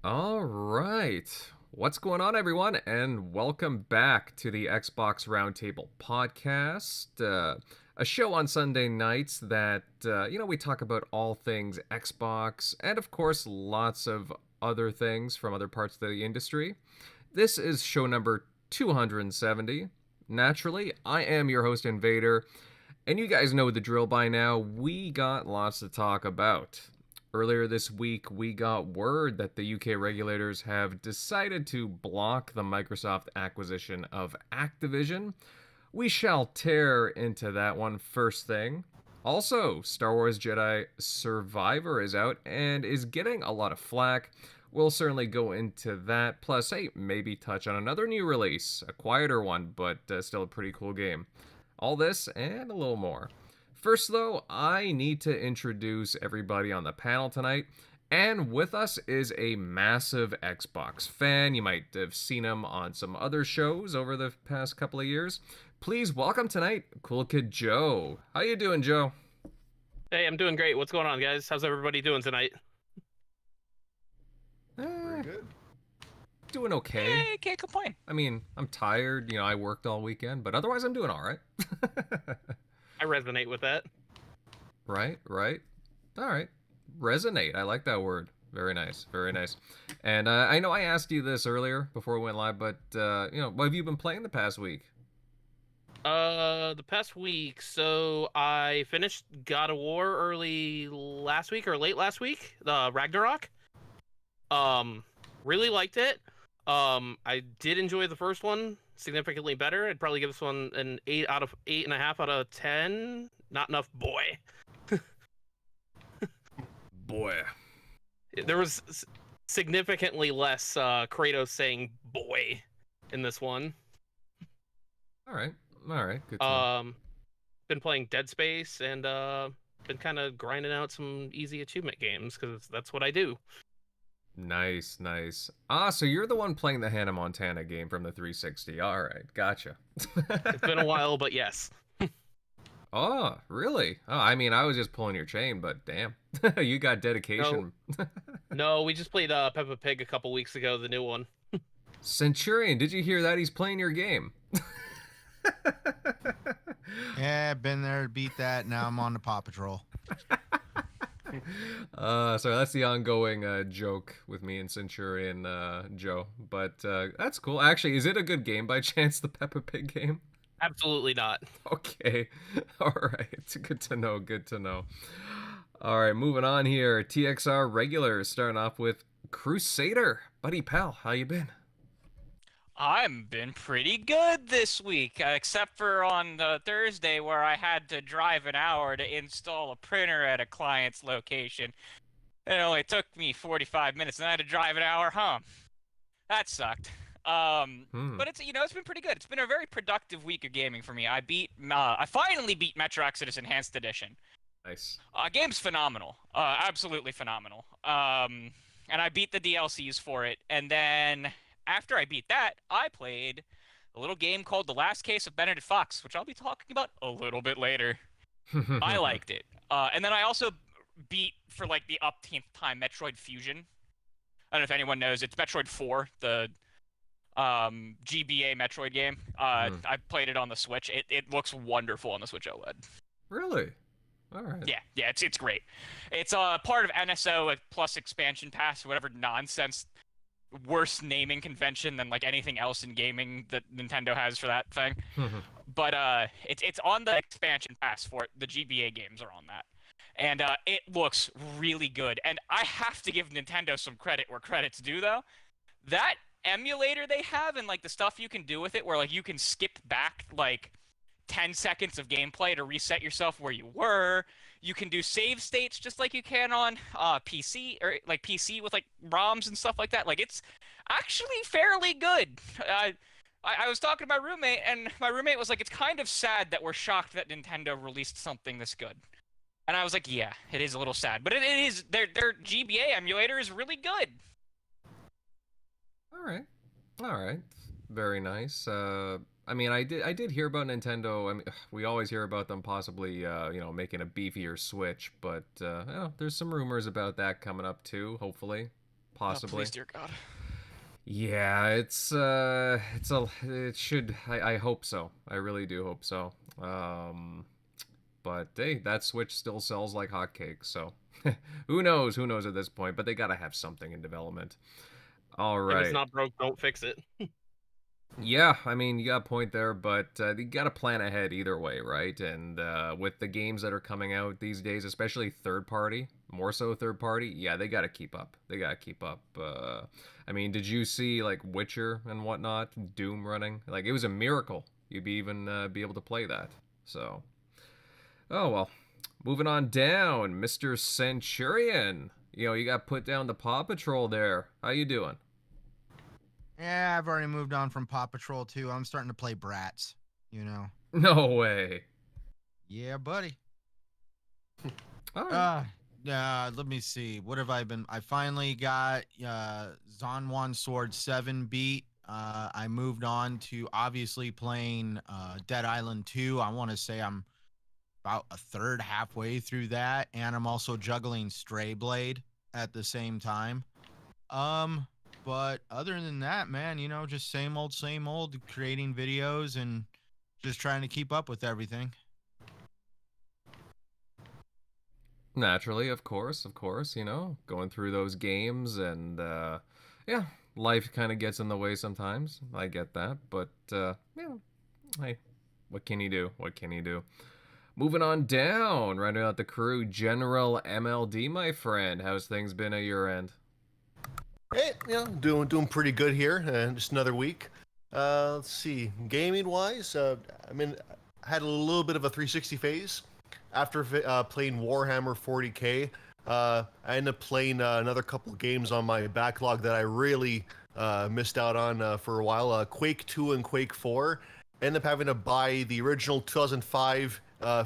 All right. What's going on, everyone? And welcome back to the Xbox Roundtable Podcast, a show on Sunday nights that, we talk about all things Xbox and, of course, lots of other things from other parts of the industry. This is show number 270. Naturally, I am your host, Invader, and you guys know the drill by now. We got lots to talk about. Earlier this week, we got word that the UK regulators have decided to block the Microsoft acquisition of Activision. We shall tear into that one first thing. Also, Star Wars Jedi Survivor is out and is getting a lot of flack. We'll certainly go into that. Plus, hey, maybe touch on another new release, a quieter one, but still a pretty cool game. All this and a little more. First, though, I need to introduce everybody on the panel tonight. And with us is a massive Xbox fan. You might have seen him on some other shows over the past couple of years. Please welcome tonight, CoolKidJoe. How you doing, Joe? Hey, I'm doing great. What's going on, guys? How's everybody doing tonight? Very good. Doing okay. Hey, can't complain. I mean, I'm tired. I worked all weekend, but otherwise I'm doing all right. I resonate with that. Right. All right. Resonate. I like that word. Very nice. And I know I asked you this earlier before we went live, but, what have you been playing the past week? The past week, so I finished God of War early last week or late last week, the Ragnarok. Really liked it. I did enjoy the first one significantly better. I'd probably give this one an 8.5 out of 10. Not enough, boy. Boy. There was significantly less Kratos saying boy in this one. All right. Good to know. Been playing Dead Space and been kind of grinding out some easy achievement games because that's what I do. Nice. So you're the one playing the Hannah Montana game from the 360. All right, gotcha. It's been a while, but yes. Oh, really? Oh, I mean, I was just pulling your chain, but damn, you got dedication. No, we just played Peppa Pig a couple weeks ago, the new one. Centurion, did you hear that? He's playing your game. Yeah, been there, beat that. Now I'm on the Paw Patrol. So that's the ongoing joke with me and Centurion Joe. But that's cool. Actually, is it a good game by chance, the Peppa Pig game? Absolutely not. Okay. All right. Good to know. All right, moving on here. TXR regulars starting off with Crusader. Buddy pal, how you been? I've been pretty good this week, except for on Thursday where I had to drive an hour to install a printer at a client's location. It only took me 45 minutes, and I had to drive an hour home. That sucked. But it's been pretty good. It's been a very productive week of gaming for me. I finally beat Metro Exodus Enhanced Edition. Nice. Game's phenomenal. Absolutely phenomenal. And I beat the DLCs for it, and then after I beat that, I played a little game called The Last Case of Benedict Fox, which I'll be talking about a little bit later. I liked it. And then I also beat, for like the upteenth time, Metroid Fusion. I don't know if anyone knows. It's Metroid 4, the GBA Metroid game. I played it on the Switch. It looks wonderful on the Switch OLED. Really? All right. Yeah, it's great. It's part of NSO plus expansion pass, whatever nonsense, worse naming convention than like anything else in gaming that Nintendo has for that thing. But it's on the expansion pass for it. The GBA games are on that. And it looks really good. And I have to give Nintendo some credit where credit's due, though. That emulator they have and like the stuff you can do with it, where like you can skip back like 10 seconds of gameplay to reset yourself where you were. You can do save states just like you can on PC, or like PC with like ROMs and stuff like that. Like, it's actually fairly good. I was talking to my roommate, and my roommate was like, it's kind of sad that we're shocked that Nintendo released something this good. And I was like, yeah, it is a little sad. But it is, their GBA emulator is really good. All right. Very nice. I mean, I did hear about Nintendo. I mean, we always hear about them possibly, making a beefier Switch, but there's some rumors about that coming up too. Hopefully, possibly. Please, dear God. Yeah, it should. I hope so. I really do hope so. But hey, that Switch still sells like hotcakes, so who knows? Who knows at this point? But they gotta have something in development. All If it's right. not broke, don't fix it. Yeah, I mean, you got a point there, but you got to plan ahead either way, right? And with the games that are coming out these days, especially third party, more so third party, yeah, they got to keep up. They got to keep up. I mean, did you see like Witcher and whatnot, Doom running? Like, it was a miracle you'd be even be able to play that. So, oh well. Moving on down, Mr. Centurion. You know, you got put down the Paw Patrol there. How you doing? Yeah, I've already moved on from Paw Patrol too. I'm starting to play Bratz, you know. No way. Yeah, buddy. All right. Let me see. What have I been? I finally got Zonwan Sword 7 beat. I moved on to obviously playing Dead Island 2. I want to say I'm about a third halfway through that, and I'm also juggling Stray Blade at the same time. But other than that, man, you know, just same old, creating videos and just trying to keep up with everything. Naturally, of course, you know, going through those games and, yeah, life kind of gets in the way sometimes. I get that, but, yeah, hey, what can you do? What can you do? Moving on down, rounding out the crew, General MLD, my friend. How's things been at your end? Hey, you know, doing pretty good here. Just another week. Let's see. Gaming wise, I mean, I had a little bit of a 360 phase after playing Warhammer 40K. I ended up playing another couple games on my backlog that I really missed out on for a while. Quake 2 and Quake 4. Ended up having to buy the original 2005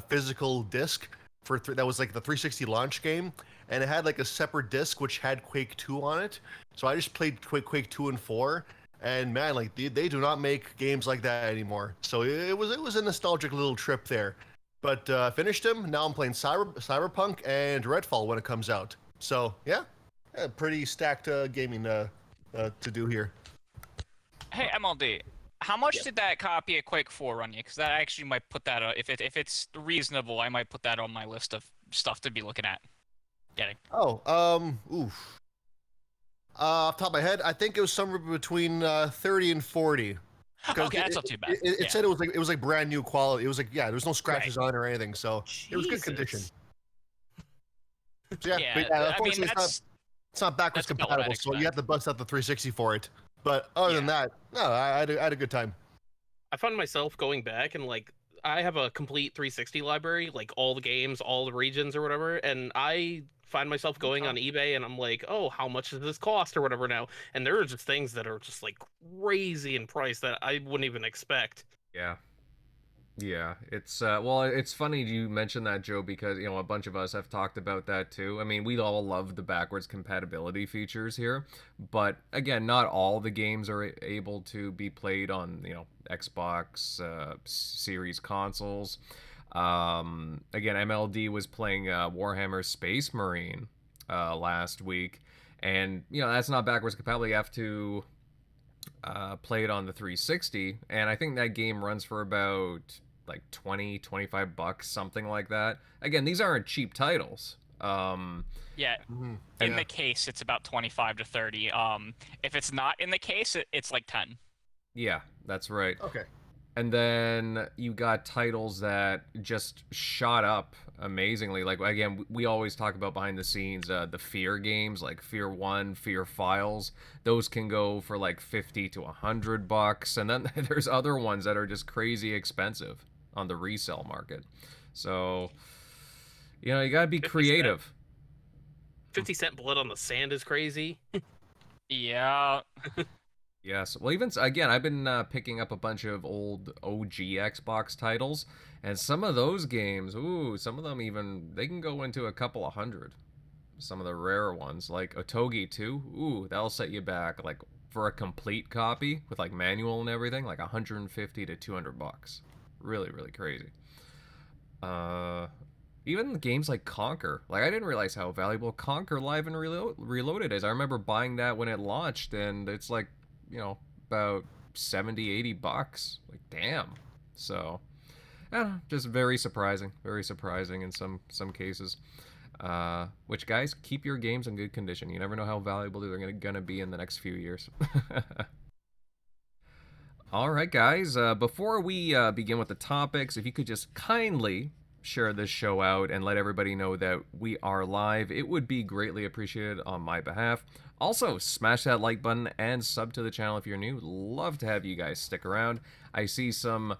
physical disc for that was like the 360 launch game, and it had like a separate disc which had Quake 2 on it. So I just played Quake 2 and 4, and man, like they do not make games like that anymore. So it was a nostalgic little trip there. But finished them. Now I'm playing Cyberpunk and Redfall when it comes out. So yeah, pretty stacked gaming to do here. Hey, MLD, how much did that copy of Quake 4 run you? Because that actually might put that, if it's reasonable, I might put that on my list of stuff to be looking at. Getting. Oh, oof. Off the top of my head, I think it was somewhere between 30 and 40. Okay, that's not too bad. It said it was like brand new quality. It was like, yeah, there was no scratches on it or anything, so it was good condition. So, Yeah, but, I mean, unfortunately, it's not backwards that's about what I'd compatible, so you have expect. to bust out the 360 for it. But other than that, no, I had a good time. I found myself going back and like I have a complete 360 library, like all the games, all the regions or whatever, and I find myself going on eBay and I'm like, oh, how much does this cost or whatever now? And there are just things that are just like crazy in price that I wouldn't even expect. Yeah, it's well, it's funny you mentioned that, Joe, because you know a bunch of us have talked about that too. I mean, we all love the backwards compatibility features here, but again, not all the games are able to be played on Xbox Series consoles. Again, MLD was playing Warhammer Space Marine last week, and that's not backwards compatible. You have to play it on the 360, and I think that game runs for about like $20-25, something like that. Again, these aren't cheap titles. Yeah, in the case, it's about 25 to 30. If it's not in the case, it's like 10. Yeah, that's right. Okay. And then you got titles that just shot up amazingly. Like, again, we always talk about behind the scenes, the Fear games, like Fear 1, Fear Files. Those can go for like $50 to $100. And then there's other ones that are just crazy expensive on the resale market. So, you got to be 50 creative. 50-cent Blood on the Sand is crazy. Yeah. Yes. Well, even again, I've been picking up a bunch of old OG Xbox titles, and some of those games, some of them even they can go into a couple of hundred. Some of the rarer ones, like Otogi 2, that'll set you back like for a complete copy with like manual and everything, like $150 to $200. Really, really crazy. even games like Conquer. Like, I didn't realize how valuable Conquer Live and Reloaded is. I remember buying that when it launched, and it's like, about 70, $80. Like, damn. So, yeah, just very surprising in some cases. Which, guys, keep your games in good condition. You never know how valuable they're gonna be in the next few years. All right, guys. Before we begin with the topics, if you could just kindly share this show out and let everybody know that we are live, it would be greatly appreciated on my behalf. Also, smash that like button and sub to the channel if you're new. Love to have you guys stick around. I see some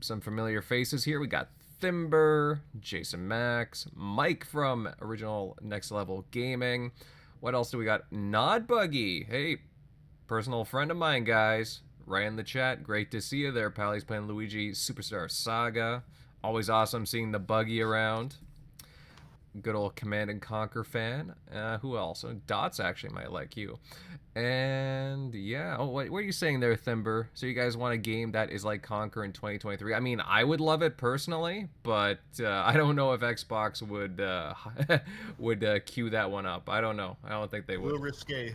familiar faces here. We got Thimber, Jason Max, Mike from Original Next Level Gaming. What else do we got? Nod Buggy. Hey, personal friend of mine, guys. Right in the chat. Great to see you there, pal. He's playing Luigi Superstar Saga. Always awesome seeing the Buggy around. Good old Command and Conquer fan. Who else? Dots actually might like you. And yeah. Oh, what are you saying there, Thimber? So you guys want a game that is like Conquer in 2023? I mean, I would love it personally, but I don't know if Xbox would would queue that one up. I don't know. I don't think they would. A little risque.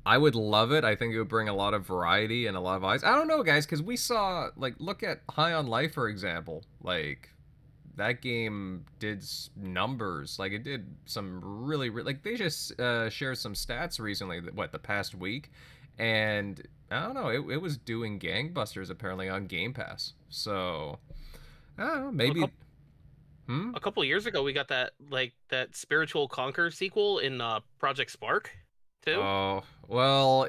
I would love it. I think it would bring a lot of variety and a lot of eyes. I don't know, guys, because we saw, like, look at High on Life, for example. Like, that game did numbers. Like, it did some really like, they just shared some stats recently, the past week. And, I don't know, it was doing gangbusters, apparently, on Game Pass. So, I don't know, maybe... A couple of years ago, we got that Spiritual Conquer sequel in Project Spark. Too? Oh, well,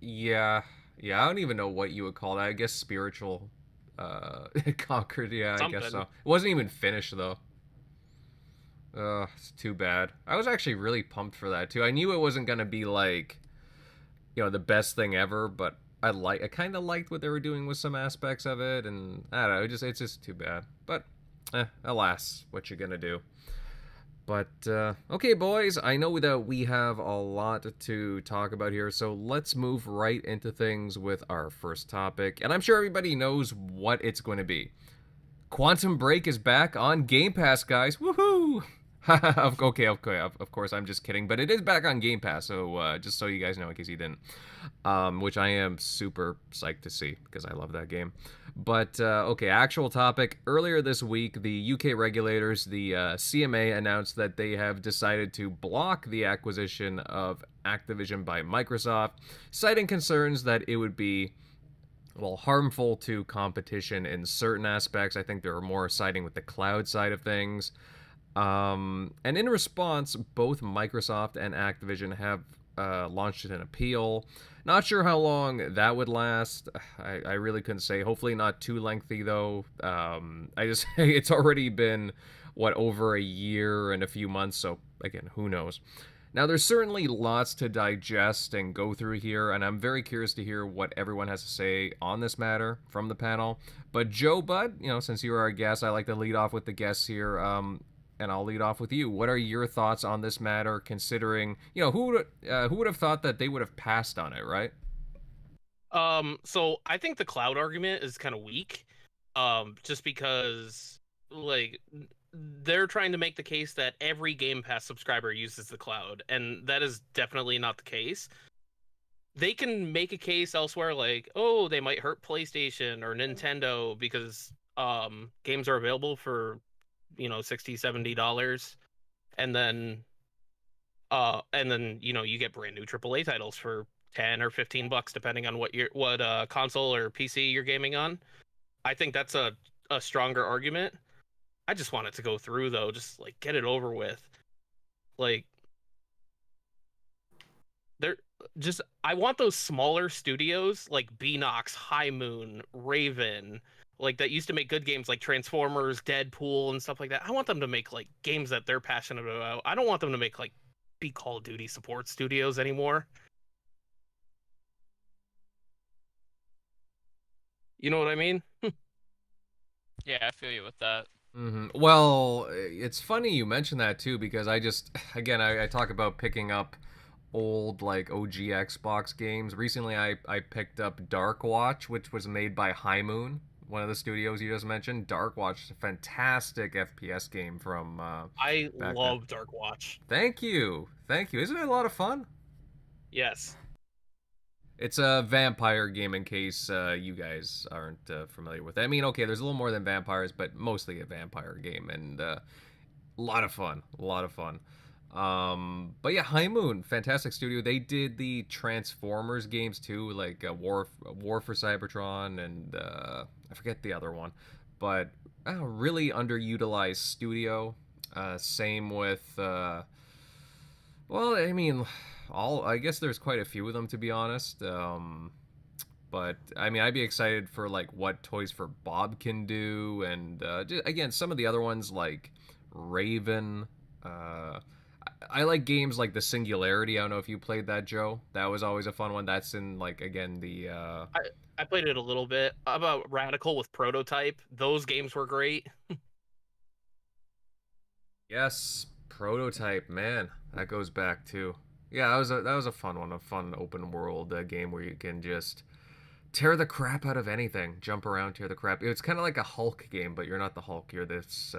yeah, I don't even know what you would call that. I guess spiritual, conquered, yeah, Something. I guess so. It wasn't even finished, though. It's too bad. I was actually really pumped for that, too. I knew it wasn't gonna be, like, the best thing ever, but I kind of liked what they were doing with some aspects of it, and, I don't know, it's just too bad. But, alas, what you gonna do? But, okay, boys, I know that we have a lot to talk about here, so let's move right into things with our first topic. And I'm sure everybody knows what it's going to be. Quantum Break is back on Game Pass, guys. Woohoo! Okay, of course, I'm just kidding, but it is back on Game Pass, so just so you guys know in case you didn't, which I am super psyched to see because I love that game. But, okay, actual topic. Earlier this week, the UK regulators, the CMA, announced that they have decided to block the acquisition of Activision by Microsoft, citing concerns that it would be, well, harmful to competition in certain aspects. I think they were more siding with the cloud side of things. And in response, both Microsoft and Activision have launched an appeal. Not sure how long that would last. I really couldn't say. Hopefully not too lengthy, though. It's already been, over a year and a few months, so, again, who knows. Now, there's certainly lots to digest and go through here, and I'm very curious to hear what everyone has to say on this matter from the panel. But Joe, bud, since you are our guest, I like to lead off with the guests here. And I'll lead off with you. What are your thoughts on this matter, considering, who would have thought that they would have passed on it, right? So I think the cloud argument is kind of weak, just because, like, they're trying to make the case that every Game Pass subscriber uses the cloud, and that is definitely not the case. They can make a case elsewhere, like, oh, they might hurt PlayStation or Nintendo because games are available for $60-$70, and then you get brand new AAA titles for $10 or $15 depending on what console or PC you're gaming on. I think that's a stronger argument. I just want it to go through, though. Just, like, get it over with. Like, I want those smaller studios like Beanox, High Moon, Raven, like, that used to make good games like Transformers, Deadpool, and stuff like that. I want them to make, like, games that they're passionate about. I don't want them to make, like, be Call of Duty support studios anymore. You know what I mean? Yeah, I feel you with that. Mm-hmm. Well, it's funny you mention that too, because I talk about picking up old, like, OG Xbox games. Recently, I picked up Dark Watch, which was made by High Moon. one of the studios you just mentioned. Dark Watch, a fantastic FPS game from I back then. love Dark Watch. Thank you. Isn't it a lot of fun? Yes. It's a vampire game in case you guys aren't familiar with it. I mean, okay, there's a little more than vampires, but mostly a vampire game, and a lot of fun. But yeah, High Moon, fantastic studio. They did the Transformers games too, like War for Cybertron, and I forget the other one, but really underutilized studio. Same with, well, I mean, I guess there's quite a few of them to be honest. But I mean, I'd be excited for like what Toys for Bob can do, and again, some of the other ones like Raven. I like games like The Singularity. I don't know if you played that, Joe. That was always a fun one. That's in like again the. I played it a little bit. How about Radical with Prototype? Those games were great. Yes, Prototype, man, that goes back to. Yeah, that was a fun one, a fun open world game where you can just tear the crap out of anything, jump around, tear the crap. It's kind of like a Hulk game, but you're not the Hulk. You're this.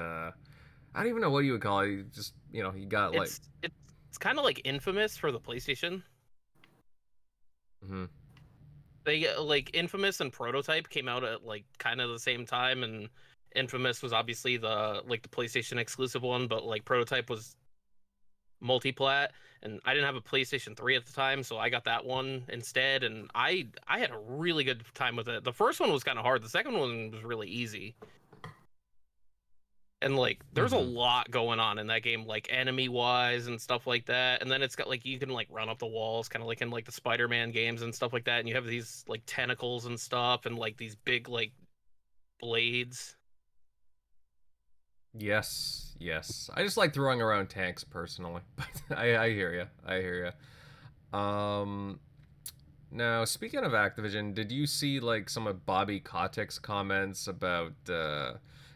I don't even know what you would call it. You just you got like. It's kind of like Infamous for the PlayStation. Mm-hmm. They like Infamous and Prototype came out at like kind of the same time, and Infamous was obviously the PlayStation exclusive one, but like Prototype was multi-plat, and I didn't have a PlayStation 3 at the time, so I got that one instead, and I had a really good time with it. The first one was kind of hard. The second one was really easy. And like there's a lot going on in that game, like enemy wise and stuff like that. And then it's got like you can like run up the walls, kind of like in like the Spider-Man games and stuff like that. And you have these like tentacles and stuff, and like these big like blades. Yes. I just like throwing around tanks personally, but I hear you. Now speaking of Activision, did you see like some of Bobby Kotick's comments about?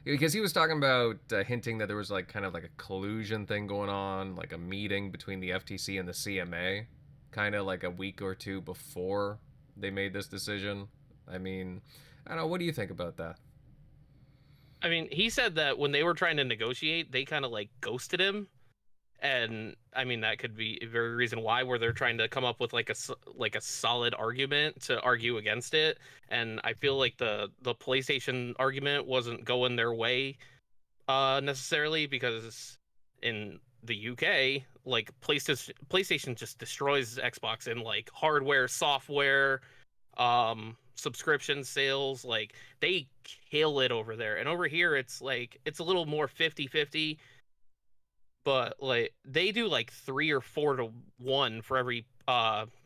Because he was talking about hinting that there was like kind of like a collusion thing going on, like a meeting between the FTC and the CMA, kind of like a week or two before they made this decision. I mean, I don't know. What do you think about that? I mean, he said that when they were trying to negotiate, they kind of like ghosted him. And I mean, that could be a very reason why, where they're trying to come up with like a solid argument to argue against it. And I feel like the PlayStation argument wasn't going their way necessarily, because in the UK, like PlayStation just destroys Xbox in like hardware, software, subscription sales. Like they kill it over there. And over here, it's like it's a little more 50-50. But like they do like 3 or 4 to 1 for every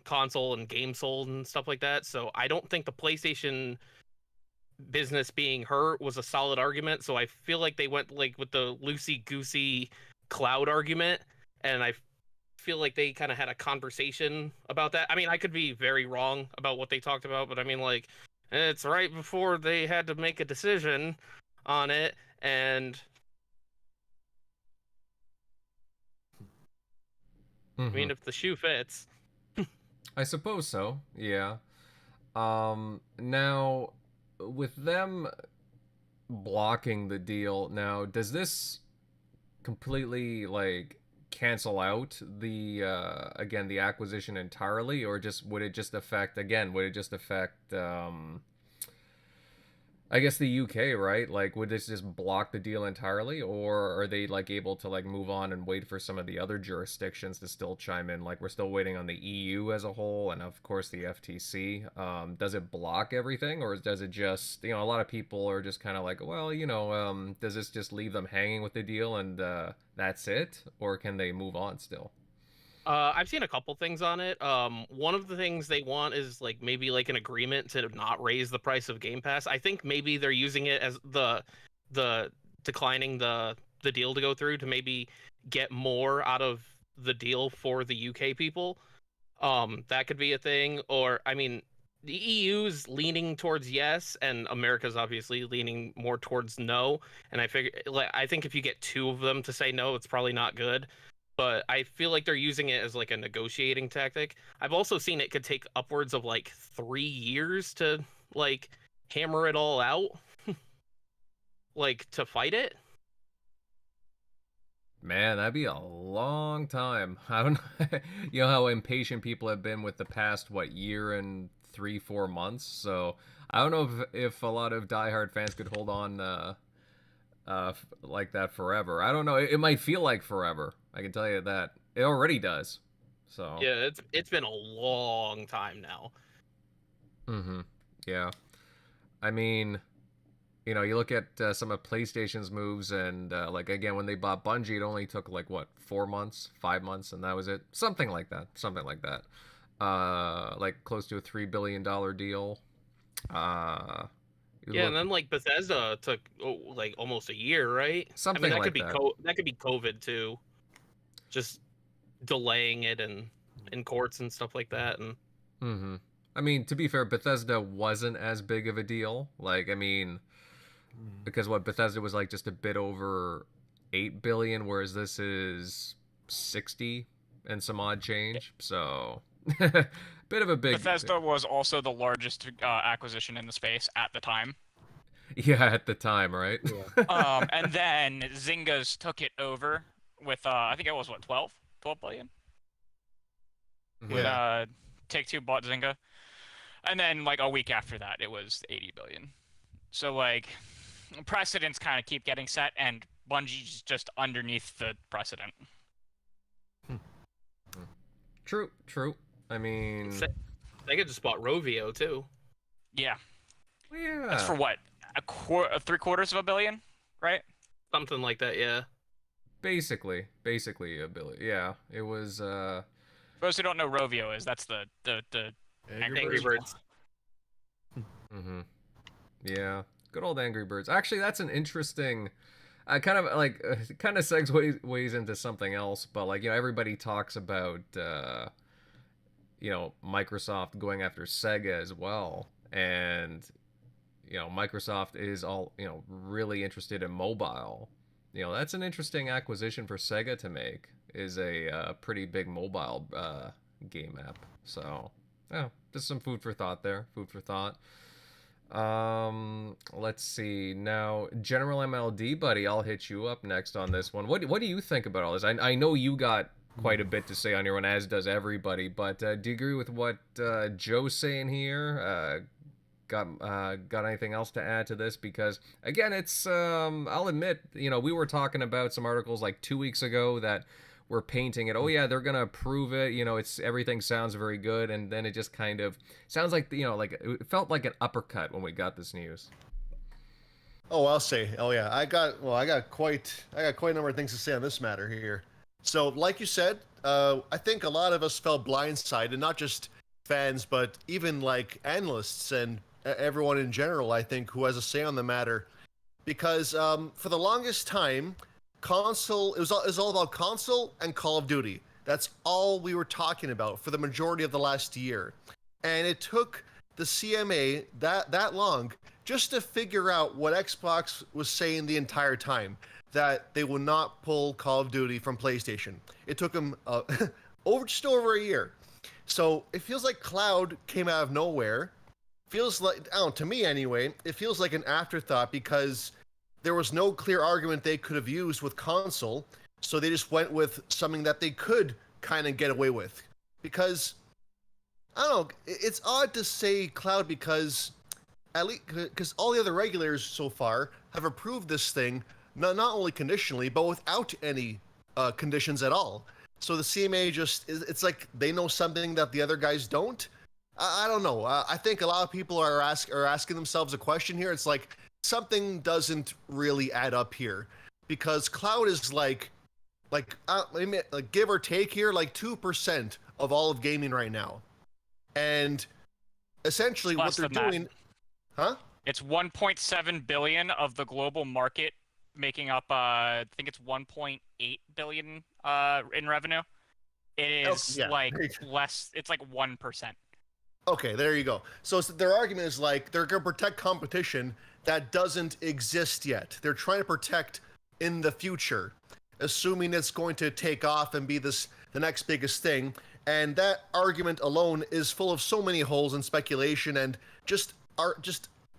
console and game sold and stuff like that. So I don't think the PlayStation business being hurt was a solid argument. So I feel like they went like with the loosey goosey cloud argument, and I feel like they kind of had a conversation about that. I mean, I could be very wrong about what they talked about, but I mean, like it's right before they had to make a decision on it, and. I mean, if the shoe fits. I suppose so, yeah. Now, with them blocking the deal, now, does this completely, like, cancel out the, again, the acquisition entirely, or would it just affect, I guess the UK, right? Like, would this just block the deal entirely, or are they like able to like move on and wait for some of the other jurisdictions to still chime in? Like, we're still waiting on the EU as a whole, and of course the FTC. Does it block everything, or does it just, a lot of people are just kind of like, well, does this just leave them hanging with the deal and that's it, or can they move on still? I've seen a couple things on it. One of the things they want is like maybe like an agreement to not raise the price of Game Pass. I think maybe they're using it as the declining the deal to go through to maybe get more out of the deal for the UK people. That could be a thing. Or I mean, the EU's leaning towards yes, and America's obviously leaning more towards no. And I think if you get 2 of them to say no, it's probably not good. But I feel like they're using it as like a negotiating tactic. I've also seen it could take upwards of like 3 years to like hammer it all out. like to fight it. Man, that'd be a long time. I don't know. You know how impatient people have been with the past, year and 3-4 months? So I don't know if a lot of diehard fans could hold on like that forever. I don't know. It might feel like forever. I can tell you that. It already does. So Yeah, it's been a long time now. Mm-hmm. Yeah. I mean, you know, you look at some of PlayStation's moves, and like again, when they bought Bungie, it only took like what 4 months, 5 months, and that was it. Something like that. Something like that. Like close to a $3 billion deal. Yeah, and then like Bethesda took like almost a year, right? Something I mean, that like could be that. that could be COVID too, just delaying it and in courts and stuff like that. And Mm-hmm. I mean, to be fair, Bethesda wasn't as big of a deal. Like, I mean, because what Bethesda was like just a bit over 8 billion, whereas this is 60 and some odd change. So, bit of a big. Bethesda was also the largest acquisition in the space at the time. Yeah, at the time, right? And then Zynga's took it over with I think it was what 12 billion. When Take-Two bought Zynga, and then like a week after that, it was 80 billion. So like, precedents kind of keep getting set, and Bungie's just underneath the precedent. True. I mean, they could just bought Rovio too. Yeah. Yeah. That's for what? $750 million, right? Something like that, yeah. Basically a billion. Yeah, it was. For those who don't know, Rovio is that's the Angry Birds. Mm-hmm. Yeah, good old Angry Birds. Actually, that's an interesting. Kind of like kind of segues into something else, but like, you know, everybody talks about you know, Microsoft going after Sega as well, and you know, Microsoft is all, you know, really interested in mobile. You know, that's an interesting acquisition for Sega to make, is a pretty big mobile game app. So yeah, just some food for thought there. Food for thought. Let's see. Now, General MLD, buddy, I'll hit you up next on this one. What do you think about all this? I know you got quite a bit to say on your own, as does everybody, but do you agree with what Joe's saying here? Got anything else to add to this? Because again, it's I'll admit, you know, we were talking about some articles like 2 weeks ago that were painting it. Oh yeah, they're gonna approve it. You know, it's everything sounds very good, and then it just kind of sounds like, you know, like it felt like an uppercut when we got this news. Oh, I'll say. Oh yeah, I got quite a number of things to say on this matter here. So, like you said, I think a lot of us felt blindsided, not just fans, but even like analysts and everyone in general, I think, who has a say on the matter, because for the longest time, console, it was all about console and Call of Duty. That's all we were talking about for the majority of the last year, and it took the CMA that long just to figure out what Xbox was saying the entire time, that they would not pull Call of Duty from PlayStation. It took them just over a year. So it feels like Cloud came out of nowhere. Feels like, I don't know, to me anyway, it feels like an afterthought, because there was no clear argument they could have used with console, so they just went with something that they could kind of get away with. Because, I don't know, it's odd to say Cloud, because at least because all the other regulators so far have approved this thing, not only conditionally, but without any conditions at all. So the CMA just, it's like they know something that the other guys don't. I don't know. I think a lot of people are asking themselves a question here. It's like something doesn't really add up here, because Cloud is like give or take here, like 2% of all of gaming right now, and essentially Less what they're doing, huh? It's 1.7 billion of the global market, making up I think it's 1.8 billion in revenue. It is like less. It's like 1%. Okay, there you go. So their argument is like they're going to protect competition that doesn't exist yet. They're trying to protect in the future, assuming it's going to take off and be the next biggest thing. And that argument alone is full of so many holes and speculation, and just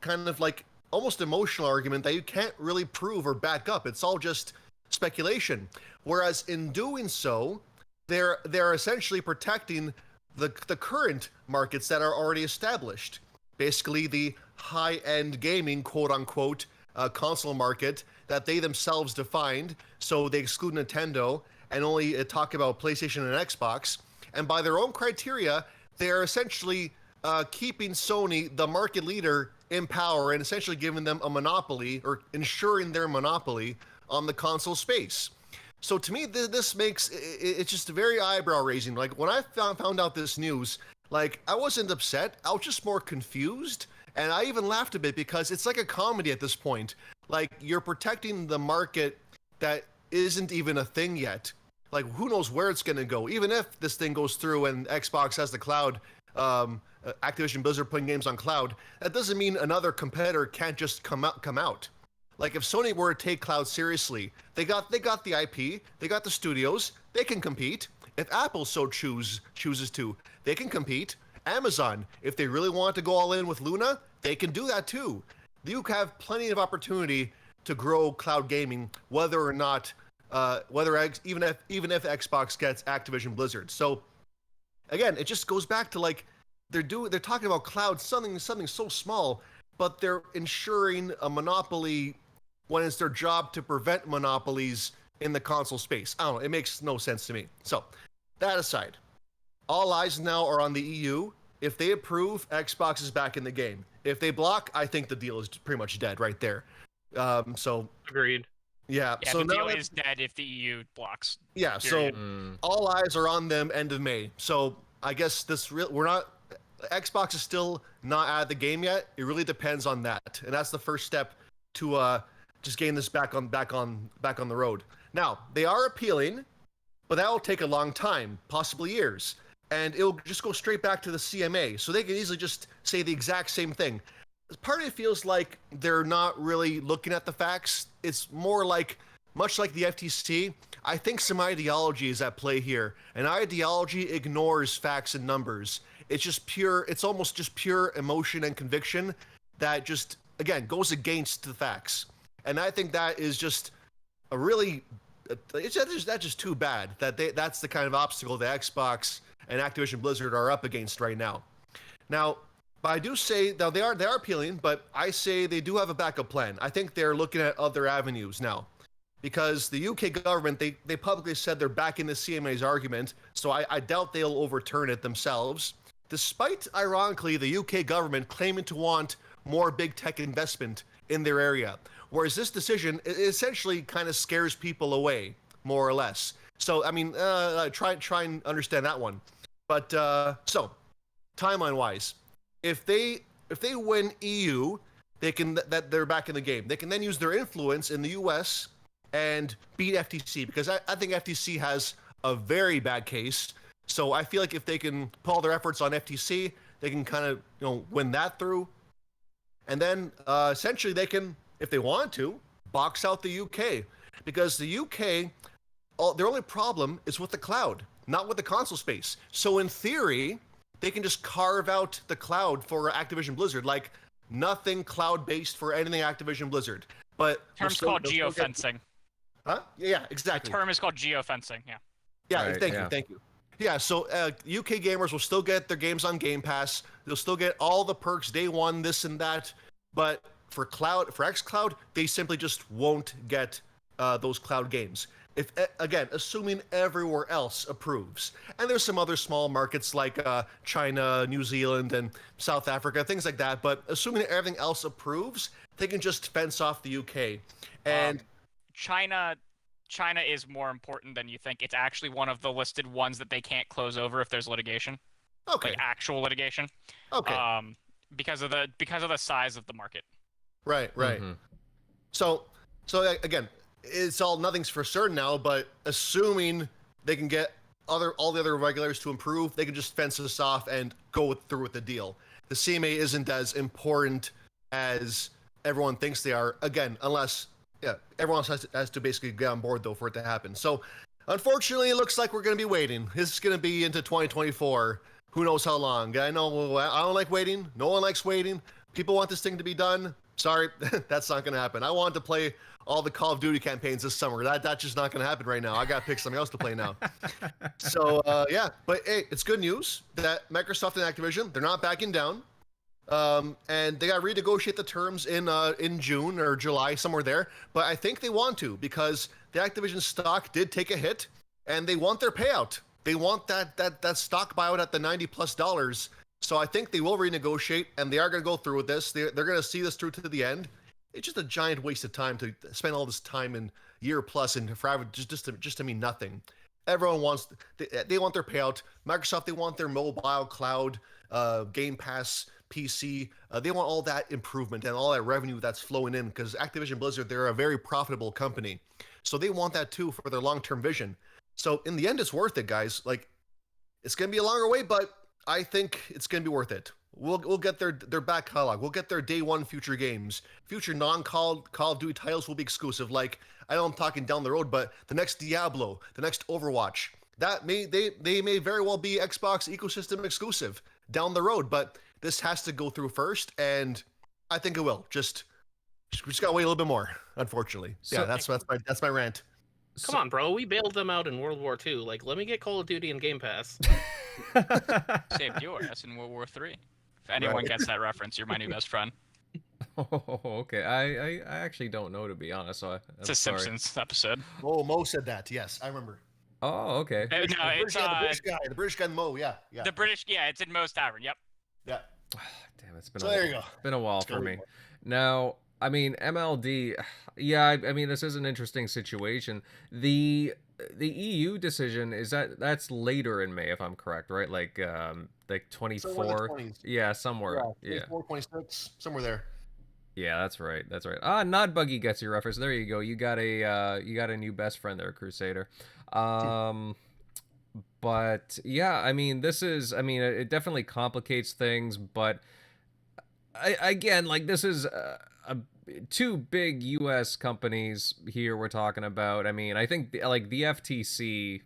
kind of like almost emotional argument that you can't really prove or back up. It's all just speculation. Whereas in doing so, they're essentially protecting the current markets that are already established. Basically, the high-end gaming, quote-unquote, console market that they themselves defined. So they exclude Nintendo and only talk about PlayStation and Xbox. And by their own criteria, they're essentially keeping Sony the market leader in power and essentially giving them a monopoly or ensuring their monopoly on the console space. So to me, this makes it's just very eyebrow raising. Like when I found out this news, like I wasn't upset. I was just more confused. And I even laughed a bit because it's like a comedy at this point. Like you're protecting the market that isn't even a thing yet. Like who knows where it's going to go? Even if this thing goes through and Xbox has the cloud, Activision Blizzard putting games on cloud, that doesn't mean another competitor can't just come out. Like if Sony were to take cloud seriously, they got the IP, they got the studios, they can compete. If Apple so chooses to, they can compete. Amazon, if they really want to go all in with Luna, they can do that too. You have plenty of opportunity to grow cloud gaming, whether or not, even if Xbox gets Activision Blizzard. So again, it just goes back to like they're talking about cloud, something so small, but they're ensuring a monopoly when it's their job to prevent monopolies in the console space. I don't know, it makes no sense to me. So that aside, all eyes now are on the EU. If they approve, Xbox is back in the game. If they block, I think the deal is pretty much dead right there. So agreed. Yeah. Yeah, so the deal is dead if the EU blocks. Yeah. Period. So all eyes are on them end of May. So I guess Xbox is still not out of the game yet. It really depends on that, and that's the first step to just getting this back on the road. Now they are appealing, but that will take a long time, possibly years, and it'll just go straight back to the CMA. So they can easily just say the exact same thing. Part of it feels like they're not really looking at the facts. It's more like, much like the FTC, I think some ideology is at play here. And ideology ignores facts and numbers. It's almost just pure emotion and conviction that just, again, goes against the facts. And I think that is just that's just too bad that's the kind of obstacle that Xbox and Activision Blizzard are up against right now. Now, but I do say, now they are appealing, but I say they do have a backup plan. I think they're looking at other avenues now. Because the UK government, they publicly said they're backing the CMA's argument, so I doubt they'll overturn it themselves. Despite, ironically, the UK government claiming to want more big tech investment in their area. Whereas this decision essentially kind of scares people away, more or less. So, I mean, try and understand that one. But, so, timeline-wise, if they win EU, they're back in the game. They can then use their influence in the US and beat FTC, because I think FTC has a very bad case. So I feel like if they can put all their efforts on FTC, they can kind of win that through, and then essentially they can, if they want to, box out the UK, because the UK, their only problem is with the cloud, not with the console space. So in theory, they can just carve out the cloud for Activision Blizzard, like nothing cloud-based for anything Activision Blizzard. But term's called geofencing. Huh? Yeah, exactly. The term is called geofencing. Yeah. Yeah. Right, Thank you. Yeah. So UK gamers will still get their games on Game Pass. They'll still get all the perks day one, this and that. But for xCloud, they simply just won't get those cloud games. If again, assuming everywhere else approves, and there's some other small markets like China, New Zealand, and South Africa, things like that. But assuming everything else approves, they can just fence off the UK. And China is more important than you think. It's actually one of the listed ones that they can't close over if there's litigation. Okay. Like actual litigation. Okay. Because of the size of the market. Right. Mm-hmm. So again, it's all nothing's for certain now, but assuming they can get all the other regulators to improve, they can just fence this off and go through with the deal. The CMA isn't as important as everyone thinks they are. Again, unless everyone else has to basically get on board though for it to happen. So unfortunately, it looks like we're going to be waiting. This is going to be into 2024. Who knows how long? I know I don't like waiting. No one likes waiting. People want this thing to be done. Sorry, that's not going to happen. I wanted to play all the Call of Duty campaigns this summer. That's just not going to happen right now. I got to pick something else to play now. So, yeah. But, hey, it's good news that Microsoft and Activision, they're not backing down. And they got to renegotiate the terms in June or July, somewhere there. But I think they want to, because the Activision stock did take a hit, and they want their payout. They want that stock buyout at the $90+. So I think they will renegotiate, and they are going to go through with this. They're going to see this through to the end. It's just a giant waste of time to spend all this time in year plus and forever just to mean nothing. Everyone wants they want their payout. Microsoft, they want their mobile cloud, Game Pass, PC. They want all that improvement and all that revenue that's flowing in, because Activision Blizzard, they're a very profitable company, so they want that too for their long-term vision. So in the end, it's worth it, guys. Like, it's going to be a longer wait, but I think it's going to be worth it. We'll get their back catalog. We'll get their day one future games. Future non-Call of Duty titles will be exclusive. Like, I know I'm talking down the road, but the next Diablo, the next Overwatch, they may very well be Xbox ecosystem exclusive down the road. But this has to go through first, and I think it will. We just gotta wait a little bit more, unfortunately. So, yeah, that's my rant. Come on, bro. We bailed them out in World War II. Like, let me get Call of Duty and Game Pass. Saved your ass in World War III. If anyone gets that reference, you're my new best friend. Oh, okay. I actually don't know, to be honest. So it's a Simpsons episode. Oh, Mo said that. Yes, I remember. Oh, okay. No, it's the British guy Mo. Yeah. The British. Yeah, it's in Mo's Tavern. Yep. Yeah. Damn, it's been there you go. Been a while for me. Now, I mean, MLD. Yeah, I mean, this is an interesting situation. The EU decision that's later in May, if I'm correct, right? Like 24. Yeah, somewhere. Yeah. 24.6, somewhere there. Yeah, that's right. Not Buggy gets your reference. There you go. You got a new best friend there, Crusader. But yeah, I mean, it definitely complicates things, but again, like, this is two big U.S. companies here we're talking about. I mean, I think the FTC,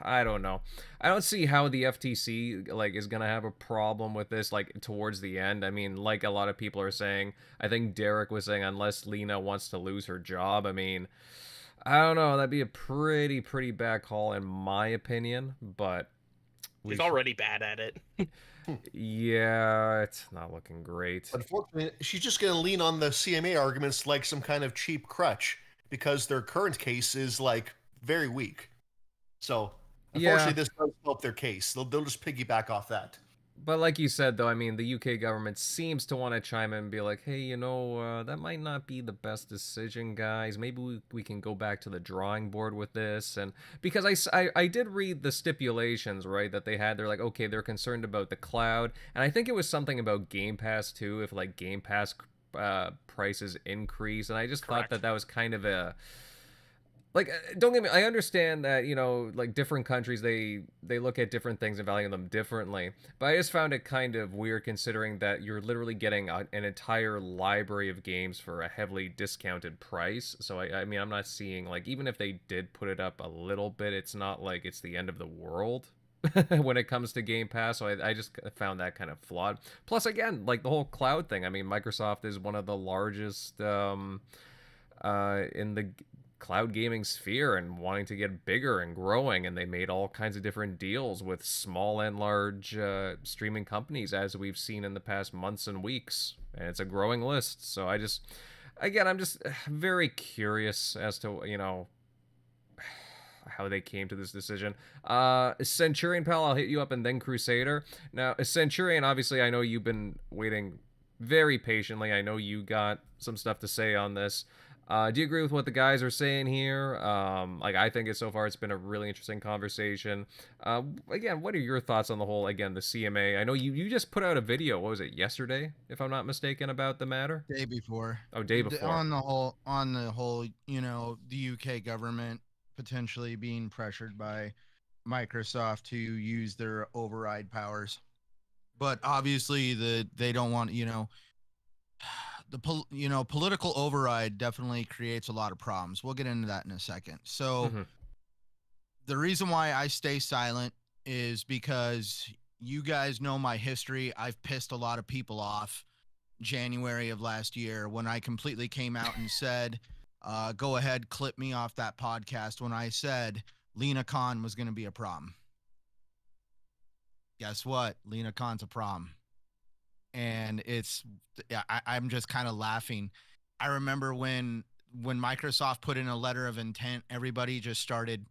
I don't know. I don't see how the FTC is gonna have a problem with this towards the end. I mean, like a lot of people are saying, I think Derek was saying, unless Lena wants to lose her job. I mean, I don't know. That'd be a pretty bad call in my opinion, but she's already bad at it. Yeah, it's not looking great. Unfortunately, she's just going to lean on the CMA arguments like some kind of cheap crutch, because their current case is very weak. So, unfortunately, this does help their case. They'll just piggyback off that. But like you said, though, I mean, the UK government seems to want to chime in and be like, hey, that might not be the best decision, guys. Maybe we can go back to the drawing board with this. And because I did read the stipulations, right, that they had. They're like, okay, they're concerned about the cloud. And I think it was something about Game Pass, too, if Game Pass prices increase. And I just thought that was kind of a... don't get me, I understand that, different countries, they look at different things and value them differently. But I just found it kind of weird, considering that you're literally getting an entire library of games for a heavily discounted price. So, I mean, I'm not seeing, even if they did put it up a little bit, it's not like it's the end of the world when it comes to Game Pass. So I just found that kind of flawed. Plus, again, the whole cloud thing. I mean, Microsoft is one of the largest in the cloud gaming sphere and wanting to get bigger and growing, and they made all kinds of different deals with small and large streaming companies, as we've seen in the past months and weeks, and it's a growing list. So I'm just very curious as to how they came to this decision. Centurion Pal, I'll hit you up, and then Crusader. Now, Centurion, obviously, I know you've been waiting very patiently. I know you got some stuff to say on this. Do you agree with what the guys are saying here? I think so far it's been a really interesting conversation. Again, what are your thoughts on the whole, the CMA? I know you just put out a video, what was it, yesterday, if I'm not mistaken, about the matter? Day before. Oh, day before. On the whole, the UK government potentially being pressured by Microsoft to use their override powers. But obviously they don't want, political override definitely creates a lot of problems. We'll get into that in a second. So the reason why I stay silent is because you guys know my history. I've pissed a lot of people off. January of last year, when I completely came out and said, go ahead, clip me off that podcast when I said Lena Khan was going to be a problem. Guess what? Lena Khan's a problem. And I'm just kind of laughing. I remember when Microsoft put in a letter of intent, everybody just started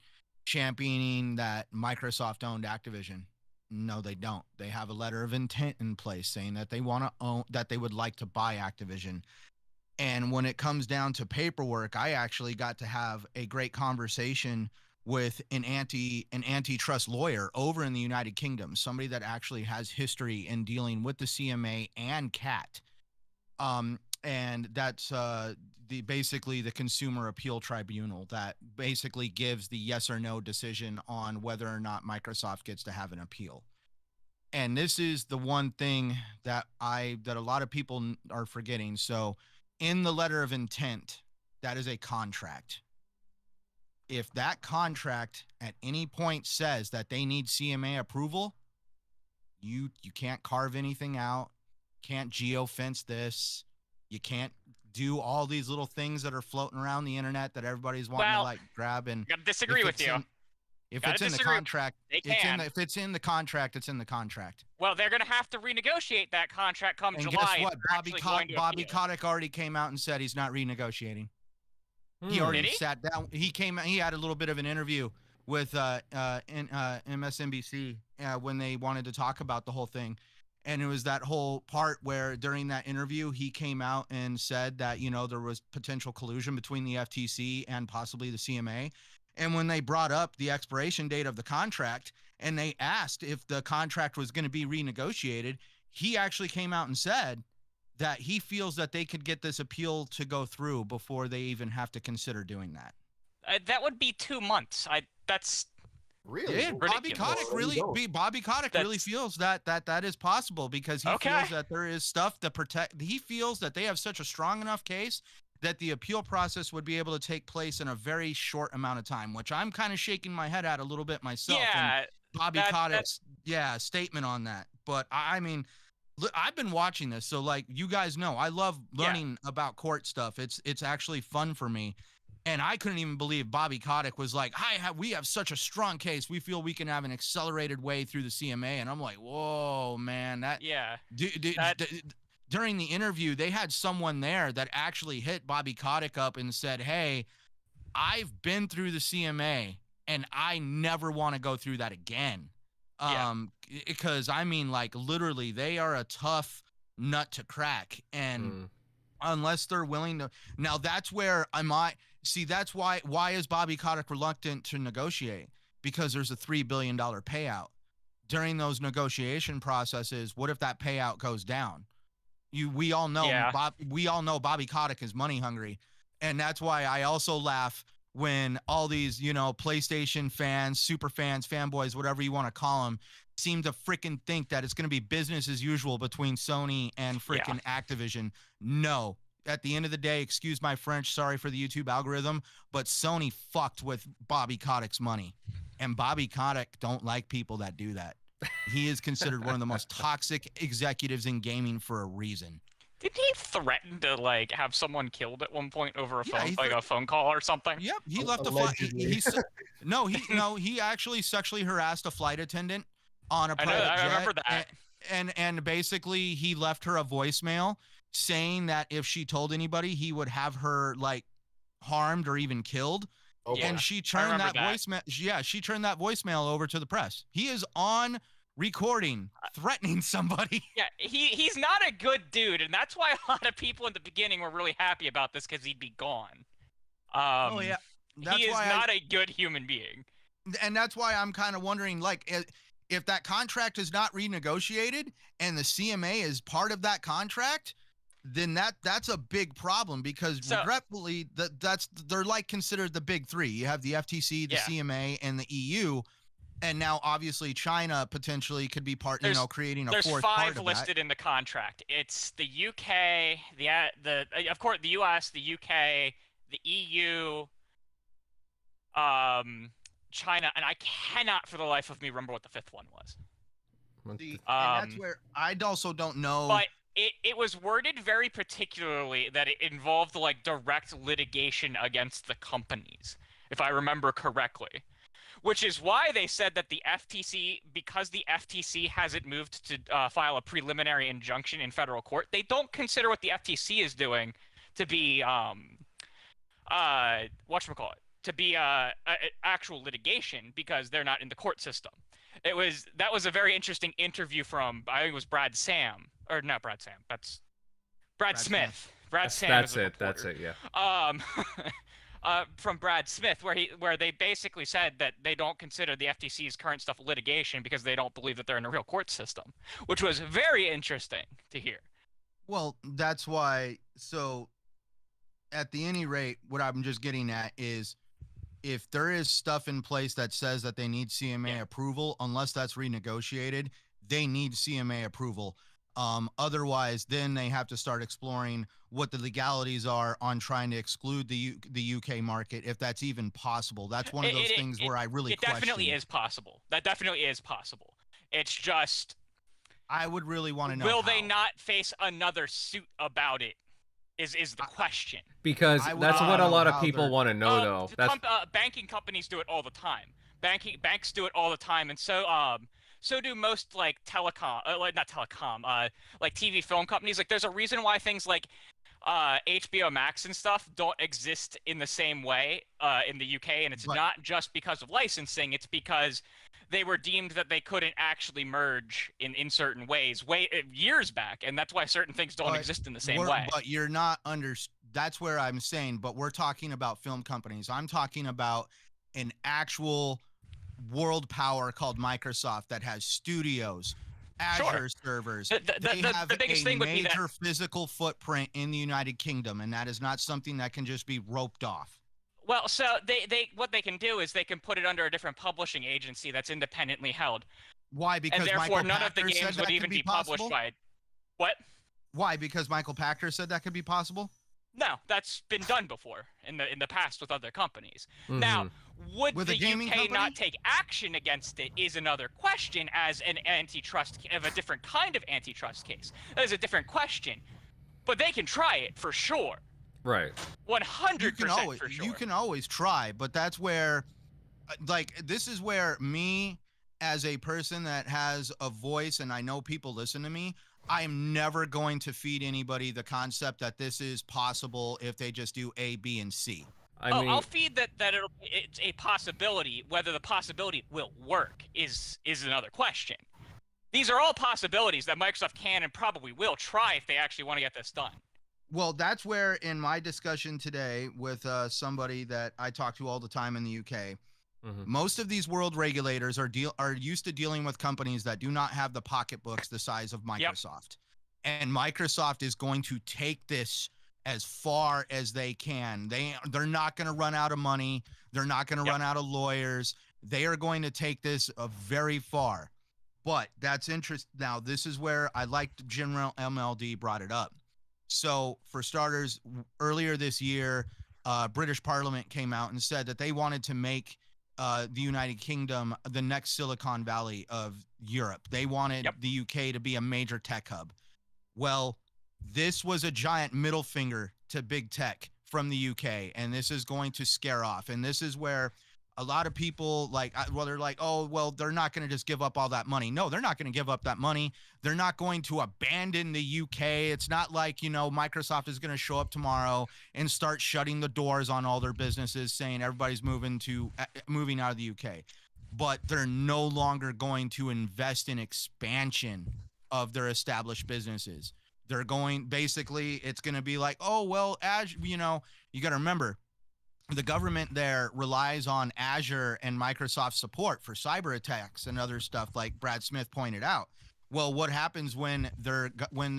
championing that Microsoft owned Activision. No, they don't. They have a letter of intent in place saying that they want to own, that they would like to buy Activision. And when it comes down to paperwork, I actually got to have a great conversation with an antitrust lawyer over in the United Kingdom, somebody that actually has history in dealing with the CMA and CAT. And that's basically the Consumer Appeal Tribunal that basically gives the yes or no decision on whether or not Microsoft gets to have an appeal. And this is the one thing that a lot of people are forgetting. So in the letter of intent, that is a contract. If that contract at any point says that they need CMA approval, you can't carve anything out, can't geofence this. You can't do all these little things that are floating around the internet that everybody's wanting to like grab. And I disagree with you. If it's in the contract, if it's in the contract, it's in the contract. Well, they're going to have to renegotiate that contract come and July. Guess what? Bobby Kotick already came out and said he's not renegotiating. He already sat down. He had a little bit of an interview with MSNBC when they wanted to talk about the whole thing. And it was that whole part where during that interview, he came out and said that, there was potential collusion between the FTC and possibly the CMA. And when they brought up the expiration date of the contract and they asked if the contract was going to be renegotiated, he actually came out and said that he feels that they could get this appeal to go through before they even have to consider doing that. That would be 2 months. That's really Bobby Kotick really feels that is possible because he feels that there is stuff to protect. He feels that they have such a strong enough case that the appeal process would be able to take place in a very short amount of time, which I'm kind of shaking my head at a little bit myself. Yeah, and Bobby Kotick's statement on that. But I mean, I've been watching this, so like you guys know, I love learning about court stuff. It's actually fun for me. And I couldn't even believe Bobby Kotick was like, we have such a strong case. We feel we can have an accelerated way through the CMA. And I'm like, whoa, man. During the interview, they had someone there that actually hit Bobby Kotick up and said, hey, I've been through the CMA and I never want to go through that again. Because I mean, like literally, they are a tough nut to crack. And unless they're willing to, now that's where that's why is Bobby Kotick reluctant to negotiate? Because there's a $3 billion payout. During those negotiation processes, what if that payout goes down? We all know Bobby Kotick is money hungry. And that's why I also laugh when all these, PlayStation fans, super fans, fanboys, whatever you want to call them, seem to freaking think that it's going to be business as usual between Sony and freaking Activision. No. At the end of the day, excuse my French, sorry for the YouTube algorithm, but Sony fucked with Bobby Kotick's money. And Bobby Kotick don't like people that do that. He is considered one of the most toxic executives in gaming for a reason. Didn't he threaten to like have someone killed at one point over a phone, a phone call or something? Yep, he left a flight. He actually sexually harassed a flight attendant on a private jet. I remember that. And basically he left her a voicemail saying that if she told anybody, he would have her like harmed or even killed. Okay. And she turned that voicemail. Yeah, she turned that voicemail over to the press. He is on recording threatening somebody. Yeah, he's not a good dude, and that's why a lot of people in the beginning were really happy about this because he'd be gone. He is not a good human being. And that's why I'm kind of wondering, like, if that contract is not renegotiated and the CMA is part of that contract, then that's a big problem because regretfully they're like considered the big three. You have the FTC, the CMA, and the EU. And now, obviously, China potentially could be part, creating a fourth part of that. There's 5 listed in the contract. It's the UK, of course, the US, the UK, the EU, China, and I cannot for the life of me remember what the 5th one was. And that's where I also don't know. But it was worded very particularly that it involved like direct litigation against the companies, if I remember correctly. Which is why they said that the FTC, because the FTC hasn't moved to file a preliminary injunction in federal court, they don't consider what the FTC is doing to be whatchamacallit, to be actual litigation, because they're not in the court system. That was a very interesting interview from, I think it was Brad Sam, or not Brad Sam, that's Brad Smith. Brad Sam. That's it. That's it. Yeah. From Brad Smith, where they basically said that they don't consider the FTC's current stuff litigation because they don't believe that they're in a real court system, which was very interesting to hear. Well, that's why. So, at the any rate, what I'm just getting at is, if there is stuff in place that says that they need CMA approval, unless that's renegotiated, they need CMA approval. Otherwise, then they have to start exploring what the legalities are on trying to exclude the UK market, if that's even possible. That's one of those things where I really question. It definitely is possible. That definitely is possible. It's just, I would really want to know. Will they not face another suit about it? Is the question. Because that's what a lot of people want to know, though. Banking companies do it all the time. Banks do it all the time, and so do most like not telecom, like TV film companies. Like, there's a reason why things like HBO Max and stuff don't exist in the same way in the UK, and it's not just because of licensing. It's because they were deemed that they couldn't actually merge in certain ways years back, and that's why certain things don't exist in the same way. But you're not that's where I'm saying, but we're talking about film companies. I'm talking about an actual world power called Microsoft that has studios, Azure servers. They have the biggest thing would be major physical footprint in the United Kingdom, and that is not something that can just be roped off. Well, so what they can do is they can put it under a different publishing agency that's independently held. Why? Because and therefore Michael none Pachter of the games would even be published by. What? Why? Because Michael Pachter said that could be possible? No, that's been done before in the past with other companies. Mm-hmm. Now, would with the UK company not take action against it is another question, as an antitrust of a different kind of antitrust case. That is a different question, but they can try it for sure. Right. 100% for sure. You can always try, but that's where, like, this is where me, as a person that has a voice and I know people listen to me, I'm never going to feed anybody the concept that this is possible if they just do A, B, and C. I'll feed that it's a possibility. Whether the possibility will work is another question. These are all possibilities that Microsoft can and probably will try if they actually want to get this done. Well, that's where in my discussion today with somebody that I talk to all the time in the UK, most of these world regulators are used to dealing with companies that do not have the pocketbooks the size of Microsoft. And Microsoft is going to take this as far as they can. They're not going to run out of money. They're not going to run out of lawyers. They are going to take this very far. But that's interesting. Now, this is where I liked General MLD brought it up. So, for starters, earlier this year, British Parliament came out and said that they wanted to make the United Kingdom the next Silicon Valley of Europe. They wanted the UK to be a major tech hub. Well, this was a giant middle finger to big tech from the UK, and this is going to scare off. And this is where a lot of people they're like, oh, well, they're not going to just give up all that money. No, they're not going to give up that money. They're not going to abandon the UK. It's not like, Microsoft is going to show up tomorrow and start shutting the doors on all their businesses, saying everybody's moving out of the UK. But they're no longer going to invest in expansion of their established businesses. They're going, basically, it's going to be like, oh, well, Azure, you got to remember, the government there relies on Azure and Microsoft support for cyber attacks and other stuff, like Brad Smith pointed out. Well, what happens when their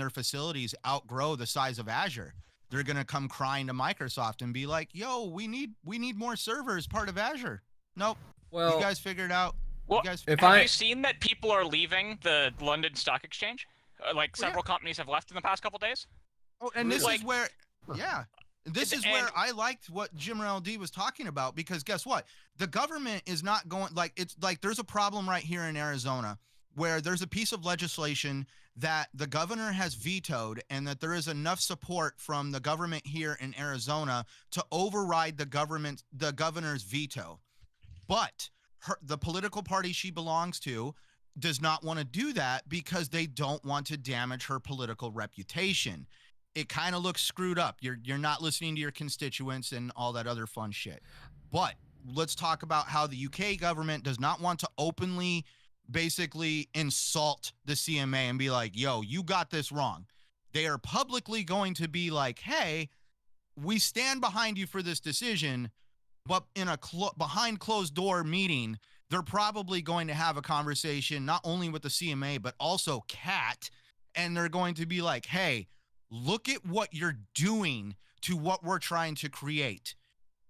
facilities outgrow the size of Azure? They're going to come crying to Microsoft and be like, yo, we need more servers part of Azure. Nope. Well, you guys figured out. Well, have you seen that people are leaving the London Stock Exchange? Several companies have left in the past couple days. Oh, and this is where, this is where I liked what Jim LD was talking about, because guess what? The government is not going, it's like there's a problem right here in Arizona where there's a piece of legislation that the governor has vetoed, and that there is enough support from the government here in Arizona to override the governor's veto. But the political party she belongs to does not want to do that because they don't want to damage her political reputation. It kind of looks screwed up. You're not listening to your constituents and all that other fun shit. But let's talk about how the UK government does not want to openly basically insult the CMA and be like, yo, you got this wrong. They are publicly going to be like, hey, we stand behind you for this decision, but in a behind closed door meeting, they're probably going to have a conversation not only with the CMA, but also CAT, and they're going to be like, hey, look at what you're doing to what we're trying to create.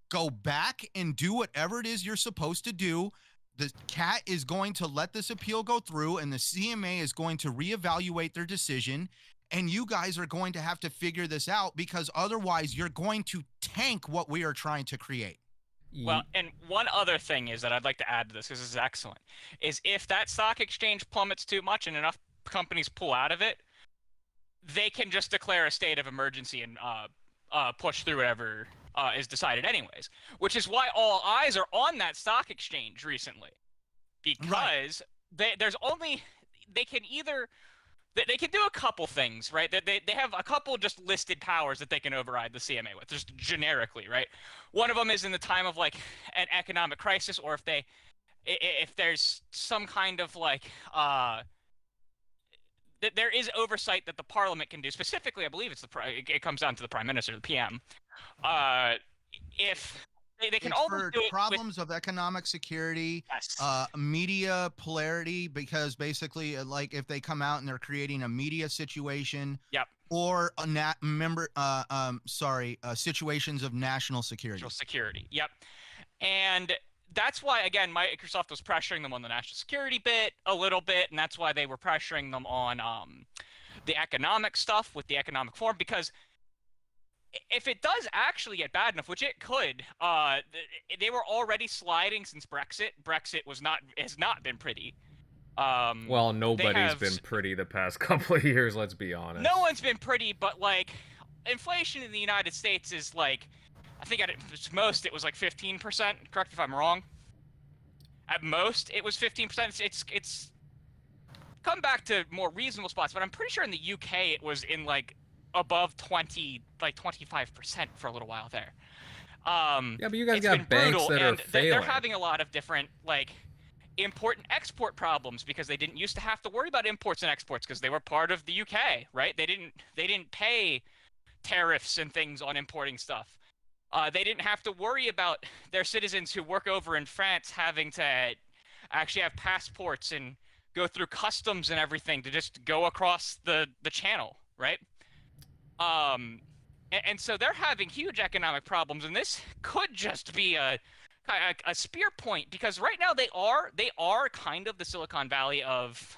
Go back and do whatever it is you're supposed to do. The CAT is going to let this appeal go through, and the CMA is going to reevaluate their decision, and you guys are going to have to figure this out, because otherwise you're going to tank what we are trying to create. Well, and one other thing is that I'd like to add to this, because this is excellent, is if that stock exchange plummets too much and enough companies pull out of it, they can just declare a state of emergency and push through whatever is decided anyways, which is why all eyes are on that stock exchange recently, because there's only, they can do a couple things, right? They have a couple just listed powers that they can override the CMA with, just generically, right? One of them is in the time of like an economic crisis, or if there's some kind of like there is oversight that the Parliament can do. Specifically, I believe it comes down to the Prime Minister, the PM. If they can all for do it problems of economic security, yes. Media polarity, because basically, like if they come out and they're creating a media situation, Yep. or situations of national security. National security, yep. And that's why, again, Microsoft was pressuring them on the national security bit a little bit, and that's why they were pressuring them on the economic stuff with the economic forum, because if it does actually get bad enough, which it could, they were already sliding since Brexit. Brexit has not been pretty. Well, nobody's been pretty the past couple of years, let's be honest. No one's been pretty, but like inflation in the United States is like, I think at its most it was like 15%. Correct me if I'm wrong. At most it was 15%. It's come back to more reasonable spots, but I'm pretty sure in the UK it was in like above 20, like 25% for a little while there. Yeah, but you guys got banks that are failing. They're having a lot of different like import and export problems, because they didn't used to have to worry about imports and exports because they were part of the UK, right? They didn't pay tariffs and things on importing stuff. They didn't have to worry about their citizens who work over in France having to actually have passports and go through customs and everything to just go across the channel, right? And so they're having huge economic problems, and this could just be a spear point, because right now they are kind of the Silicon Valley of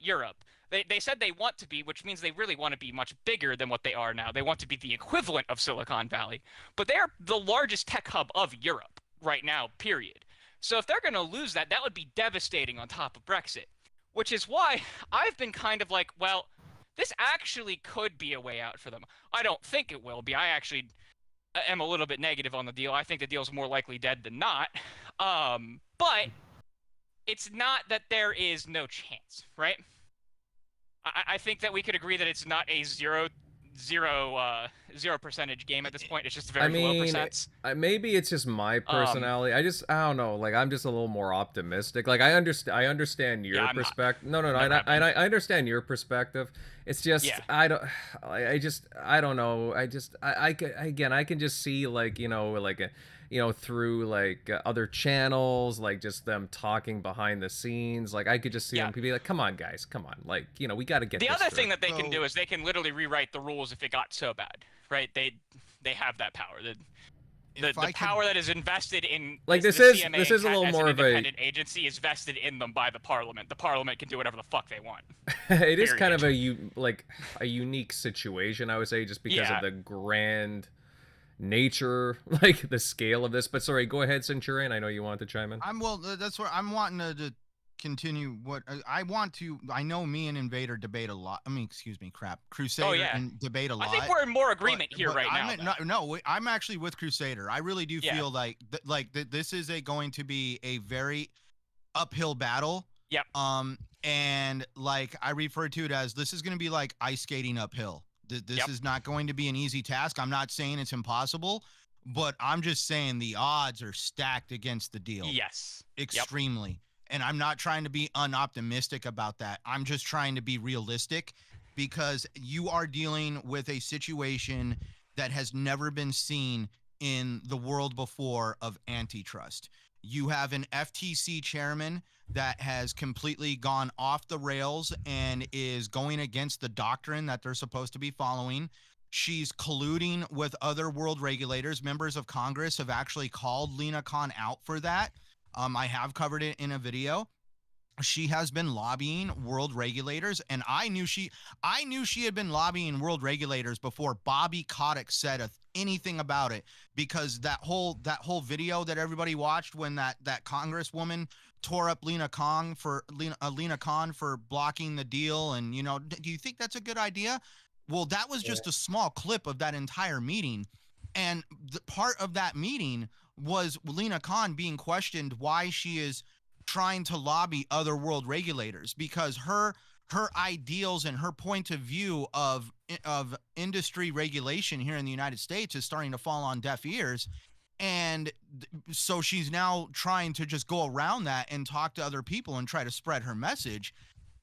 Europe. They said they want to be, which means they really want to be much bigger than what they are now. They want to be the equivalent of Silicon Valley, but they're the largest tech hub of Europe right now, period. So if they're going to lose that, that would be devastating on top of Brexit, which is why I've been kind of like, well, this actually could be a way out for them. I don't think it will be. I actually am a little bit negative on the deal. I think the deal's more likely dead than not. But it's not that there is no chance, right? I think that we could agree that it's not a zero percentage game at this point. It's just very low percents. Maybe it's just my personality. I don't know. Like, I'm just a little more optimistic. Like, I understand your perspective. No. I understand your perspective. It's just, yeah. I don't know. I can just see, like, through like other channels, like just them talking behind the scenes. Like, I could just see them be like, come on guys, come on. Like, we got to get the this other through. thing that they can do is they can literally rewrite the rules if it got so bad, right? They have that power. The power that is invested in, like, this is a little more of a independent agency is vested in them by the Parliament. The Parliament can do whatever the fuck they want. It is kind of a unique situation, I would say, just because of the grand nature, like the scale of this. But sorry, go ahead, Centurion. I know you want to chime in. That's where I'm wanting to continue what I want to. I know me and Invader debate a lot. I mean, excuse me, Crusader yeah. and debate a lot. I think we're in more agreement here right I'm now. no, I'm actually with Crusader. I really do feel like this is going to be a very uphill battle. Yep. And like I refer to it as, this is going to be like ice skating uphill. This is not going to be an easy task. I'm not saying it's impossible, but I'm just saying the odds are stacked against the deal. Yes. Extremely. And I'm not trying to be unoptimistic about that. I'm just trying to be realistic, because you are dealing with a situation that has never been seen in the world before of antitrust. You have an FTC chairman that has completely gone off the rails and is going against the doctrine that they're supposed to be following. She's colluding with other world regulators. Members of Congress have actually called Lena Khan out for that. I have covered it in a video. She has been lobbying world regulators, and I knew she had been lobbying world regulators before Bobby Kotick said anything about it, because that whole video that everybody watched when that congresswoman tore up Lena Khan for blocking the deal, and do you think that's a good idea? Well, that was just a small clip of that entire meeting, and the part of that meeting was Lena Khan being questioned why she is trying to lobby other world regulators, because her ideals and her point of view of industry regulation here in the United States is starting to fall on deaf ears. And so she's now trying to just go around that and talk to other people and try to spread her message.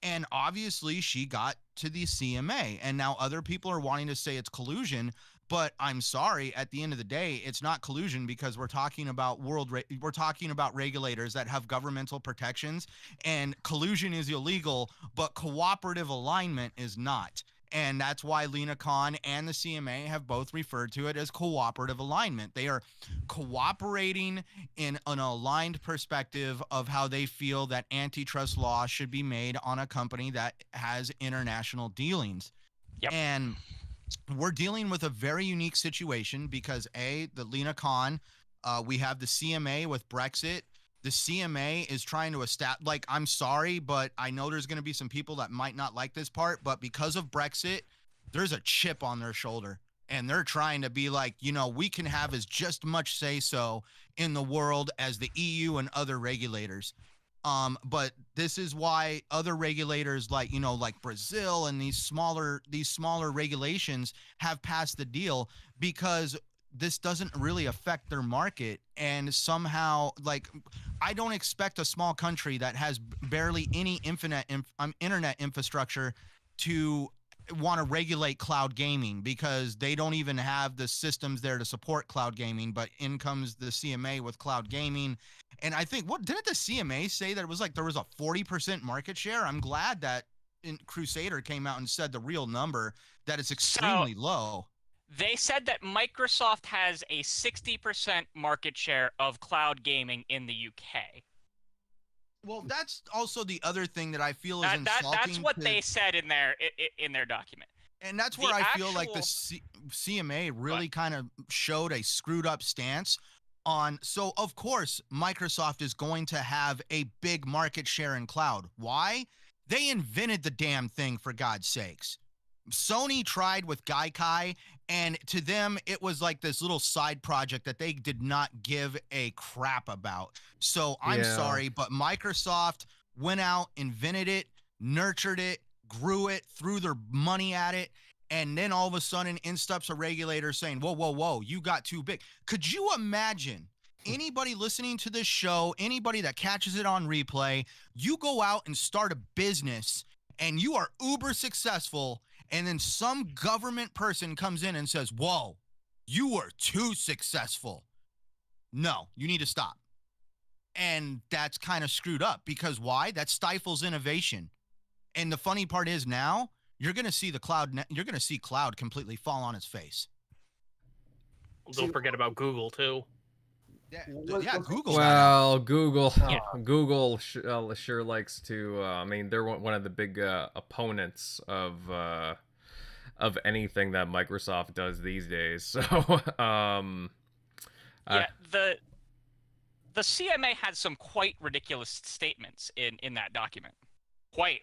And obviously she got to the CMA, and now other people are wanting to say it's collusion. But I'm sorry, at the end of the day, it's not collusion, because we're talking about regulators that have governmental protections, and collusion is illegal, but cooperative alignment is not. And that's why Lena Khan and the CMA have both referred to it as cooperative alignment. They are cooperating in an aligned perspective of how they feel that antitrust law should be made on a company that has international dealings. Yep. And we're dealing with a very unique situation because the Lena Khan, we have the CMA with Brexit. The CMA is trying to establish, like, I'm sorry, but I know there's going to be some people that might not like this part, but because of Brexit, there's a chip on their shoulder, and they're trying to be like, we can have as just much say so in the world as the EU and other regulators. But this is why other regulators like Brazil and these smaller regulations have passed the deal, because this doesn't really affect their market. And somehow, I don't expect a small country that has barely any internet infrastructure to want to regulate cloud gaming, because they don't even have the systems there to support cloud gaming. But in comes the CMA with cloud gaming. And I think, didn't the CMA say that it was there was a 40% market share? I'm glad that Crusader came out and said the real number, that it's extremely low. They said that Microsoft has a 60% market share of cloud gaming in the UK. Well, that's also the other thing that I feel is insulting. That's what they said in their document. And that's where I feel like the CMA really kind of showed a screwed up stance on. So, of course, Microsoft is going to have a big market share in cloud. Why? They invented the damn thing, for God's sakes. Sony tried with Gaikai, and to them, it was like this little side project that they did not give a crap about. So I'm sorry, but Microsoft went out, invented it, nurtured it, grew it, threw their money at it, and then all of a sudden in steps a regulator saying, whoa, you got too big. Could you imagine anybody listening to this show, anybody that catches it on replay, you go out and start a business and you are uber successful, and then some government person comes in and says, whoa, you are too successful. No, you need to stop. And that's kind of screwed up, because why? That stifles innovation. And the funny part is now you're going to see cloud completely fall on its face. Don't forget about Google too. Yeah, Google. Well, Google sure likes to. I mean, they're one of the big opponents of anything that Microsoft does these days. So, the CMA had some quite ridiculous statements in that document. Quite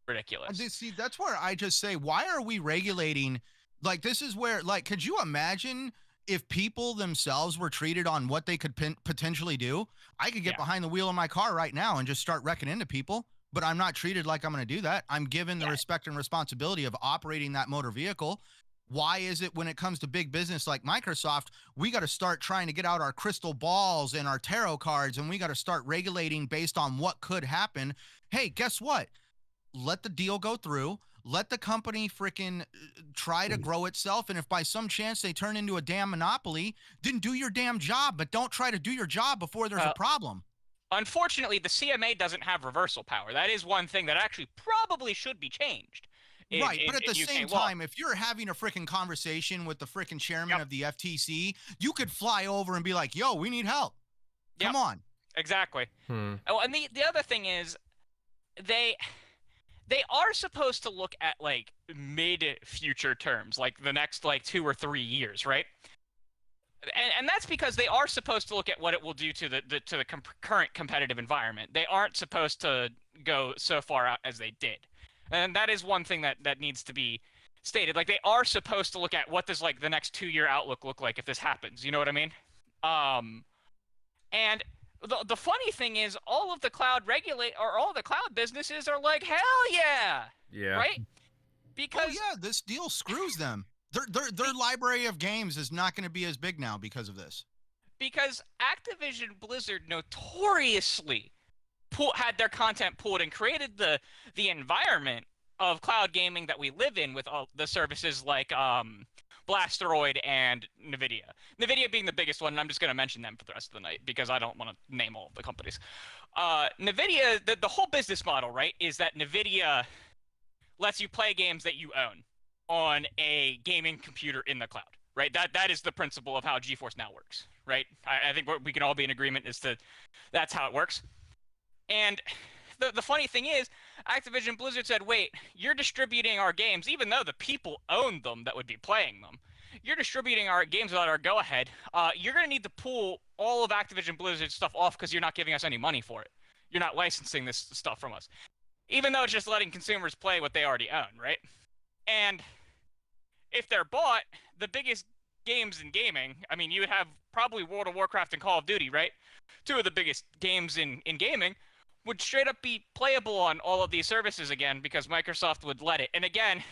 ridiculous. See, that's where I just say, why are we regulating? Like, this is where, like, could you imagine if people themselves were treated on what they could potentially do? I could get behind the wheel of my car right now and just start wrecking into people, but I'm not treated like I'm going to do that. I'm given the respect and responsibility of operating that motor vehicle. Why is it when it comes to big business like Microsoft, we got to start trying to get out our crystal balls and our tarot cards, and we got to start regulating based on what could happen? Hey, guess what? Let the deal go through. Let the company freaking try to grow itself. And if by some chance they turn into a damn monopoly, then do your damn job, but don't try to do your job before there's a problem. Unfortunately, the CMA doesn't have reversal power. That is one thing that actually probably should be changed. Right, but at the same time, if you're having a freaking conversation with the freaking chairman of the FTC, you could fly over and be like, yo, we need help. Come on. Exactly. Oh, and the other thing is, they are supposed to look at like mid-future terms, like the next like 2 or 3 years, right? And that's because they are supposed to look at what it will do to the current competitive environment. They aren't supposed to go so far out as they did. And that is one thing that needs to be stated. Like, they are supposed to look at what does like the next 2-year outlook look like if this happens. You know what I mean? And the funny thing is, all of the cloud all the cloud businesses are like, hell yeah. Yeah. Right? Because this deal screws them. Their library of games is not going to be as big now because of this. Because Activision Blizzard notoriously had their content pulled and created the environment of cloud gaming that we live in with all the services like Blasteroid and NVIDIA. NVIDIA being the biggest one, and I'm just going to mention them for the rest of the night because I don't want to name all of the companies. NVIDIA, the whole business model, right, is that NVIDIA lets you play games that you own on a gaming computer in the cloud, right? That is the principle of how GeForce Now works, right? I think what we can all be in agreement is that that's how it works. And the funny thing is, Activision Blizzard said, wait, you're distributing our games, even though the people own them that would be playing them. You're distributing our games without our go-ahead. You're going to need to pull all of Activision Blizzard's stuff off because you're not giving us any money for it. You're not licensing this stuff from us. Even though it's just letting consumers play what they already own, right? And if they're bought, the biggest games in gaming, I mean, you would have probably World of Warcraft and Call of Duty, right? 2 of the biggest games in gaming would straight up be playable on all of these services again because Microsoft would let it. And again,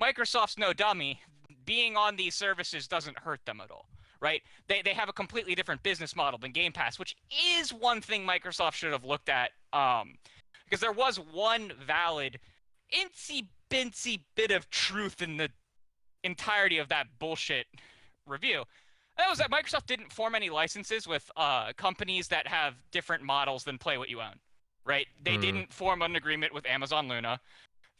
Microsoft's no dummy. Being on these services doesn't hurt them at all, right? They have a completely different business model than Game Pass, which is one thing Microsoft should have looked at, because there was one valid, incy-bincy bit of truth in the entirety of that bullshit review. That was that Microsoft didn't form any licenses with companies that have different models than Play What You Own, right? They didn't form an agreement with Amazon Luna.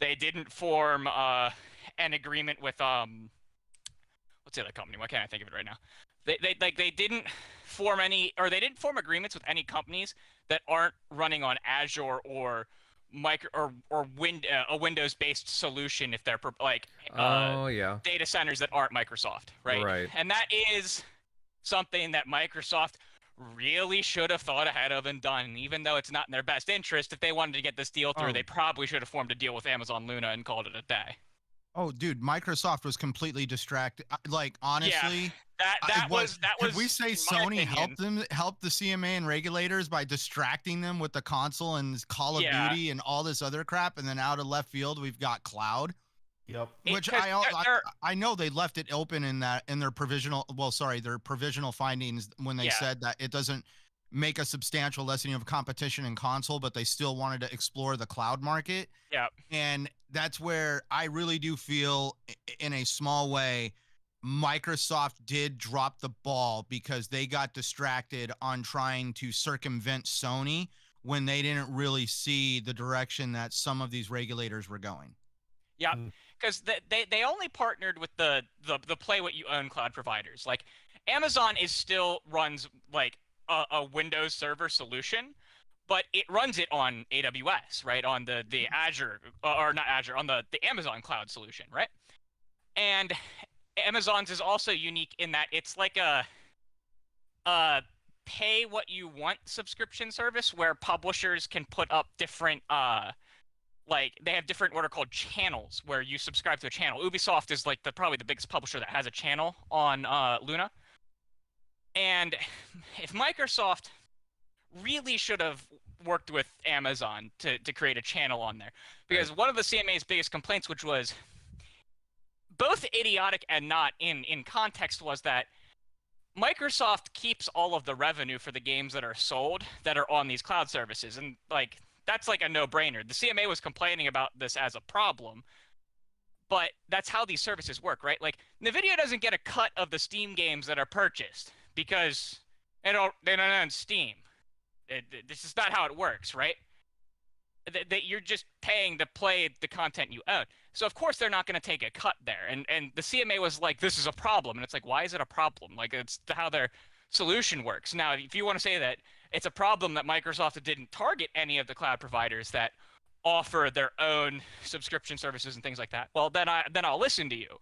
They didn't form an agreement with what's the other company? Why can't I think of it right now? They didn't form agreements with any companies that aren't running on Azure or a Windows-based solution if they're data centers that aren't Microsoft, right? Right. And that is something that Microsoft really should have thought ahead of and done. Even though it's not in their best interest, if they wanted to get this deal through, they probably should have formed a deal with Amazon Luna and called it a day. Oh, dude, Microsoft was completely distracted. Like, honestly, that was. Could we say Sony helped the CMA and regulators by distracting them with the console and Call of Duty and all this other crap, and then out of left field we've got cloud. Yep. Which I know they left it open in their provisional. Well, sorry, their provisional findings when they said that it doesn't make a substantial lessening of competition in console, but they still wanted to explore the cloud market. Yeah. And that's where I really do feel, in a small way, Microsoft did drop the ball because they got distracted on trying to circumvent Sony when they didn't really see the direction that some of these regulators were going. Yeah, because they only partnered with the Play What You Own cloud providers. Like, Amazon still runs like a Windows server solution, but it runs it on AWS, right? On the Azure, or not Azure, on the Amazon cloud solution, right? And Amazon's is also unique in that it's like pay what you want subscription service where publishers can put up different like they have different what are called channels where you subscribe to a channel. Ubisoft is like probably the biggest publisher that has a channel on Luna. And if Microsoft really should have worked with Amazon to create a channel on there, because one of the CMA's biggest complaints, which was both idiotic and not in context, was that Microsoft keeps all of the revenue for the games that are sold that are on these cloud services, and like that's like a no-brainer. The CMA was complaining about this as a problem, but that's how these services work, right? Like Nvidia doesn't get a cut of the Steam games that are purchased because they're not on Steam. This is not how it works, right? That you're just paying to play the content you own. So of course they're not going to take a cut there. And the CMA was like, this is a problem. And it's like, why is it a problem? Like it's how their solution works. Now, if you want to say that it's a problem that Microsoft didn't target any of the cloud providers that offer their own subscription services and things like that, well, then I'll listen to you.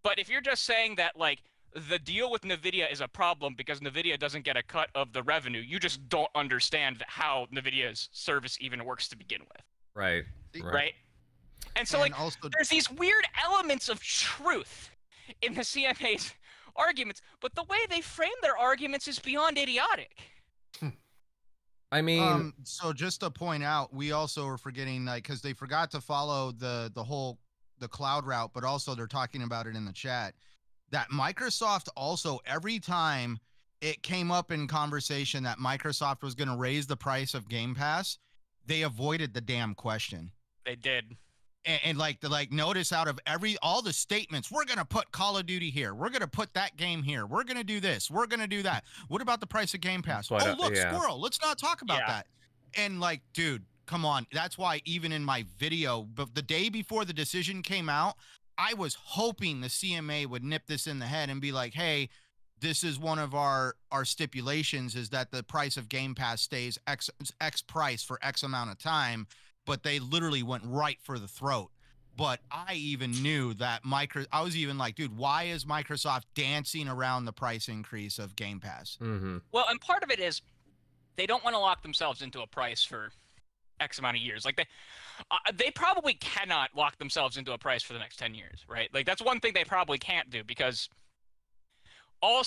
But if you're just saying that like the deal with NVIDIA is a problem because NVIDIA doesn't get a cut of the revenue, you just don't understand how NVIDIA's service even works to begin with. Right. And so like there's these weird elements of truth in the CMA's arguments, but the way they frame their arguments is beyond idiotic. I mean, so just to point out, we also are forgetting, like, because they forgot to follow the cloud route, but also they're talking about it in the chat, that Microsoft also, every time it came up in conversation that Microsoft was going to raise the price of Game Pass, they avoided the damn question. They did. And notice out of all the statements, we're going to put Call of Duty here. We're going to put that game here. We're going to do this. We're going to do that. What about the price of Game Pass? But, look, Squirrel. Let's not talk about that. And like, dude, come on. That's why even in my video, but the day before the decision came out, I was hoping the CMA would nip this in the head and be like, hey, this is one of our stipulations, is that the price of Game Pass stays X price for X amount of time. But they literally went right for the throat. But I even knew that I was even like, dude, why is Microsoft dancing around the price increase of Game Pass? Mm-hmm. Well, and part of it is they don't want to lock themselves into a price for X amount of years. Like they probably cannot lock themselves into a price for the next 10 years, right? Like that's one thing they probably can't do, because a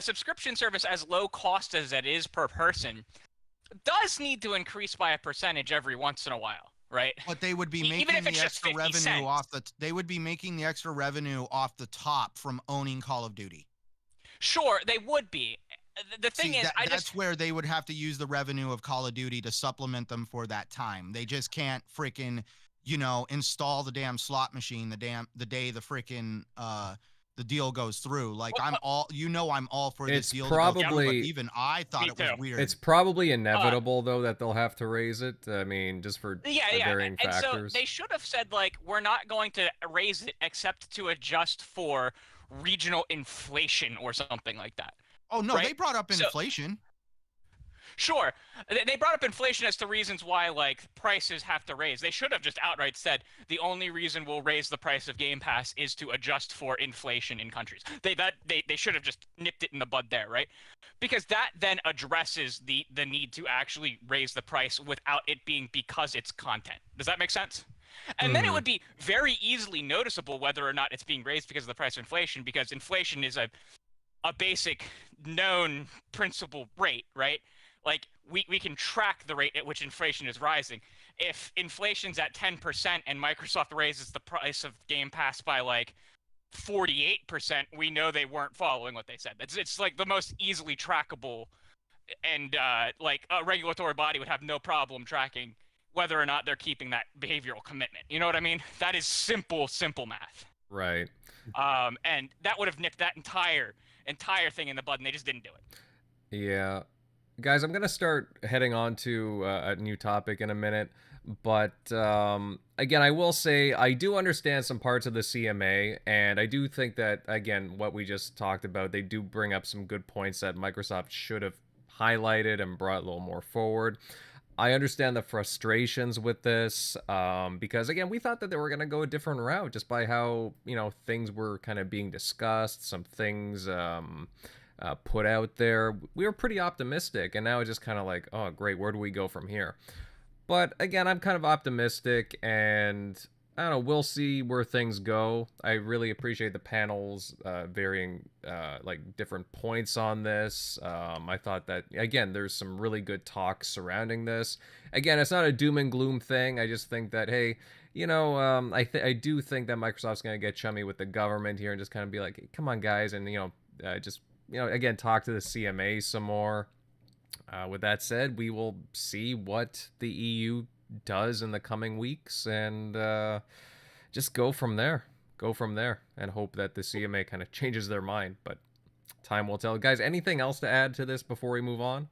subscription service as low cost as it is per person does need to increase by a percentage every once in a while, right? But they would be making the extra revenue they would be making the extra revenue off the top from owning Call of Duty. Sure, they would be. The thing is, that's where they would have to use the revenue of Call of Duty to supplement them for that time. They just can't freaking, install the damn slot machine the day the freaking the deal goes through. Like I'm all for this deal. Probably, but even I thought it was weird. It's probably inevitable though that they'll have to raise it. I mean, just for varying factors. So they should have said like, we're not going to raise it except to adjust for regional inflation or something like that. Oh no, right? They brought up inflation. Sure, they brought up inflation as the reasons why like prices have to raise. They should have just outright said the only reason we'll raise the price of Game Pass is to adjust for inflation in countries. They should have just nipped it in the bud there, right? Because that then addresses the need to actually raise the price without it being because it's content. Does that make sense? And then it would be very easily noticeable whether or not it's being raised because of the price of inflation, because inflation is a basic known principal rate, right? Like, we can track the rate at which inflation is rising. If inflation's at 10% and Microsoft raises the price of Game Pass by, like, 48%, we know they weren't following what they said. It's like, the most easily trackable, and, like, a regulatory body would have no problem tracking whether or not they're keeping that behavioral commitment. You know what I mean? That is simple math. Right. And that would have nipped that entire thing in the bud, and they just didn't do it. Yeah. Guys, I'm going to start heading on to a new topic in a minute, but again, I will say I do understand some parts of the CMA, and I do think that, again, what we just talked about, they do bring up some good points that Microsoft should have highlighted and brought a little more forward. I understand the frustrations with this, because, again, we thought that they were going to go a different route just by how, things were kind of being discussed, some things put out there, we were pretty optimistic, and now it's just kind of like, oh, great, where do we go from here? But again, I'm kind of optimistic, and I don't know, we'll see where things go. I really appreciate the panels varying like different points on this. I thought that, again, there's some really good talks surrounding this. Again, it's not a doom and gloom thing. I just think that, hey, you know, I do think that Microsoft's going to get chummy with the government here and just kind of be like, hey, come on, guys, and, you know, just, you know, again, talk to the CMA some more. With that said, we will see what the EU does in the coming weeks, and just go from there, and hope that the CMA kind of changes their mind, but time will tell. Guys, anything else to add to this before we move on?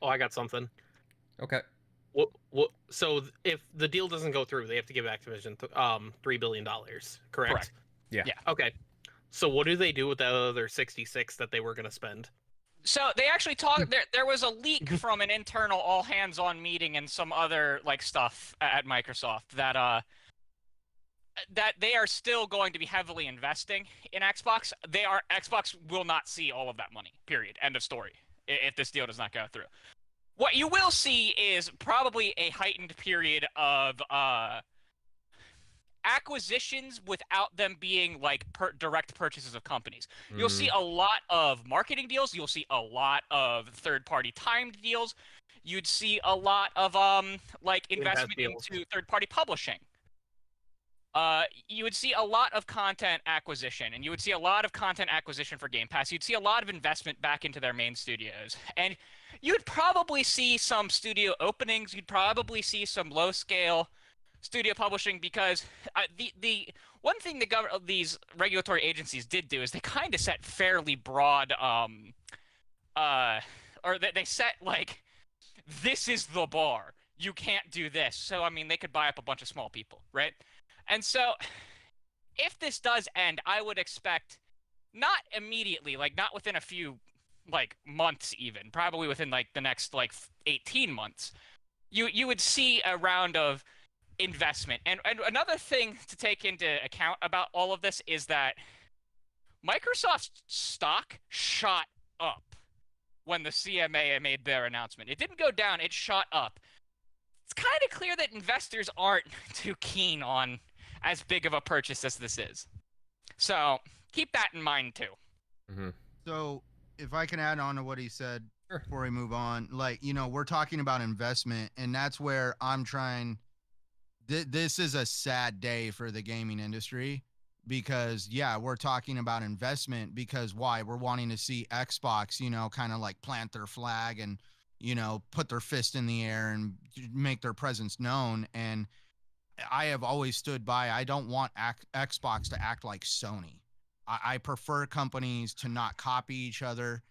Oh, I got something. Okay. So if the deal doesn't go through, they have to give Activision $3 billion, correct? Yeah. Okay. So what do they do with that other 66 that they were going to spend? So they actually talked. There was a leak from an internal all-hands-on meeting and some other like stuff at Microsoft that that they are still going to be heavily investing in Xbox. Xbox will not see all of that money. Period. End of story. If this deal does not go through, what you will see is probably a heightened period of acquisitions without them being like direct purchases of companies. You'll see a lot of marketing deals. You'll see a lot of third-party timed deals. You'd see a lot of like investment into third-party publishing. You would see a lot of content acquisition, and you would see a lot of content acquisition for Game Pass. You'd see a lot of investment back into their main studios, and you'd probably see some studio openings. You'd probably see some low-scale studio publishing, because the one thing these regulatory agencies did do is they kind of set fairly broad or they set like, this is the bar, you can't do this. So I mean, they could buy up a bunch of small people, right? And so if this does end, I would expect not immediately, like not within a few like months, even probably within like the next like 18 months, you would see a round of investment. And another thing to take into account about all of this is that Microsoft's stock shot up when the CMA made their announcement. It didn't go down, it shot up. It's kind of clear that investors aren't too keen on as big of a purchase as this is. So keep that in mind too. Mm-hmm. So if I can add on to what he said Sure. before we move on, like, you know, we're talking about investment, and that's where I'm trying. This is a sad day for the gaming industry, because yeah, we're talking about investment, because why? We're wanting to see Xbox, you know, kind of like plant their flag and, you know, put their fist in the air and make their presence known. And I have always stood by, I don't want Xbox to act like Sony. I prefer companies to not copy each other,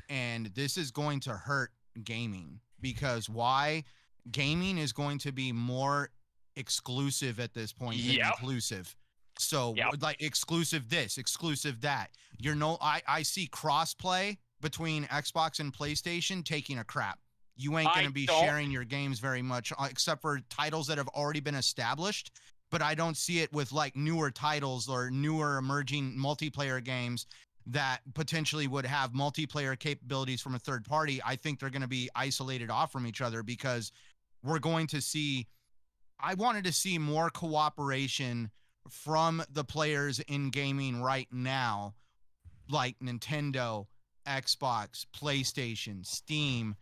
and this is going to hurt gaming, because why? Gaming is going to be more exclusive at this point than inclusive. So like exclusive this, exclusive that. I see crossplay between Xbox and PlayStation taking a crap. You ain't going to be sharing your games very much, except for titles that have already been established. But I don't see it with like newer titles or newer emerging multiplayer games that potentially would have multiplayer capabilities from a third party. I think they're going to be isolated off from each other, because we're going to see, I wanted to see more cooperation from the players in gaming right now, like Nintendo, Xbox, PlayStation, Steam,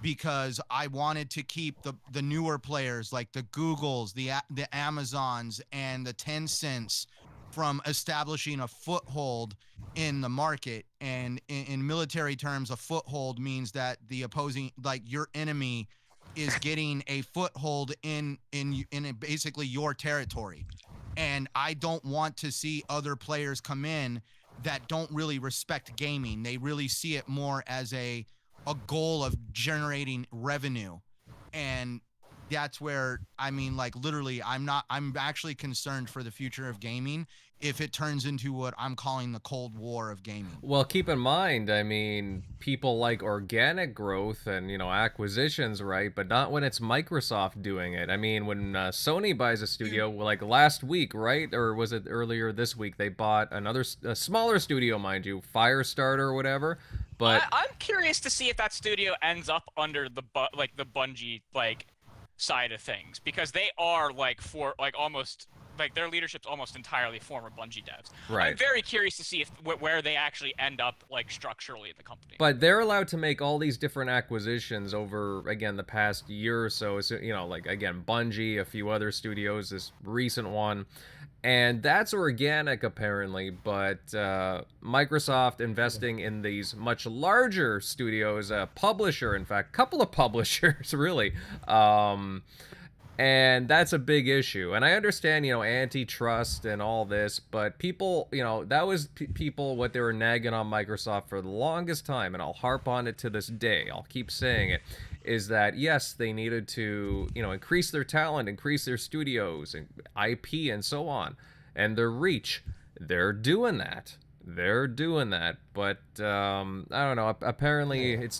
because I wanted to keep the newer players like the Googles, the Amazons, and the Tencents from establishing a foothold in the market. And in military terms, a foothold means that the opposing, like your enemy, is getting a foothold in basically your territory. And I don't want to see other players come in that don't really respect gaming. They really see it more as a goal of generating revenue. And that's where, I mean, like literally, I'm actually concerned for the future of gaming if it turns into what I'm calling the Cold War of gaming. Well, keep in mind, I mean, people like organic growth and, you know, acquisitions, right? But not when it's Microsoft doing it. I mean, when Sony buys a studio, like last week, right? Or was it earlier this week? They bought a smaller studio, mind you, Firestarter or whatever. But I'm curious to see if that studio ends up under the Bungie side of things, because they are almost their leadership's almost entirely former Bungie devs. Right. I'm very curious to see if where they actually end up structurally in the company. But they're allowed to make all these different acquisitions over, again, the past year or so. So, again, Bungie, a few other studios, this recent one. And that's organic, apparently, but Microsoft investing in these much larger studios, a publisher, in fact, couple of publishers, really. And that's a big issue. And I understand, antitrust and all this, but people, that was people, what they were nagging on Microsoft for the longest time, and I'll harp on it to this day. I'll keep saying it, is that, yes, they needed to, increase their talent, increase their studios, and IP, and so on, and their reach. They're doing that. But I don't know. Apparently, it's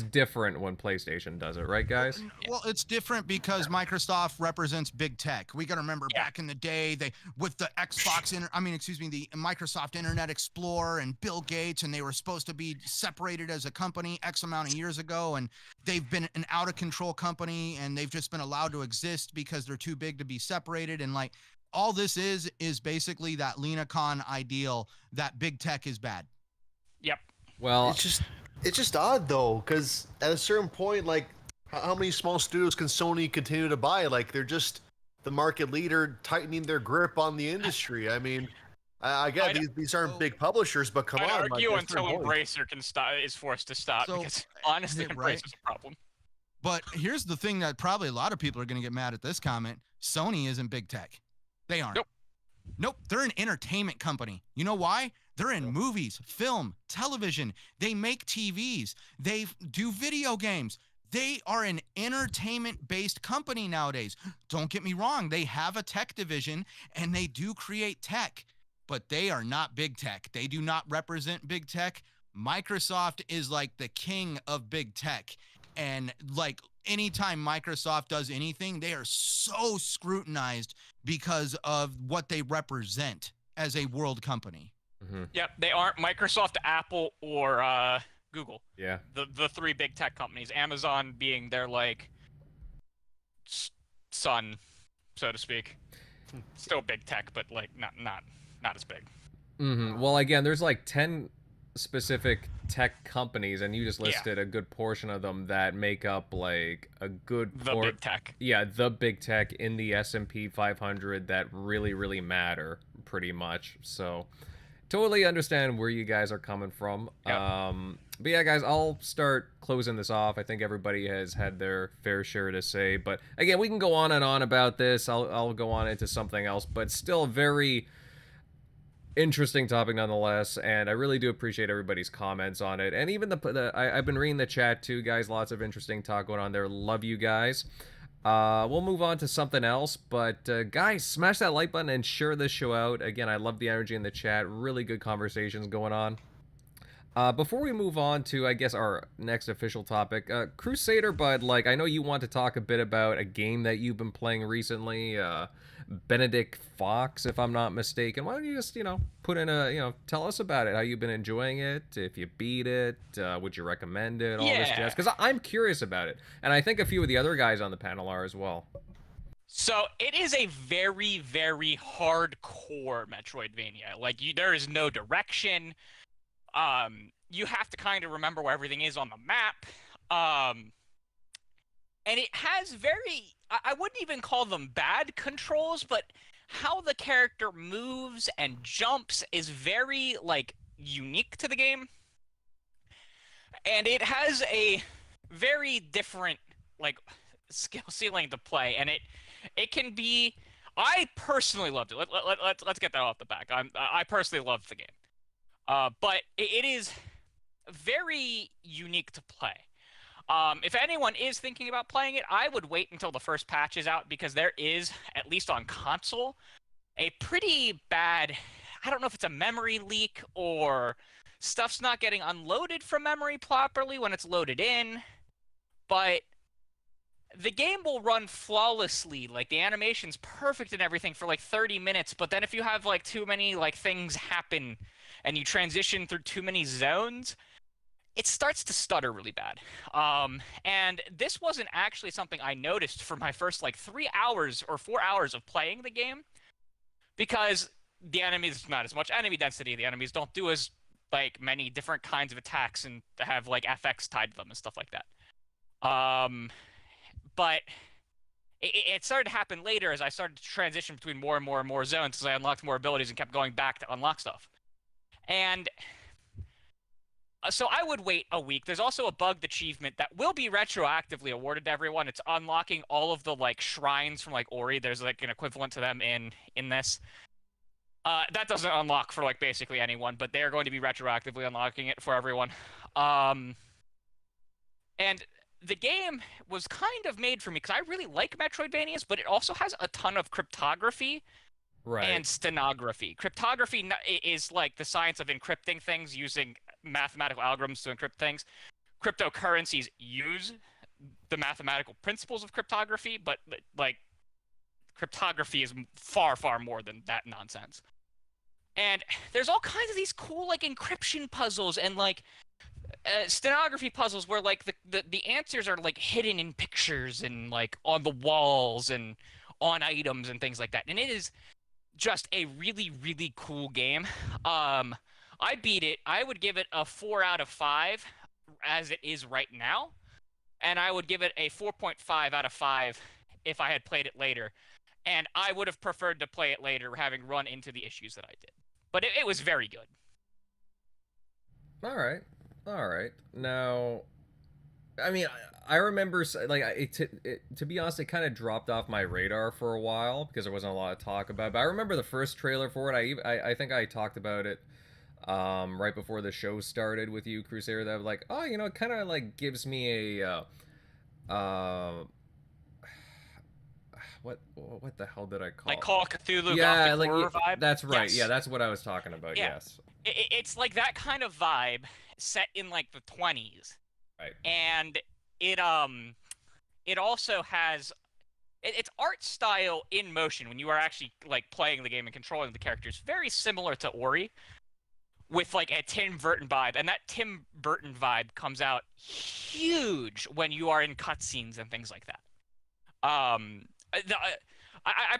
different when PlayStation does it, right, guys? Well, it's different because Microsoft represents big tech. We got to remember back in the day, with the the Microsoft Internet Explorer and Bill Gates, and they were supposed to be separated as a company X amount of years ago, and they've been an out of control company, and they've just been allowed to exist because they're too big to be separated, and all this is basically that Lena Khan ideal that big tech is bad. Yep. Well, it's just odd though, because at a certain point, how many small studios can Sony continue to buy? They're just the market leader, tightening their grip on the industry. I mean, I get these aren't big publishers, but come on. I'd argue until Embracer is forced to stop, because honestly, Embracer's a problem. But here's the thing that probably a lot of people are going to get mad at this comment: Sony isn't big tech. They aren't. Nope. They're an entertainment company. You know why? They're in movies, film, television. They make TVs. They do video games. They are an entertainment-based company nowadays. Don't get me wrong. They have a tech division, and they do create tech, but they are not big tech. They do not represent big tech. Microsoft is the king of big tech. And anytime Microsoft does anything, they are so scrutinized because of what they represent as a world company. Mm-hmm. Yep, they aren't Microsoft, Apple, or Google. Yeah. The three big tech companies. Amazon being their son, so to speak. Still big tech, but not as big. Mm-hmm. Well, again, there's 10 specific tech companies, and you just listed a good portion of them that make up a good big tech. Yeah, the big tech in the S&P 500 that really matter, pretty much. So totally understand where you guys are coming from. Yep. But yeah, guys, I'll start closing this off. I think everybody has had their fair share to say, but again, we can go on and on about this. I'll go on into something else, but still very interesting topic nonetheless, and I really do appreciate everybody's comments on it, and even I've been reading the chat too, guys. Lots of interesting talk going on there. Love you guys. We'll move on to something else, but guys, smash that like button and share this show out. Again, I love the energy in the chat. Really good conversations going on. Before we move on to, I guess, our next official topic, Crusader Bud, I know you want to talk a bit about a game that you've been playing recently, Benedict Fox, if I'm not mistaken. Why don't you just, put in tell us about it, how you've been enjoying it, if you beat it, would you recommend it, all this jazz, because I'm curious about it, and I think a few of the other guys on the panel are as well. So it is a very, very hardcore Metroidvania. There is no direction. You have to kind of remember where everything is on the map. And it has I wouldn't even call them bad controls, but how the character moves and jumps is very, unique to the game. And it has a very different, skill ceiling to play. And it can be... I personally loved it. Let's get that off the back. I personally loved the game. But it is very unique to play. If anyone is thinking about playing it, I would wait until the first patch is out, because there is, at least on console, a pretty bad, I don't know if it's a memory leak or stuff's not getting unloaded from memory properly when it's loaded in, but the game will run flawlessly. The animation's perfect and everything for 30 minutes, but then if you have too many things happen and you transition through too many zones, it starts to stutter really bad. And this wasn't actually something I noticed for my first like 3 hours or 4 hours of playing the game, because the enemies, not as much enemy density. The enemies don't do as like many different kinds of attacks and have like FX tied to them and stuff like that. But it started to happen later as I started to transition between more and more and more zones as I unlocked more abilities and kept going back to unlock stuff. And so I would wait a week. There's also a bugged achievement that will be retroactively awarded to everyone. It's unlocking all of the like shrines from like Ori. There's like an equivalent to them in this. That doesn't unlock for like basically anyone, but they're going to be retroactively unlocking it for everyone. And the game was kind of made for me because I really like Metroidvanias, but it also has a ton of cryptography and stenography. Cryptography is like the science of encrypting things using mathematical algorithms to encrypt things. Cryptocurrencies use the mathematical principles of cryptography, but like cryptography is far, far more than that nonsense. And there's all kinds of these cool like encryption puzzles and like stenography puzzles where like the answers are like hidden in pictures and like on the walls and on items and things like that. And it is just a really, really cool game. I beat it. I would give it a 4 out of 5 as it is right now. And I would give it a 4.5 out of 5 if I had played it later. And I would have preferred to play it later, having run into the issues that I did. But it was very good. All right. Now, I mean, I remember, like, to be honest, it kind of dropped off my radar for a while because there wasn't a lot of talk about it. But I remember the first trailer for it. I think I talked about it right before the show started with you, Crusader, that was like, oh, you know, it kind of like gives me a what the hell did I call like Call of Cthulhu, yeah, Gothic like horror vibe? That's right. Yes. Yeah, that's what I was talking about. Yeah. Yes. It's like that kind of vibe set in like the 20s. Right. And it also has its art style in motion when you are actually like playing the game and controlling the characters very similar to Ori, with like a Tim Burton vibe, and that Tim Burton vibe comes out huge when you are in cutscenes and things like that. I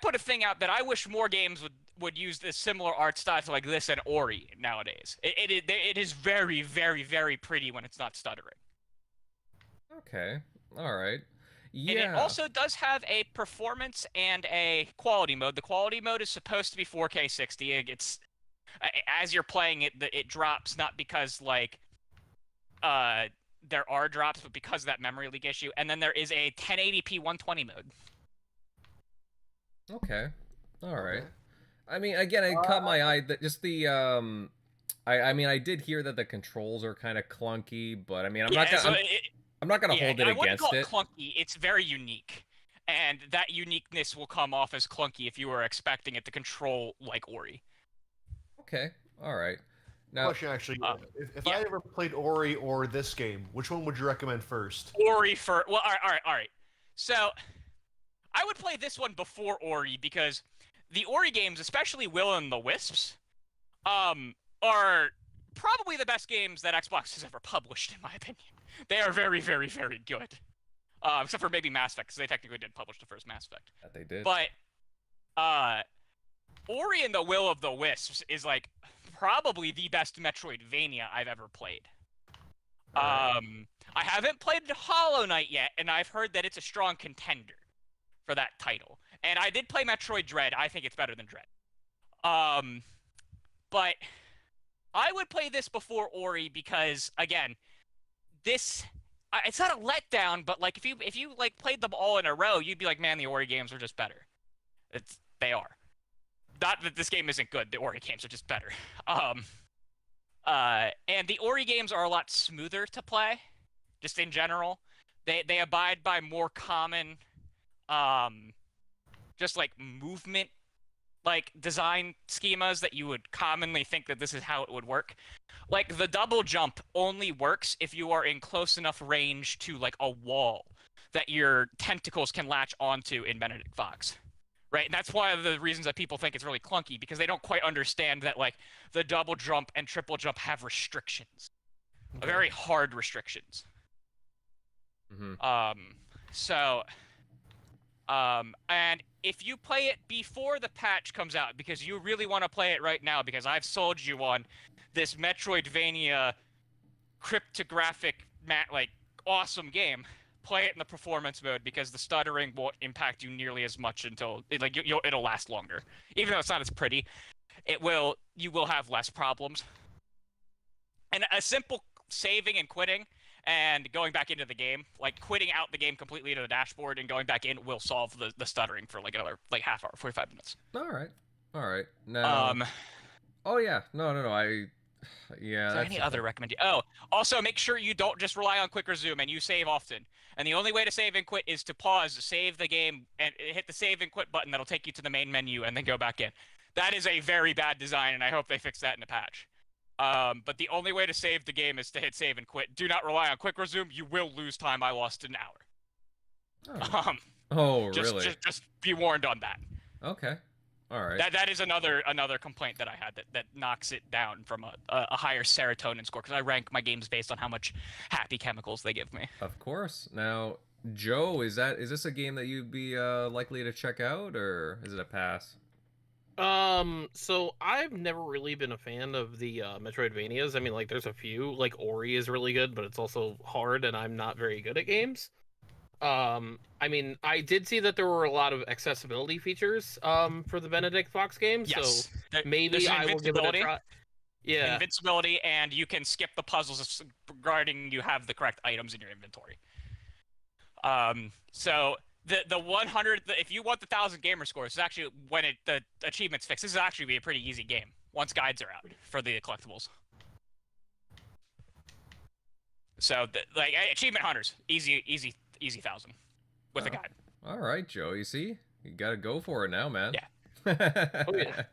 put a thing out that I wish more games would use this similar art style to like this and Ori nowadays. It is very, very, very pretty when it's not stuttering. Okay. All right. Yeah. And it also does have a performance and a quality mode. The quality mode is supposed to be 4K 60. It's as you're playing it, it drops not because like there are drops, but because of that memory leak issue. And then there is a 1080p 120 mode. Okay. All right. I mean, again, it caught my eye that just the I mean, I did hear that the controls are kind of clunky, but I mean, I'm not gonna hold it I wouldn't against call it. Clunky. It's very unique, and that uniqueness will come off as clunky if you were expecting it to control like Ori. Okay. All right. Now, Question actually, if I ever played Ori or this game, which one would you recommend first? Ori for well, all right. So, I would play this one before Ori because the Ori games, especially Will and the Wisps, are probably the best games that Xbox has ever published, in my opinion. They are very, very, very good. Except for maybe Mass Effect, because they technically did publish the first Mass Effect. that they did. But, Ori and the Will of the Wisps is, like, probably the best Metroidvania I've ever played. I haven't played Hollow Knight yet, and I've heard that it's a strong contender for that title. And I did play Metroid Dread. I think it's better than Dread. But I would play this before Ori because, again, it's not a letdown, but like if you like played them all in a row, you'd be like, man, the Ori games are just better. They are. Not that this game isn't good. The Ori games are just better. And the Ori games are a lot smoother to play, just in general. They abide by more common, just like movement, like design schemas that you would commonly think that this is how it would work. Like the double jump only works if you are in close enough range to like a wall that your tentacles can latch onto in Benedict Fox. Right, and that's one of the reasons that people think it's really clunky, because they don't quite understand that like the double jump and triple jump have restrictions. very hard restrictions. Mm-hmm. And if you play it before the patch comes out, because you really want to play it right now, because I've sold you on this Metroidvania cryptographic awesome game, play it in the performance mode, because the stuttering won't impact you nearly as much until it'll last longer. Even though it's not as pretty, you will have less problems. And a simple saving and quitting and going back into the game, like quitting out the game completely to the dashboard and going back in, will solve the stuttering for like another half hour, 45 minutes. All right. Now, oh yeah, no. Yeah. Is there any other recommendation? Oh, also make sure you don't just rely on quick resume and you save often. And the only way to save and quit is to pause, save the game, and hit the save and quit button. That'll take you to the main menu and then go back in. That is a very bad design, and I hope they fix that in the patch. But the only way to save the game is to hit save and quit. Do not rely on quick resume. You will lose time. I lost an hour. Really? Just be warned on that. Okay. All right. That is another complaint that I had that knocks it down from a higher serotonin score, because I rank my games based on how much happy chemicals they give me. Of course. Now, Joe, is this a game that you'd be likely to check out, or is it a pass? So I've never really been a fan of the Metroidvanias. I mean, like, there's a few, like Ori is really good, but it's also hard, and I'm not very good at games. I mean, I did see that there were a lot of accessibility features for the Benedict Fox game, yes. So maybe I will give it a try. Yeah, invincibility, and you can skip the puzzles regarding you have the correct items in your inventory. So the 100, if you want the 1,000 gamer scores, it's actually when the achievements fix. This is actually be a pretty easy game once guides are out for the collectibles. So achievement hunters, easy 1,000 with a guide. All right, Joe. You see, you got to go for it now, man. Yeah. Oh yeah.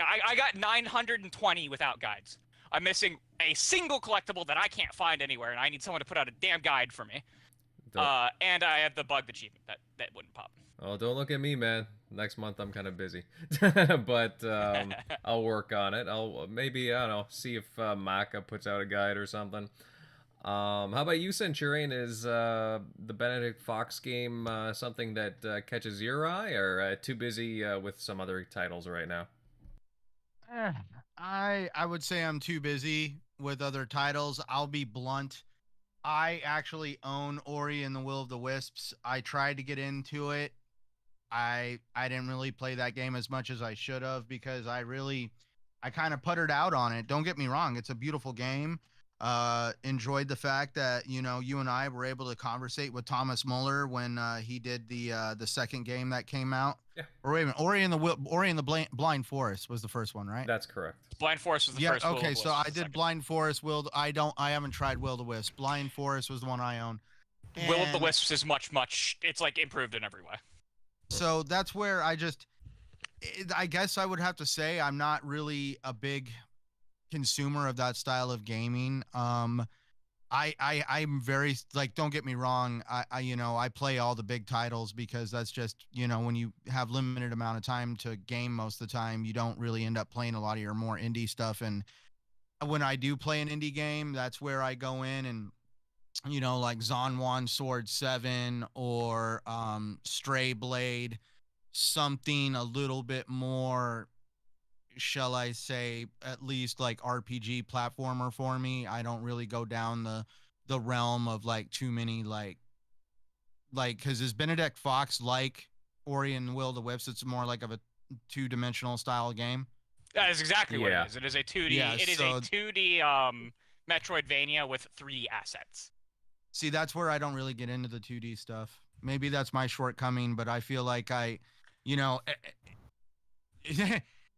I got 920 without guides. I'm missing a single collectible that I can't find anywhere, and I need someone to put out a damn guide for me. And I have the bugged achievement that wouldn't pop. Oh, don't look at me, man. Next month I'm kind of busy, but I'll work on it. I'll maybe, I don't know, see if Maka puts out a guide or something. How about you, Centurion? Is the Benedict Fox game something that catches your eye, or too busy with some other titles right now? I would say I'm too busy with other titles. I'll be blunt. I actually own Ori and the Will of the Wisps. I tried to get into it. I didn't really play that game as much as I should have, because I kind of puttered out on it. Don't get me wrong, it's a beautiful game. Enjoyed the fact that, you and I were able to conversate with Thomas Muller when he did the second game that came out. Yeah. Or wait a minute, Ori and the Blind Forest was the first one, right? That's correct. Blind Forest was the first. Yeah. Okay, so I did Blind Forest. I haven't tried Will of the Wisp. Blind Forest was the one I own. Will of the Wisps is much. It's like improved in every way. So that's where I guess I would have to say I'm not really a big consumer of that style of gaming. I'm very, like, don't get me wrong, I play all the big titles, because that's just, when you have limited amount of time to game most of the time, you don't really end up playing a lot of your more indie stuff. And when I do play an indie game, that's where I go in and, like Zonwan Sword 7 or Stray Blade, something a little bit more, shall I say, at least like RPG platformer for me. I don't really go down the realm of like too many like because is Benedict Fox like Ori and the Will of the Wisps? It's more like of a two-dimensional style game. That is exactly what it is. It is a 2D. Yeah, it is a 2D Metroidvania with 3D assets. See, that's where I don't really get into the 2D stuff. Maybe that's my shortcoming, but I feel like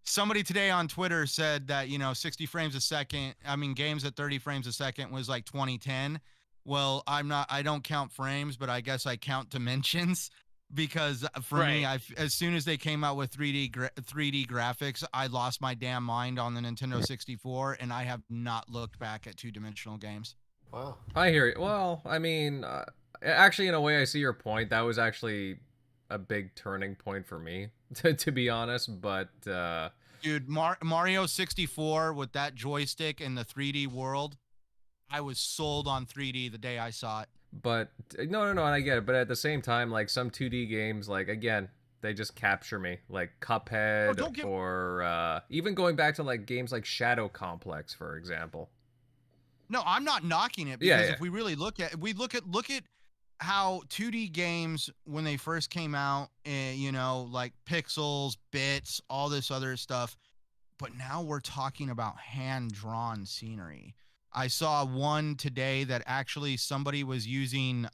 somebody today on Twitter said that, 60 frames a second, games at 30 frames a second was like 2010. Well, I don't count frames, but I guess I count dimensions, because for me, as soon as they came out with 3D graphics, I lost my damn mind on the Nintendo 64, and I have not looked back at two-dimensional games. Wow. I hear you. Well, actually, in a way, I see your point. That was actually a big turning point for me, to be honest. But Dude, Mario 64 with that joystick in the 3D world, I was sold on 3D the day I saw it. But no, and I get it. But at the same time, like some 2D games, like again, they just capture me, like Cuphead, or even going back to like games like Shadow Complex, for example. No, I'm not knocking it, because if we really look at how 2D games when they first came out, like pixels, bits, all this other stuff, but now we're talking about hand-drawn scenery. I saw one today that actually somebody was using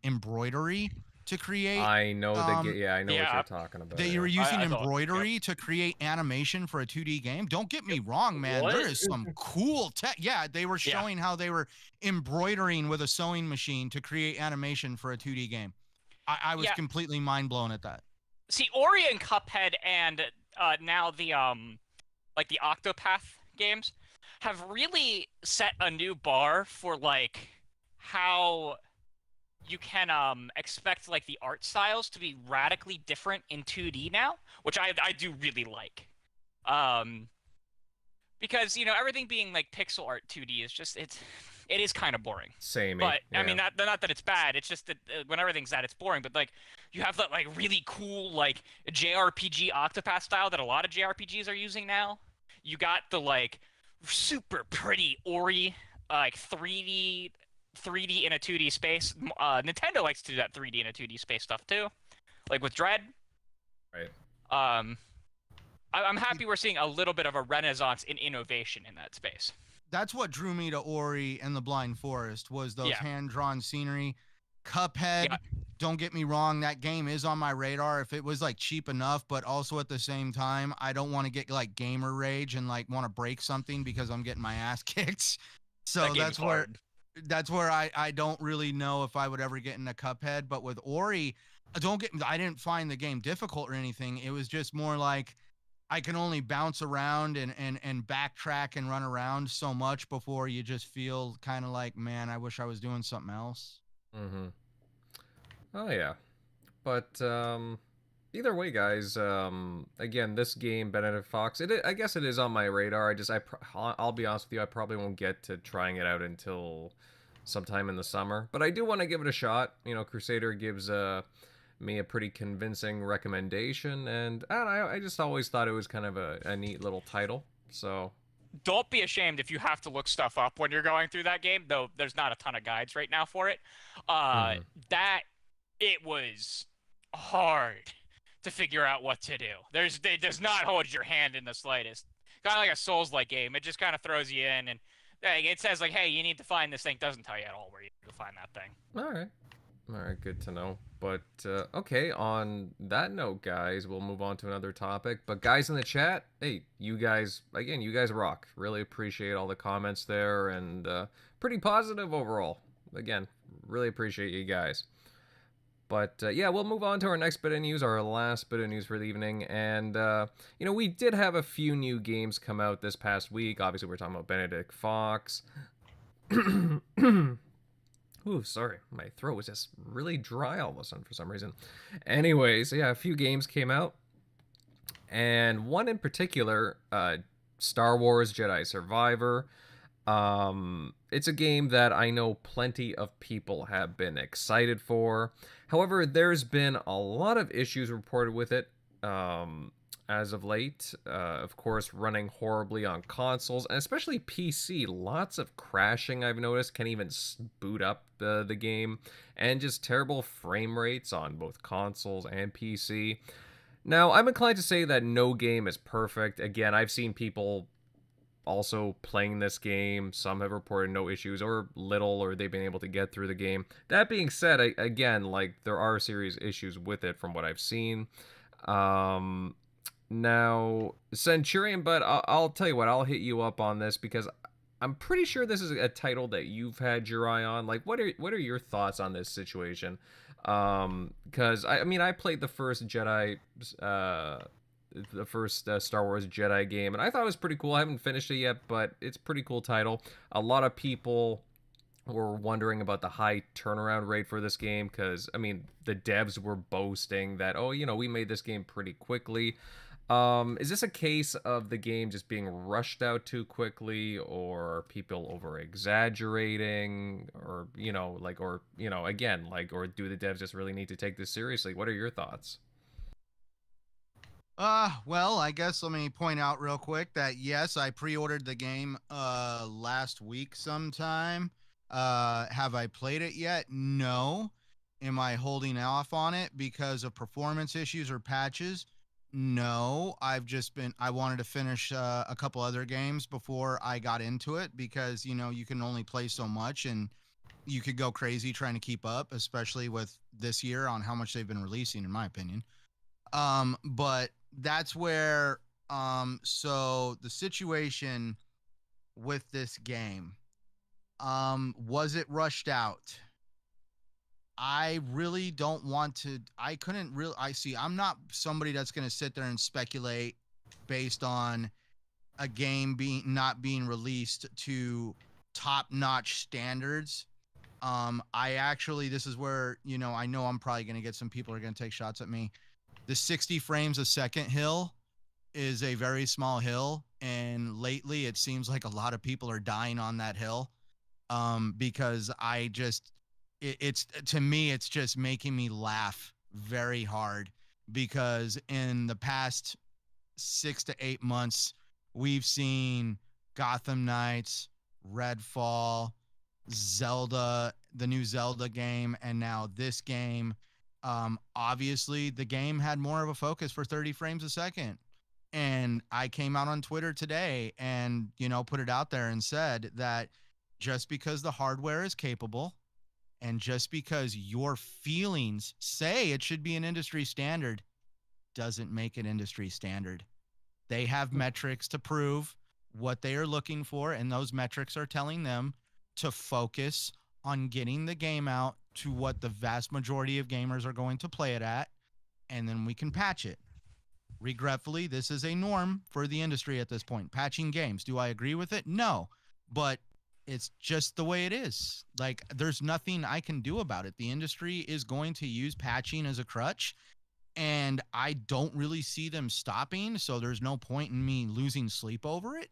embroidery to create. I know I know what you're talking about. They were using embroidery to create animation for a 2D game. Don't get me wrong, man. What? There is some cool tech. Yeah, they were showing how they were embroidering with a sewing machine to create animation for a 2D game. I was completely mind blown at that. See, Ori and Cuphead and now the like the Octopath games have really set a new bar for like how you can expect like the art styles to be radically different in 2D now, which I do really like. Because everything being like pixel art 2D is just it is kind of boring. Same. But I mean, not that it's bad. It's just that when everything's that, it's boring. But like you have that like really cool like JRPG Octopath style that a lot of JRPGs are using now. You got the like super pretty Ori like 3D in a 2D space. Nintendo likes to do that 3D in a 2D space stuff too, like with Dread. Right. I'm happy we're seeing a little bit of a renaissance in innovation in that space. That's what drew me to Ori and the Blind Forest, was those hand-drawn scenery. Cuphead, don't get me wrong, that game is on my radar if it was like cheap enough, but also at the same time, I don't want to get like gamer rage and like want to break something because I'm getting my ass kicked. So that's where I don't really know if I would ever get into Cuphead. But with Ori, I didn't find the game difficult or anything. It was just more like I can only bounce around and backtrack and run around so much before you just feel kind of like, man, I wish I was doing something else. Mm-hmm. Oh yeah, but either way, guys. Again, this game, Benedict Fox. I guess it is on my radar. I'll be honest with you. I probably won't get to trying it out until sometime in the summer. But I do want to give it a shot. Crusader gives me a pretty convincing recommendation, and I just always thought it was kind of a neat little title. So don't be ashamed if you have to look stuff up when you're going through that game, though there's not a ton of guides right now for it. That it was hard to figure out what to do. It does not hold your hand in the slightest. Kind of like a Souls-like game. It just kind of throws you in, and it says like, hey, you need to find this thing. Doesn't tell you at all where you need to find that thing. All right, good to know. But, okay, on that note, guys, we'll move on to another topic. But guys in the chat, hey, you guys rock. Really appreciate all the comments there, and pretty positive overall. Again, really appreciate you guys. But, yeah, we'll move on to our next bit of news, our last bit of news for the evening. And, we did have a few new games come out this past week. Obviously, we're talking about Benedict Fox. Ooh, sorry. My throat was just really dry all of a sudden for some reason. Anyways, yeah, a few games came out. And one in particular, Star Wars Jedi Survivor. It's a game that I know plenty of people have been excited for. However, there's been a lot of issues reported with it as of late. Of course, running horribly on consoles, and especially PC. Lots of crashing, I've noticed. Can't even boot up the game. And just terrible frame rates on both consoles and PC. Now, I'm inclined to say that no game is perfect. Again, I've seen people also playing this game. Some have reported no issues or little, or they've been able to get through the game. That being said, again, like, there are serious issues with it from what I've seen. Now, Centurion, but I'll tell you what, I'll hit you up on this because I'm pretty sure this is a title that you've had your eye on. Like, what are your thoughts on this situation? Because I played the first Jedi, the first Star Wars Jedi game, and I thought it was pretty cool. I haven't finished it yet, but it's a pretty cool title. A lot of people were wondering about the high turnaround rate for this game because, the devs were boasting that, we made this game pretty quickly. Is this a case of the game just being rushed out too quickly, or people over exaggerating, or again, like, or do the devs just really need to take this seriously? What are your thoughts? Well, I guess let me point out real quick that yes, I pre-ordered the game last week sometime. Have I played it yet? No. Am I holding off on it because of performance issues or patches? No. I wanted to finish a couple other games before I got into it because, you can only play so much and you could go crazy trying to keep up, especially with this year on how much they've been releasing, in my opinion. But that's where, so the situation with this game, was it rushed out? I really don't want to, I'm not somebody that's going to sit there and speculate based on a game not being released to top-notch standards. This is where, I know I'm probably going to get some people are going to take shots at me. The 60 frames a second hill is a very small hill, and lately it seems like a lot of people are dying on that hill, because it's to me, it's just making me laugh very hard, because in the past 6 to 8 months, we've seen Gotham Knights, Redfall, Zelda, the new Zelda game, and now this game. Obviously the game had more of a focus for 30 frames a second. And I came out on Twitter today and, put it out there and said that just because the hardware is capable and just because your feelings say it should be an industry standard doesn't make it industry standard. They have metrics to prove what they are looking for, and those metrics are telling them to focus on getting the game out to what the vast majority of gamers are going to play it at, and then we can patch it. Regretfully, this is a norm for the industry at this point. Patching games. Do I agree with it? No. But it's just the way it is. Like, there's nothing I can do about it. The industry is going to use patching as a crutch, and I don't really see them stopping, so there's no point in me losing sleep over it.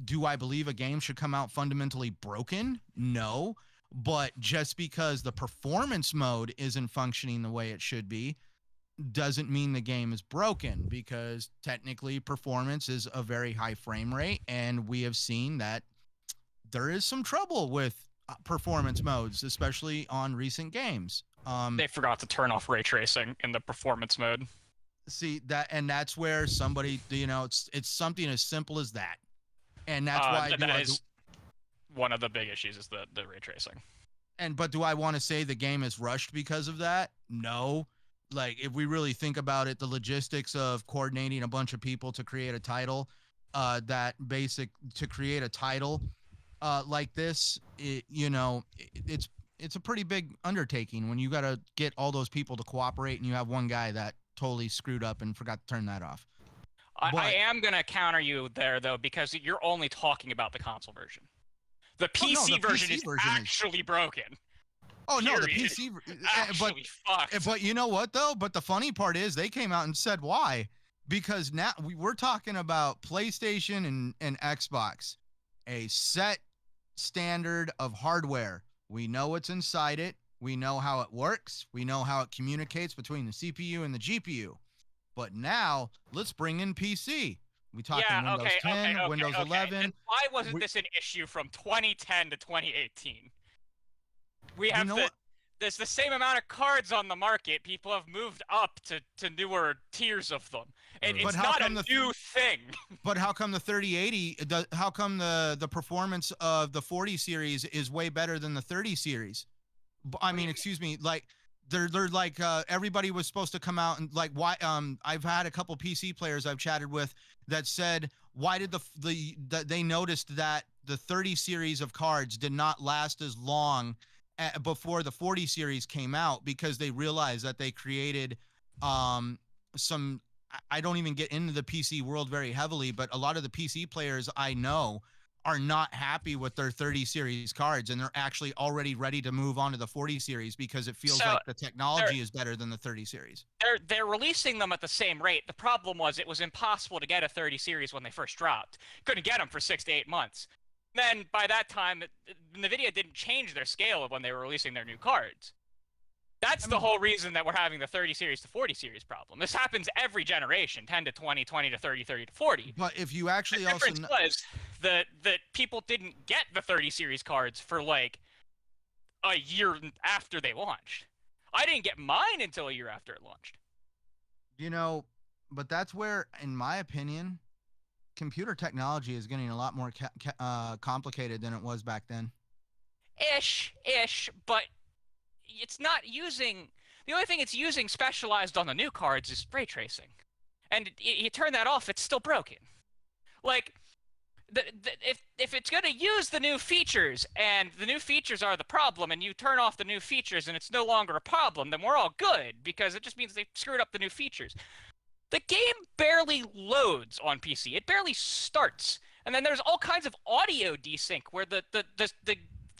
Do I believe a game should come out fundamentally broken? No. But just because the performance mode isn't functioning the way it should be doesn't mean the game is broken, because technically performance is a very high frame rate, and we have seen that there is some trouble with performance modes, especially on recent games. They forgot to turn off ray tracing in the performance mode. See that, and that's where somebody, it's something as simple as that, and that's why one of the big issues is the ray tracing. But do I want to say the game is rushed because of that? No. Like, if we really think about it, the logistics of coordinating a bunch of people to create a title, to create a title like this, it's a pretty big undertaking when you got to get all those people to cooperate, and you have one guy that totally screwed up and forgot to turn that off. I am going to counter you there, though, because you're only talking about the console version. The PC version is actually broken. Oh, no, the PC actually fucked. But you know what, though? But the funny part is they came out and said why. Because now we're talking about PlayStation and Xbox, a set standard of hardware. We know what's inside it. We know how it works. We know how it communicates between the CPU and the GPU. But now, let's bring in PC. We talked Windows 10, Windows 11. And why wasn't this an issue from 2010 to 2018? We have there's the same amount of cards on the market. People have moved up to newer tiers of them. And it's not a new thing. But how come the 3080, how come the performance of the 40 series is way better than the 30 series? I mean, excuse me, like, they're like, everybody was supposed to come out and, like, why, I've had a couple PC players I've chatted with that said, why did they noticed that the 30 series of cards did not last as long before the 40 series came out, because they realized that they created some, I don't even get into the PC world very heavily, but a lot of the PC players I know are not happy with their 30 series cards, and they're actually already ready to move on to the 40 series because it feels like the technology is better than the 30 series. They're releasing them at the same rate. The problem was it was impossible to get a 30 series when they first dropped. Couldn't get them for 6 to 8 months. Then by that time, NVIDIA didn't change their scale of when they were releasing their new cards. That's the whole reason that we're having the 30 series to 40 series problem. This happens every generation, 10 to 20, 20 to 30, 30 to 40. But if you actually the difference was that people didn't get the 30 series cards for like a year after they launched. I didn't get mine until a year after it launched. You know, but that's where, in my opinion, computer technology is getting a lot more complicated than it was back then. Ish, but it's not using... The only thing it's using specialized on the new cards is ray tracing. And you turn that off, it's still broken. Like, if it's going to use the new features, and the new features are the problem, and you turn off the new features and it's no longer a problem, then we're all good, because it just means they screwed up the new features. The game barely loads on PC. It barely starts. And then there's all kinds of audio desync where the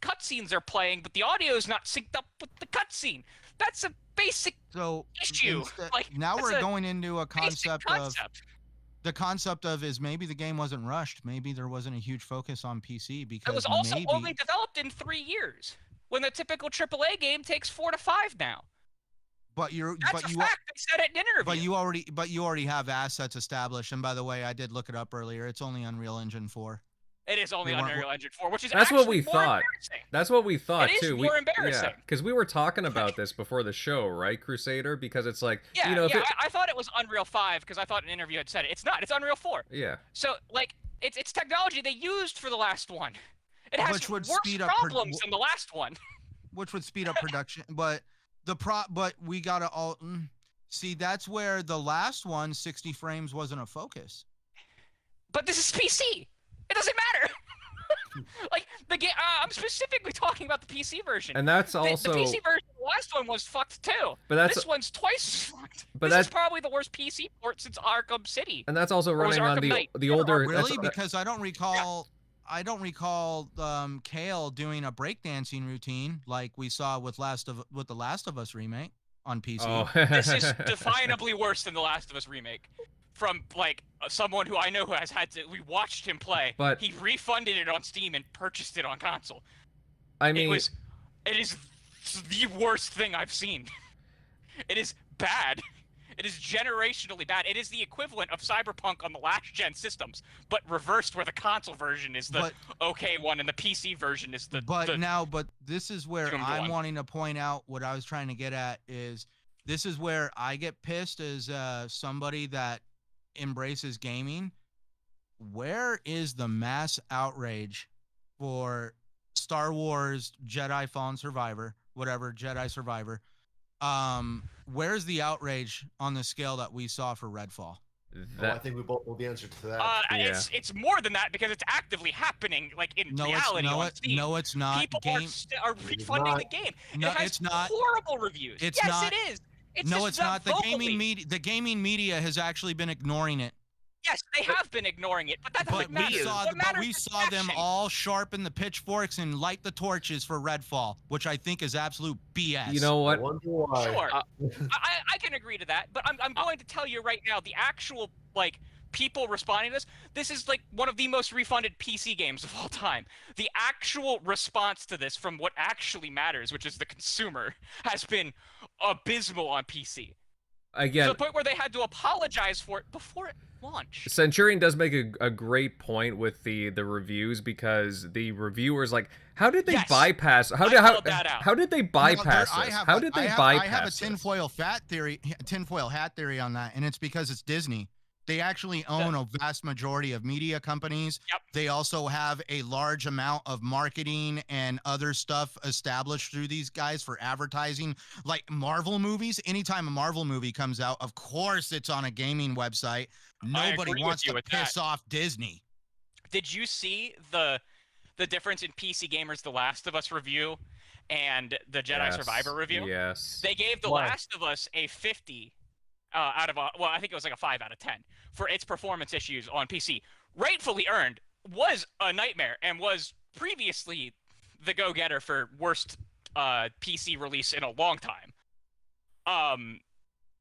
cutscenes are playing, but the audio is not synced up with the cutscene. That's a basic issue. Now we're going into a concept of the concept of is maybe the game wasn't rushed. Maybe there wasn't a huge focus on PC because it was also only developed in 3 years, when the typical AAA game takes 4 to 5 now. That's a fact. They said it in an interview. But you already have assets established. And by the way, I did look it up earlier. It's only Unreal Engine 4. It is only Unreal Engine 4, which is that's what we more thought. That's what we thought it too. Is more embarrassing. Yeah, because we were talking about this before the show, right, Crusader? Because it's like, I thought it was Unreal 5 because I thought an interview had said it. It's not. It's Unreal 4. Yeah. So like, it's technology they used for the last one. It has worse problems than the last one. Which would speed up production, but we gotta all see. That's where the last one, 60 frames, wasn't a focus. But this is PC. It doesn't matter. Like the game, I'm specifically talking about the PC version. And that's also the PC version. The last one was fucked too. But this one's twice fucked. But this is probably the worst PC port since Arkham City. And that's also running on the older. Really? Because I don't recall. Yeah. I don't recall Kale doing a breakdancing routine like we saw with the Last of Us remake on PC. Oh. This is definably worse than the Last of Us remake. From like someone who I know who has had to, we watched him play. But he refunded it on Steam and purchased it on console. I mean, it is the worst thing I've seen. It is bad. It is generationally bad. It is the equivalent of Cyberpunk on the last gen systems, but reversed, where the console version is the okay one and the PC version is the. But this is where I'm wanting to point out what I was trying to get at is this is where I get pissed as somebody that embraces gaming. Where is the mass outrage for Star Wars Jedi Fallen Survivor, whatever, Jedi Survivor? Where's the outrage on the scale that we saw for Redfall? I think we both know the answer to that. It's more than that because it's actively happening, like in reality. No, it's not. People are refunding the game. No, it has it's not. Horrible reviews. It is. It's not. The gaming media has actually been ignoring it. Yes, they have been ignoring it, but that doesn't matter. We saw them all sharpen the pitchforks and light the torches for Redfall, which I think is absolute BS. You know what? Sure, I can agree to that, but I'm going to tell you right now, the actual people responding to this is like one of the most refunded PC games of all time. The actual response to this from what actually matters, which is the consumer, has been abysmal on PC. Again, to the point where they had to apologize for it before it launched. Centurion does make a great point with the reviews, because the reviewers how did they bypass? How did they bypass this? How did they bypass? I have a tinfoil hat theory on that, and it's because it's Disney. They actually own a vast majority of media companies. Yep. They also have a large amount of marketing and other stuff established through these guys for advertising. Like Marvel movies, anytime a Marvel movie comes out, of course it's on a gaming website. Nobody wants to piss off Disney. Did you see the difference in PC Gamer's The Last of Us review and the Jedi Survivor review? Yes. They gave The Last of Us a 50 out of I think it was like a 5 out of 10 for its performance issues on PC. Rightfully earned. was a nightmare and was previously the go-getter for worst PC release in a long time.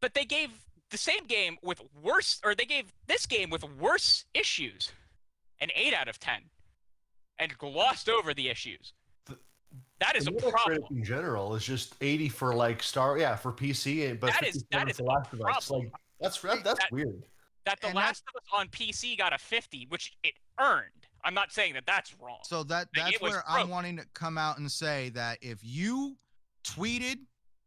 But they gave the same game with worse, or they gave this game with worse issues an 8 out of 10 and glossed over the issues. That is a problem. In general, is just 80 for like for PC, but that is for Last of Us. Like that's weird. That The Last of Us on PC got a 50, which it earned. I'm not saying that that's wrong. So that's where I'm wanting to come out and say that if you tweeted,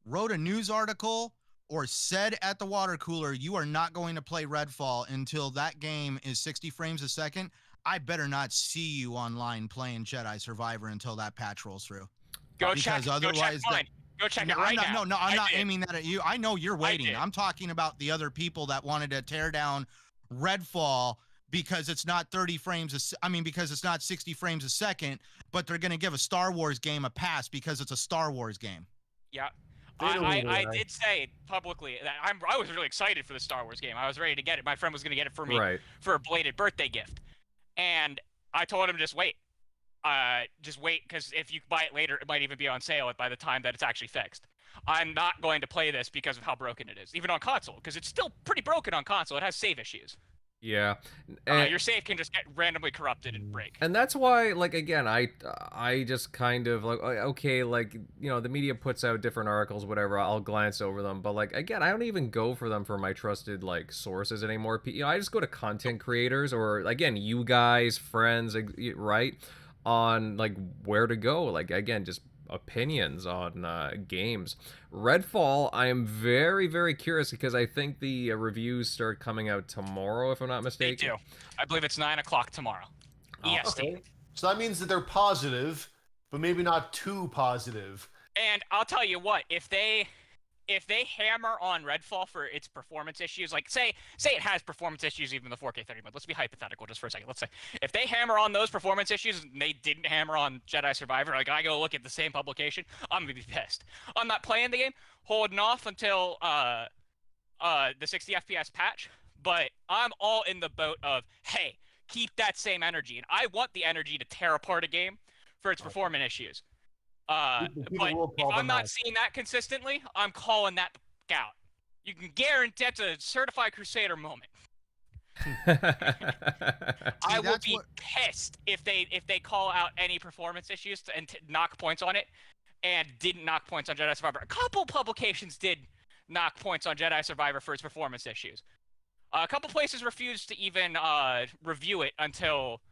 wrote a news article, or said at the water cooler you are not going to play Redfall until that game is 60 frames a second, I better not see you online playing Jedi Survivor until that patch rolls through. Go check mine. Go check it right now. No, I'm not aiming that at you. I know you're waiting. I'm talking about the other people that wanted to tear down Redfall because it's not 30 frames. Because it's not 60 frames a second, but they're going to give a Star Wars game a pass because it's a Star Wars game. Yeah. I did say publicly that I was really excited for the Star Wars game. I was ready to get it. My friend was going to get it for me for a belated birthday gift. And I told him just wait. Because if you buy it later, it might even be on sale by the time that it's actually fixed. I'm not going to play this because of how broken it is, even on console, because it's still pretty broken on console. It has save issues. Yeah. Your save can just get randomly corrupted and break. And that's why, like, again, I just kind of, like, okay, like, you know, the media puts out different articles, whatever, I'll glance over them. But, like, again, I don't even go for them for my trusted, like, sources anymore. You know, I just go to content creators or, again, you guys, friends, right, on, like, where to go. Like, again, just opinions on games. Redfall, I am very, very curious because I think the reviews start coming out tomorrow, if I'm not mistaken. They do. I believe it's 9 o'clock tomorrow. EST. Okay. So that means that they're positive, but maybe not too positive. And I'll tell you what, if they hammer on Redfall for its performance issues, like say it has performance issues even in the 4K 30 mode. Let's be hypothetical just for a second. Let's say if they hammer on those performance issues and they didn't hammer on Jedi Survivor, like I go look at the same publication, I'm gonna be pissed. I'm not playing the game, holding off until the 60 FPS patch, but I'm all in the boat of, hey, keep that same energy. And I want the energy to tear apart a game for its performance issues. But if I'm not seeing that consistently, I'm calling that out. You can guarantee that's a certified Crusader moment. I will be pissed if they call out any performance issues and knock points on it, and didn't knock points on Jedi Survivor. A couple publications did knock points on Jedi Survivor for its performance issues. A couple places refused to even review it until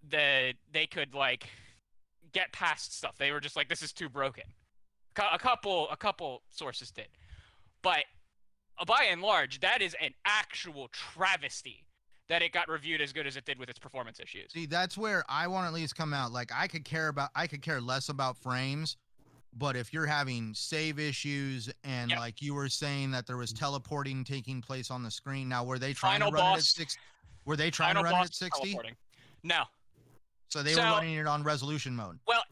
they could like get past stuff. They were just like, this is too broken. A couple sources did, but by and large, that is an actual travesty that it got reviewed as good as it did with its performance issues. See, that's where I want to at least come out. Like, I could care less about frames, but if you're having save issues and like you were saying that there was teleporting taking place on the screen, now were they trying to run it at 60? Were they trying to run it at 60? No. So they were running it on resolution mode. Well,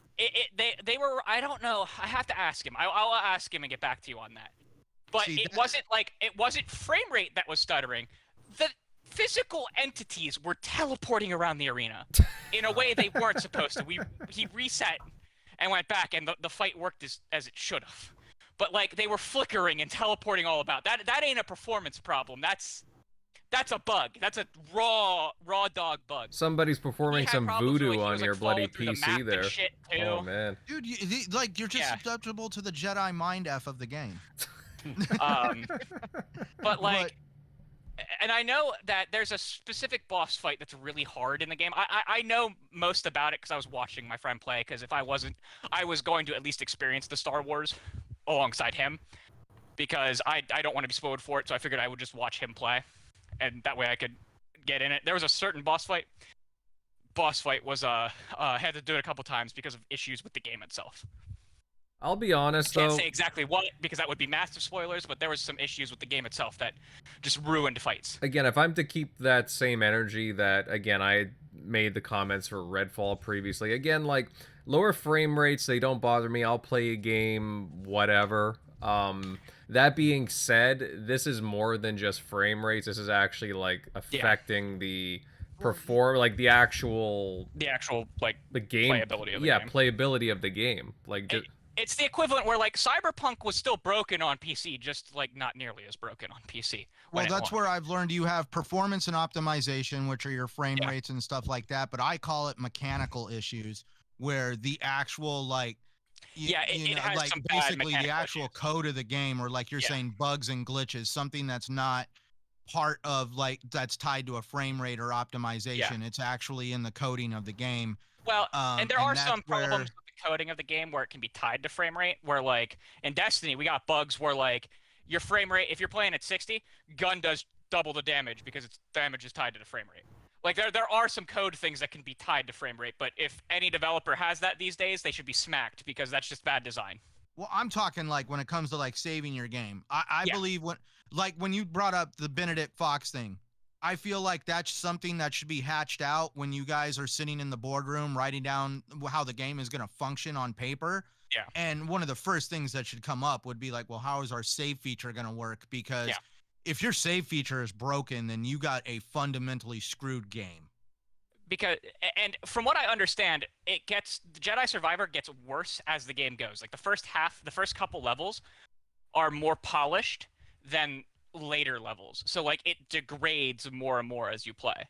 they were. I don't know. I have to ask him. I'll ask him and get back to you on that. But it wasn't frame rate that was stuttering. The physical entities were teleporting around the arena in a way they weren't supposed to. He reset and went back, and the fight worked as it should have. But like they were flickering and teleporting all about. That ain't a performance problem. That's a bug. That's a raw dog bug. Somebody's performing some voodoo on your bloody PC there. Oh man, dude, you're just susceptible to the Jedi mind F of the game. But like, and I know that there's a specific boss fight that's really hard in the game. I know most about it because I was watching my friend play. Because if I wasn't, I was going to at least experience the Star Wars alongside him. Because I don't want to be spoiled for it, so I figured I would just watch him play. And that way I could get in it. There was a certain boss fight. Boss fight was had to do it a couple times because of issues with the game itself. I'll be honest I though. can't say exactly what because that would be massive spoilers, but there was some issues with the game itself that just ruined fights. Again, if I'm to keep that same energy that again I made the comments for Redfall previously. Again, like lower frame rates, they don't bother me. I'll play a game, whatever. That being said, this is more than just frame rates. This is actually like affecting the perform like the actual like the game playability of the yeah game. playability of the game like It's the equivalent where like Cyberpunk was still broken on PC, just like not nearly as broken on PC. Well, that's where I've learned you have performance and optimization, which are your frame rates and stuff like that. But I call it mechanical issues, where the actual like, it has like some bad basically the actual issues. code of the game, or like you're saying bugs and glitches, something that's not part of like that's tied to a frame rate or optimization. It's actually in the coding of the game. Well, and there are some problems with the coding of the game where it can be tied to frame rate, where like in Destiny we got bugs where like your frame rate, if you're playing at 60, gun does double the damage because its damage is tied to the frame rate. Like there are some code things that can be tied to frame rate, but if any developer has that these days, they should be smacked because that's just bad design. Well, I'm talking like when it comes to like saving your game. I believe when you brought up the Benedict Fox thing, I feel like that's something that should be hatched out when you guys are sitting in the boardroom writing down how the game is going to function on paper. Yeah. And one of the first things that should come up would be like, well, how is our save feature going to work? Because if your save feature is broken, then you got a fundamentally screwed game. Because, and from what I understand, the Jedi Survivor gets worse as the game goes. Like the first couple levels are more polished than later levels. So like it degrades more and more as you play.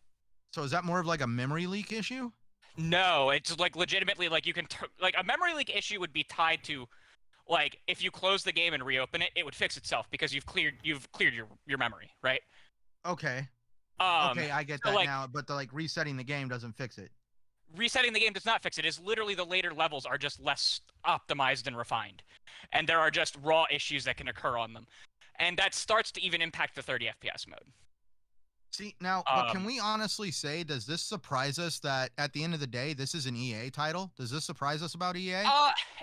So is that more of like a memory leak issue? No, it's like legitimately like you can like a memory leak issue would be tied to like if you close the game and reopen it, it would fix itself because you've cleared your memory, right? Okay. Okay, I get that now, but the like resetting the game doesn't fix it. Resetting the game does not fix it. It's literally the later levels are just less optimized and refined. And there are just raw issues that can occur on them. And that starts to even impact the 30 FPS mode. See, now, but can we honestly say, does this surprise us that at the end of the day, this is an EA title? Does this surprise us about EA?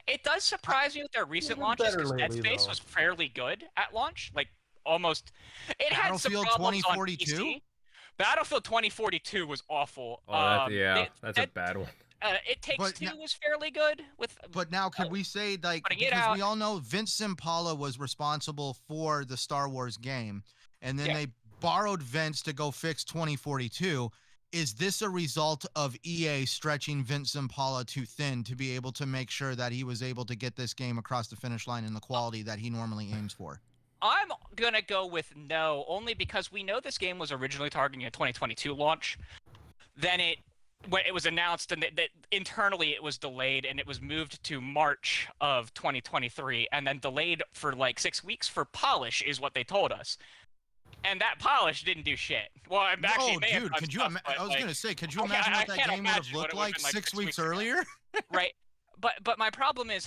It does surprise me with their recent launches because Dead Space was fairly good at launch. Like, almost. It had some problems 2042? on PC. Battlefield 2042 was awful. Oh, that's a bad one. It Takes Two was fairly good. But now, could we say, like, because we all know Vince Impala was responsible for the Star Wars game, and then they borrowed Vince to go fix 2042. Is this a result of EA stretching Vince Impala too thin to be able to make sure that he was able to get this game across the finish line in the quality that he normally aims for? I'm gonna go with no, only because we know this game was originally targeting a 2022 launch. Then when it was announced and that internally it was delayed and it was moved to March of 2023 and then delayed for like 6 weeks for polish is what they told us. And that polish didn't do shit. Well, I'm actually dude, could you I was gonna say, could you imagine what that game would have looked like 6 weeks earlier? Right. But my problem is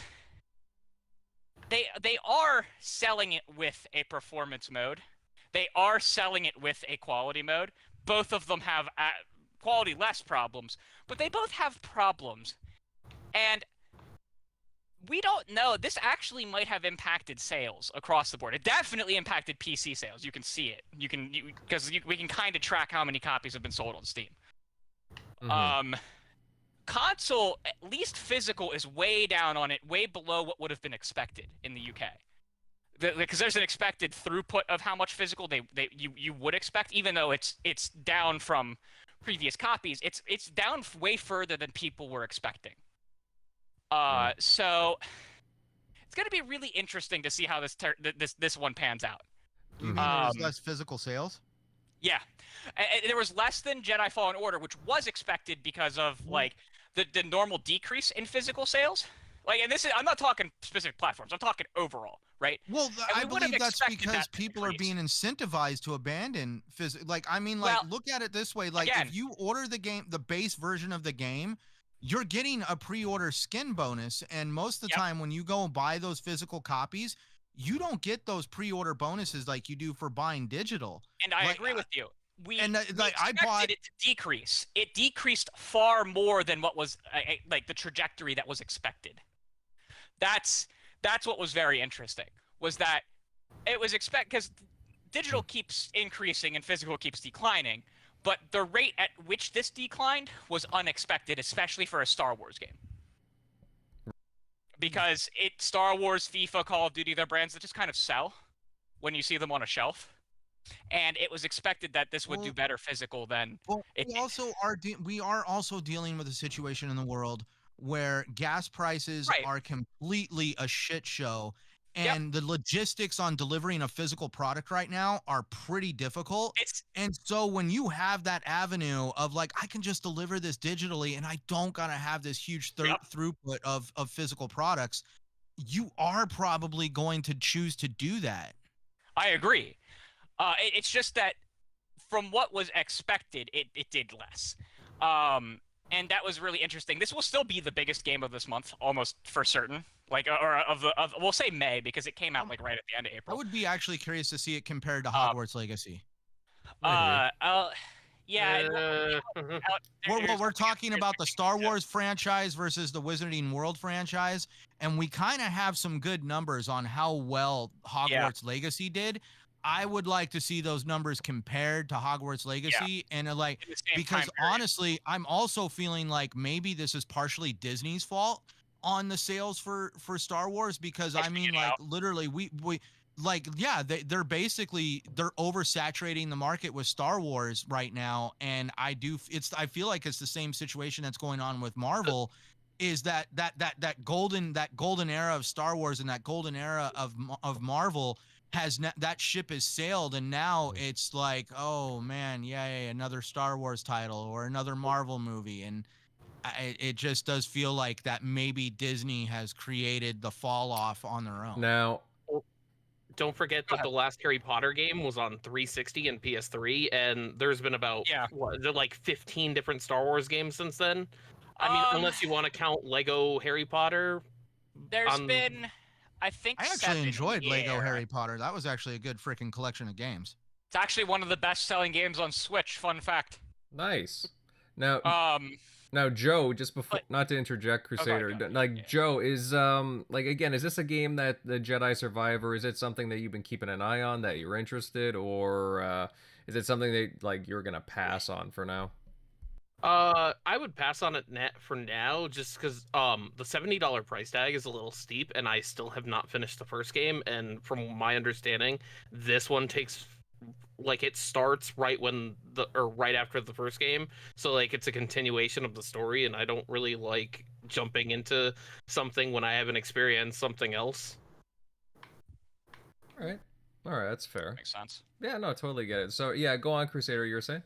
they are selling it with a performance mode. They are selling it with a quality mode. Both of them have quality less problems, but they both have problems. And we don't know. This actually might have impacted sales across the board. It definitely impacted PC sales. You can see it. We can kind of track how many copies have been sold on Steam. Mm-hmm. Console, at least physical, is way down on it, way below what would have been expected in the UK. Because there's an expected throughput of how much physical you would expect, even though it's down from previous copies. It's down way further than people were expecting. So it's going to be really interesting to see how this one pans out. Do you mean there's less physical sales? Yeah, there was less than Jedi Fallen Order, which was expected because of like the normal decrease in physical sales. Like, and I'm not talking specific platforms. I'm talking overall, right? Well, I believe that's because people are being incentivized to abandon physical. Like, I mean, like, look at it this way. Like, if you order the game, the base version of the game, you're getting a pre-order skin bonus. And most of the time when you go and buy those physical copies, you don't get those pre-order bonuses like you do for buying digital. And I agree with you. I bought it to decrease. It decreased far more than what was like the trajectory that was expected. That's what was very interesting. Was that it was because digital keeps increasing and physical keeps declining, but the rate at which this declined was unexpected, especially for a Star Wars game. Because Star Wars, FIFA, Call of Duty, they're brands that just kind of sell when you see them on a shelf. and it was expected that this would do better physical than Well, it. we are also dealing with a situation in the world where gas prices Right. are completely a shit show, Yep. and the logistics on delivering a physical product right now are pretty difficult. And so when you have that avenue of like, I can just deliver this digitally and I don't gotta have this huge throughput of physical products, you are probably going to choose to do that. I agree. It's just that from what was expected, it did less. And that was really interesting. This will still be the biggest game of this month, almost for certain. Like, we'll say May, because it came out like right at the end of I April. would be actually curious to see it compared to Hogwarts Legacy. Yeah. We're talking about the Star Wars franchise versus the Wizarding World franchise, and we kind of have some good numbers on how well Hogwarts Legacy did. I would like to see those numbers compared to Hogwarts Legacy, and because honestly, I'm also feeling like maybe this is partially Disney's fault on the sales for Star Wars, because I mean, like, literally, they're oversaturating the market with Star Wars right now, and I feel like it's the same situation that's going on with Marvel. Is that golden era of Star Wars and that golden era of Marvel that ship has sailed, and now it's like, oh man, another Star Wars title or another Marvel movie, and it just does feel like that maybe Disney has created the fall off on their own. Now, don't forget that the last Harry Potter game was on 360 and PS3, and there's been about like 15 different Star Wars games since then. I mean, unless you want to count Lego Harry Potter. There's been, I think, I actually enjoyed Lego Harry Potter. That was actually a good freaking collection of games. It's actually one of the best-selling games on Switch. Fun fact. Nice. Now, Joe, just before, not to interject, Crusader, Joe, is again, is this a game that the Jedi Survivor, is it something that you've been keeping an eye on, that you're interested, or is it something that you're gonna pass on for now? I would pass on it for now, just because the $70 price tag is a little steep, and I still have not finished the first game. And from my understanding, this one takes it starts right after the first game, so it's a continuation of the story, and I don't really like jumping into something when I haven't experienced something else. All right, that's fair. Makes sense. Yeah, no, totally get it. So yeah, go on, Crusader. You were saying?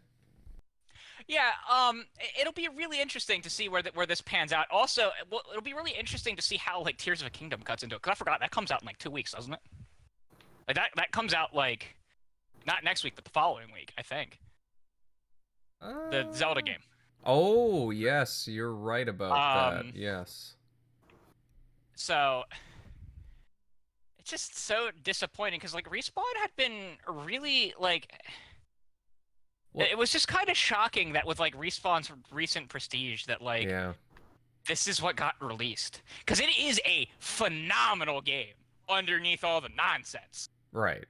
Yeah, it'll be really interesting to see where this pans out. Also, it'll be really interesting to see how Tears of a Kingdom cuts into it. Because I forgot that comes out in 2 weeks, doesn't it? That comes out not next week, but the following week, I think. The Zelda game. Oh yes, you're right about that. Yes. So it's just so disappointing because Respawn had been really it was just kind of shocking that with Respawn's recent prestige that this is what got released, because it is a phenomenal game underneath all the nonsense. Right.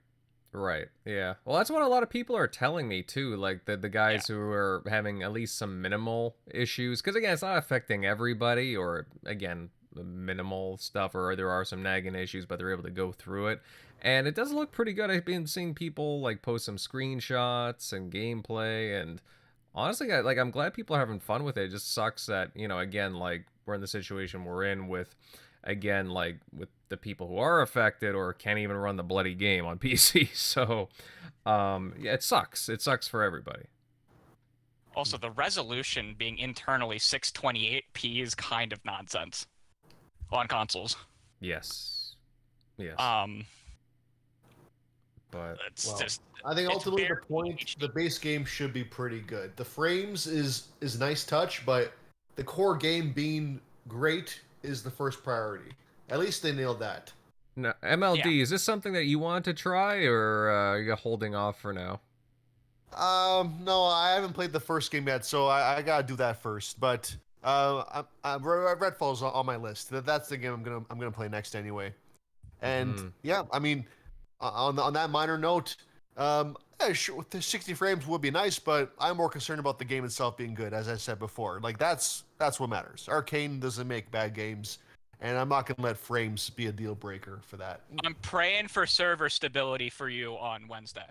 Yeah. Well, that's what a lot of people are telling me too. The guys who are having at least some minimal issues, because again, it's not affecting everybody, or again, minimal stuff, or there are some nagging issues, but they're able to go through it. And it does look pretty good. I've been seeing people post some screenshots and gameplay, and honestly, I'm glad people are having fun with it. It just sucks that, again, we're in the situation we're in with, again, with the people who are affected or can't even run the bloody game on PC. So, it sucks. It sucks for everybody. Also, the resolution being internally 628p is kind of nonsense on consoles. Yes. But I think ultimately the base game should be pretty good. The frames is a nice touch, but the core game being great is the first priority. At least they nailed that. Now, MLD, is this something that you want to try, or are you holding off for now? No, I haven't played the first game yet, so I gotta do that first. But Redfall's on my list. That's the game I'm gonna play next anyway. And yeah, I mean, on that minor note, sure, 60 frames would be nice, but I'm more concerned about the game itself being good, as I said before. That's what matters. Arcane doesn't make bad games, and I'm not gonna let frames be a deal breaker for that. I'm praying for server stability for you on Wednesday.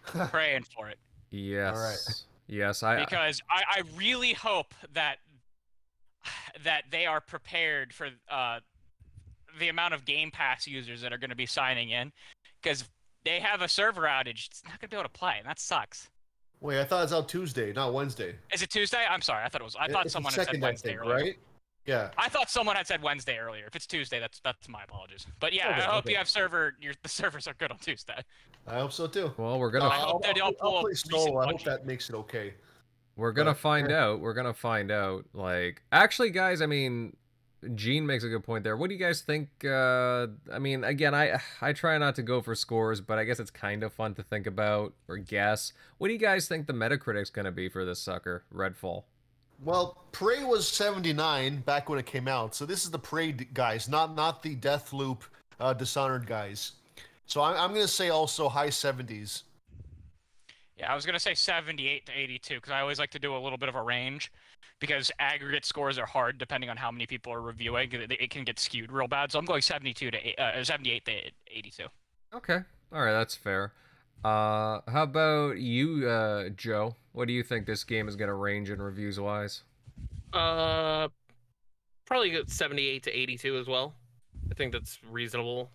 Praying for it. Yes. All right. Yes, Because I really hope that they are prepared for the amount of Game Pass users that are going to be signing in, because they have a server outage. It's not going to be able to play, and that sucks. Wait, I thought it's out Tuesday, not Wednesday. Is it Tuesday? I'm sorry. I thought it was. I thought It's someone the had said second, I Wednesday think, earlier. right? Yeah. I thought someone had said Wednesday earlier. If it's Tuesday, that's my apologies. But yeah, Okay, I hope okay. you have the servers are good on Tuesday. I hope so too. well, we're gonna I hope that they'll pull I'll play recent solo. I hope Bungie. that makes it okay. we're gonna but- find out. We're gonna find out. Like, actually, guys, I mean, Gene makes a good point there. What do you guys think? I mean, again, I try not to go for scores, but I guess it's kind of fun to think about or guess. What do you guys think the Metacritic's gonna be for this sucker, Redfall? Well, Prey was 79 back when it came out, so this is the Prey guys, not the Deathloop Dishonored guys. So I'm gonna say also high 70s. Yeah, I was gonna say 78 to 82 because I always like to do a little bit of a range, because aggregate scores are hard depending on how many people are reviewing. It can get skewed real bad. So I'm going 78 to 82. Okay, all right, that's fair. How about you, Joe? What do you think this game is gonna range in reviews wise? Probably good 78 to 82 as well. I think that's reasonable.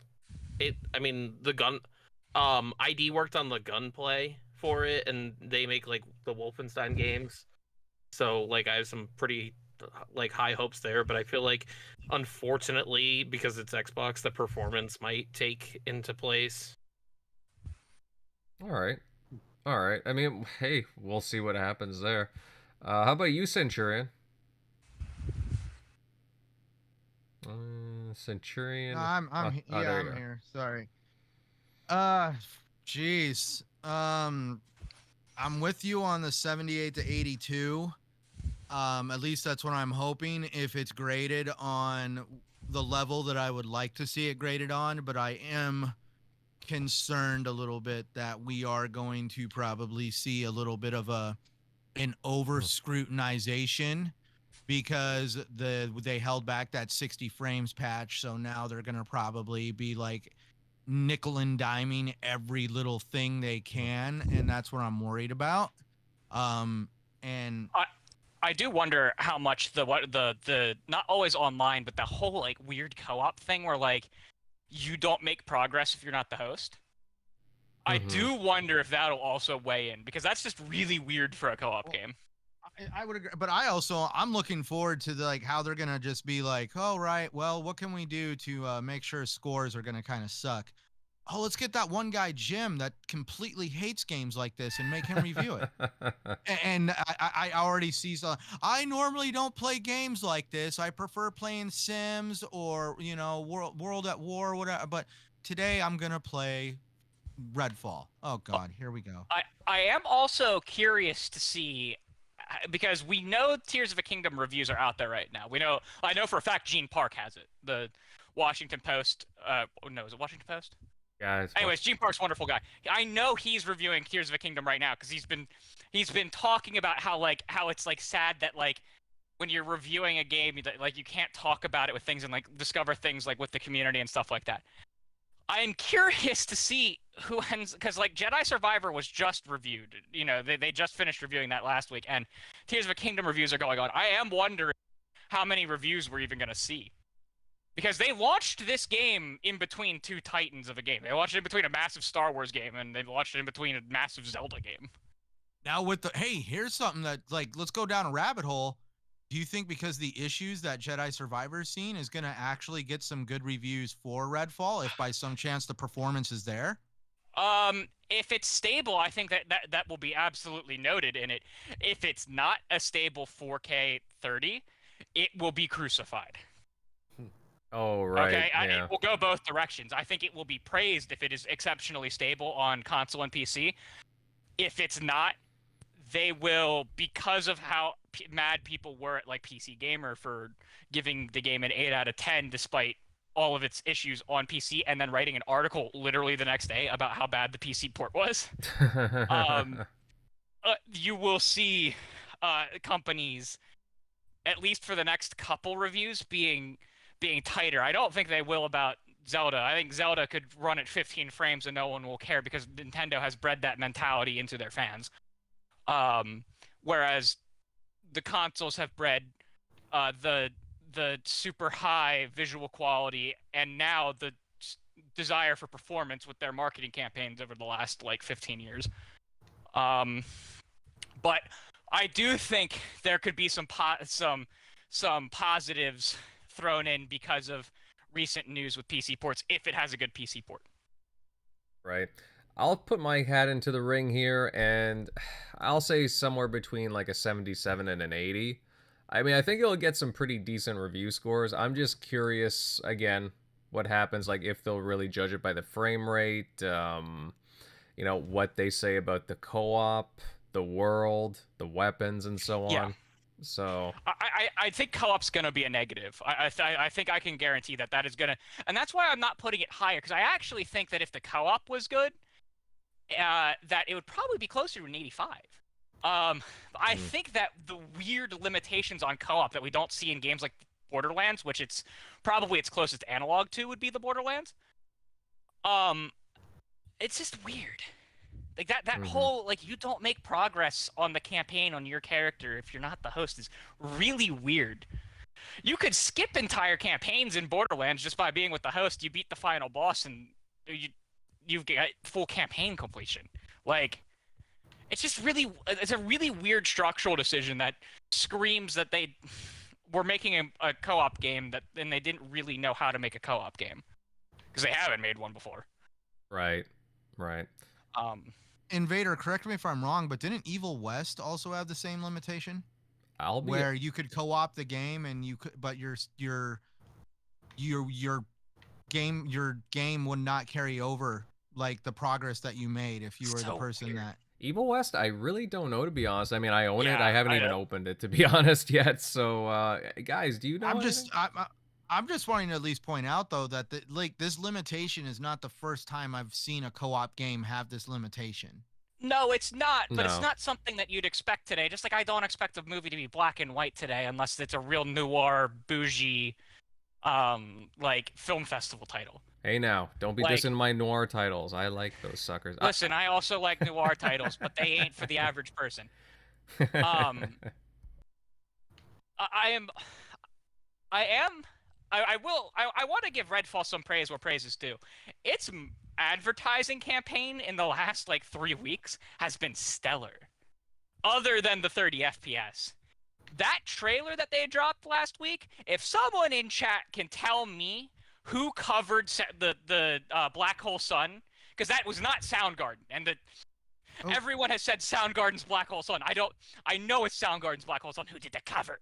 I mean, the gun, ID worked on the gunplay for it, and they make like the Wolfenstein games. So like I have some pretty like high hopes there, but I feel like unfortunately because it's Xbox, the performance might take into place. All right. All right. I mean, hey, we'll see what happens there. How about you, Centurion? Centurion. No, I'm there you go. here. Sorry. Jeez. I'm with you on the 78 to 82. At least that's what I'm hoping, if it's graded on the level that I would like to see it graded on, but I am concerned a little bit that we are going to probably see a little bit of an over scrutinization, because they held back that 60 frames patch, so now they're going to probably be like nickel and diming every little thing they can, and that's what I'm worried about. And I do wonder how much the not always online, but the whole like weird co-op thing where like you don't make progress if you're not the host. I do wonder if that'll also weigh in, because that's just really weird for a co-op game. I would agree, but I'm looking forward to like how they're gonna just be like, oh right, well, what can we do to make sure scores are gonna kind of suck? Oh, let's get that one guy Jim that completely hates games like this and make him review it. And I already see some. I normally don't play games like this. I prefer playing Sims or World at War, whatever. But today I'm gonna play Redfall. Oh God, here we go. I am also curious to see, because we know Tears of a Kingdom reviews are out there right now. I know for a fact Gene Park has it. The Washington Post. No, is it Washington Post? Guys. Anyways, Gene Park's a wonderful guy. I know he's reviewing Tears of a Kingdom right now, because he's been talking about how it's like sad that like when you're reviewing a game, like you can't talk about it with things and like discover things like with the community and stuff like that. I am curious to see who ends, because like Jedi Survivor was just reviewed. They just finished reviewing that last week, and Tears of a Kingdom reviews are going on. I am wondering how many reviews we're even going to see, because they launched this game in between two titans of a game. They launched it in between a massive Star Wars game, and they've launched it in between a massive Zelda game. Now here's something that, like, let's go down a rabbit hole. Do you think because the issues that Jedi Survivor's seen is going to actually get some good reviews for Redfall, if by some chance the performance is there? If it's stable, I think that will be absolutely noted in it. If it's not a stable 4K 30, it will be crucified. Oh, right. Okay, yeah. it will go both directions. I think it will be praised if it is exceptionally stable on console and PC. If it's not, they will, because of how mad people were at like PC Gamer for giving the game an 8 out of 10 despite all of its issues on PC, and then writing an article literally the next day about how bad the PC port was. You will see companies, at least for the next couple reviews, being tighter. I don't think they will about Zelda. I think Zelda could run at 15 frames and no one will care because Nintendo has bred that mentality into their fans. Whereas the consoles have bred the super high visual quality and now the desire for performance with their marketing campaigns over the last like 15 years. But I do think there could be some positives thrown in because of recent news with PC ports if it has a good PC port. Right. I'll put my hat into the ring here, and I'll say somewhere between like a 77 and an 80. I mean, I think it'll get some pretty decent review scores. I'm just curious, again, what happens, like if they'll really judge it by the frame rate, you know, what they say about the co-op, the world, the weapons, and so on. Yeah. So I think co-op's gonna be a negative. I think I can guarantee that is gonna, and that's why I'm not putting it higher, because I actually think that if the co-op was good, that it would probably be closer to an 85. I think that the weird limitations on co-op that we don't see in games like Borderlands, which it's probably its closest analog to would be the Borderlands. It's just weird. Like that whole, like, you don't make progress on the campaign on your character if you're not the host is really weird. You could skip entire campaigns in Borderlands just by being with the host. You beat the final boss and you've got full campaign completion. Like, it's just really, it's a really weird structural decision that screams that they were making a co-op game and they didn't really know how to make a co-op game because they haven't made one before. Right. Invader, correct me if I'm wrong, but didn't Evil West also have the same limitation? Where you could co-op the game and you could, but your game would not carry over like the progress that you made if you were the person weird. That Evil West, I really don't know, to be honest. I mean, I own it. I haven't even opened it, to be honest, yet. So, guys, do you know? I'm just wanting to at least point out, though, that this limitation is not the first time I've seen a co-op game have this limitation. No, it's not. But it's not something that you'd expect today. Just like I don't expect a movie to be black and white today unless it's a real noir, bougie, like film festival title. Hey, now, don't be dissing my noir titles. I like those suckers. Listen, I also like noir titles, but they ain't for the average person. I want to give Redfall some praise where praise is due. Its advertising campaign in the last like 3 weeks has been stellar. Other than the 30 FPS. That trailer that they dropped last week, if someone in chat can tell me who covered the Black Hole Sun, because that was not Soundgarden, and everyone has said Soundgarden's Black Hole Sun. I know it's Soundgarden's Black Hole Sun. Who did the cover?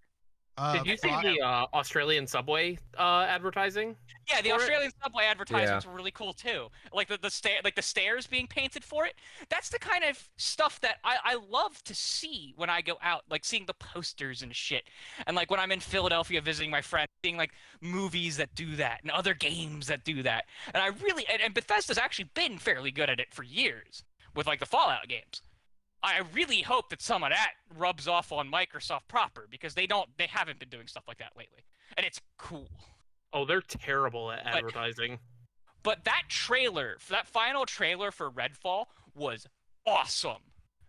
Did you see the Australian subway advertising? Yeah, the Australian subway advertisements were really cool too. Like the stairs being painted for it. That's the kind of stuff that I love to see when I go out, like seeing the posters and shit. And like when I'm in Philadelphia visiting my friends, seeing like movies that do that and other games that do that. And I really and Bethesda's actually been fairly good at it for years with like the Fallout games. I really hope that some of that rubs off on Microsoft proper because they haven't been doing stuff like that lately, and it's cool. Oh, they're terrible at advertising. But that final trailer for Redfall was awesome,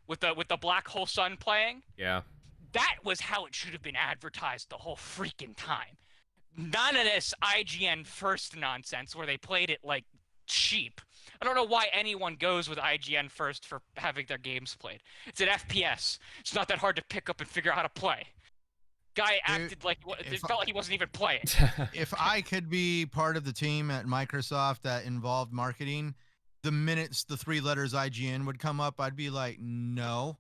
with the Black Hole Sun playing. Yeah. That was how it should have been advertised the whole freaking time. None of this IGN first nonsense where they played it like cheap. I don't know why anyone goes with IGN first for having their games played. It's an FPS. It's not that hard to pick up and figure out how to play. Guy acted like it felt like he wasn't even playing. If I could be part of the team at Microsoft that involved marketing, the minutes the 3 letters IGN would come up, I'd be like, no.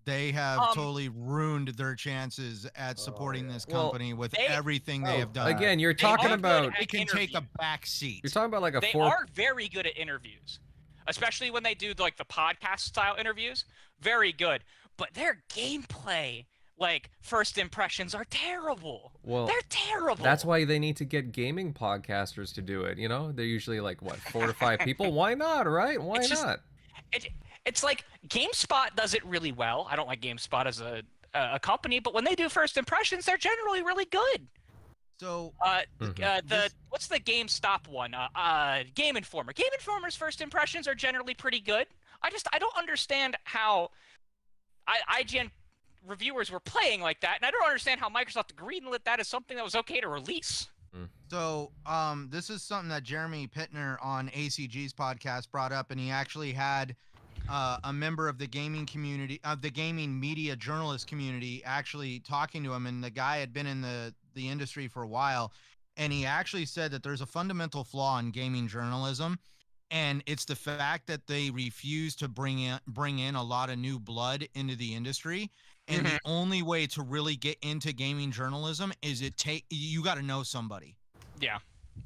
They have totally ruined their chances at supporting this company with everything they have done. Again, you're talking about they can take a back seat. You're talking about like They are very good at interviews, especially when they do like the podcast style interviews. Very good, but their gameplay, like first impressions, are terrible. Well, they're terrible. That's why they need to get gaming podcasters to do it. You know, they're usually like what 4 to 5 people. Why not? Right? Why not? It's like GameSpot does it really well. I don't like GameSpot as a company, but when they do first impressions, they're generally really good. So what's the GameStop one? Game Informer. Game Informer's first impressions are generally pretty good. I don't understand how IGN reviewers were playing like that, and I don't understand how Microsoft greenlit that as something that was okay to release. So this is something that Jeremy Pittner on ACG's podcast brought up, and he actually had a member of the gaming community, of the gaming media journalist community, actually talking to him, and the guy had been in the industry for a while, and he actually said that there's a fundamental flaw in gaming journalism, and it's the fact that they refuse to bring in a lot of new blood into the industry. And the only way to really get into gaming journalism is you got to know somebody. Yeah.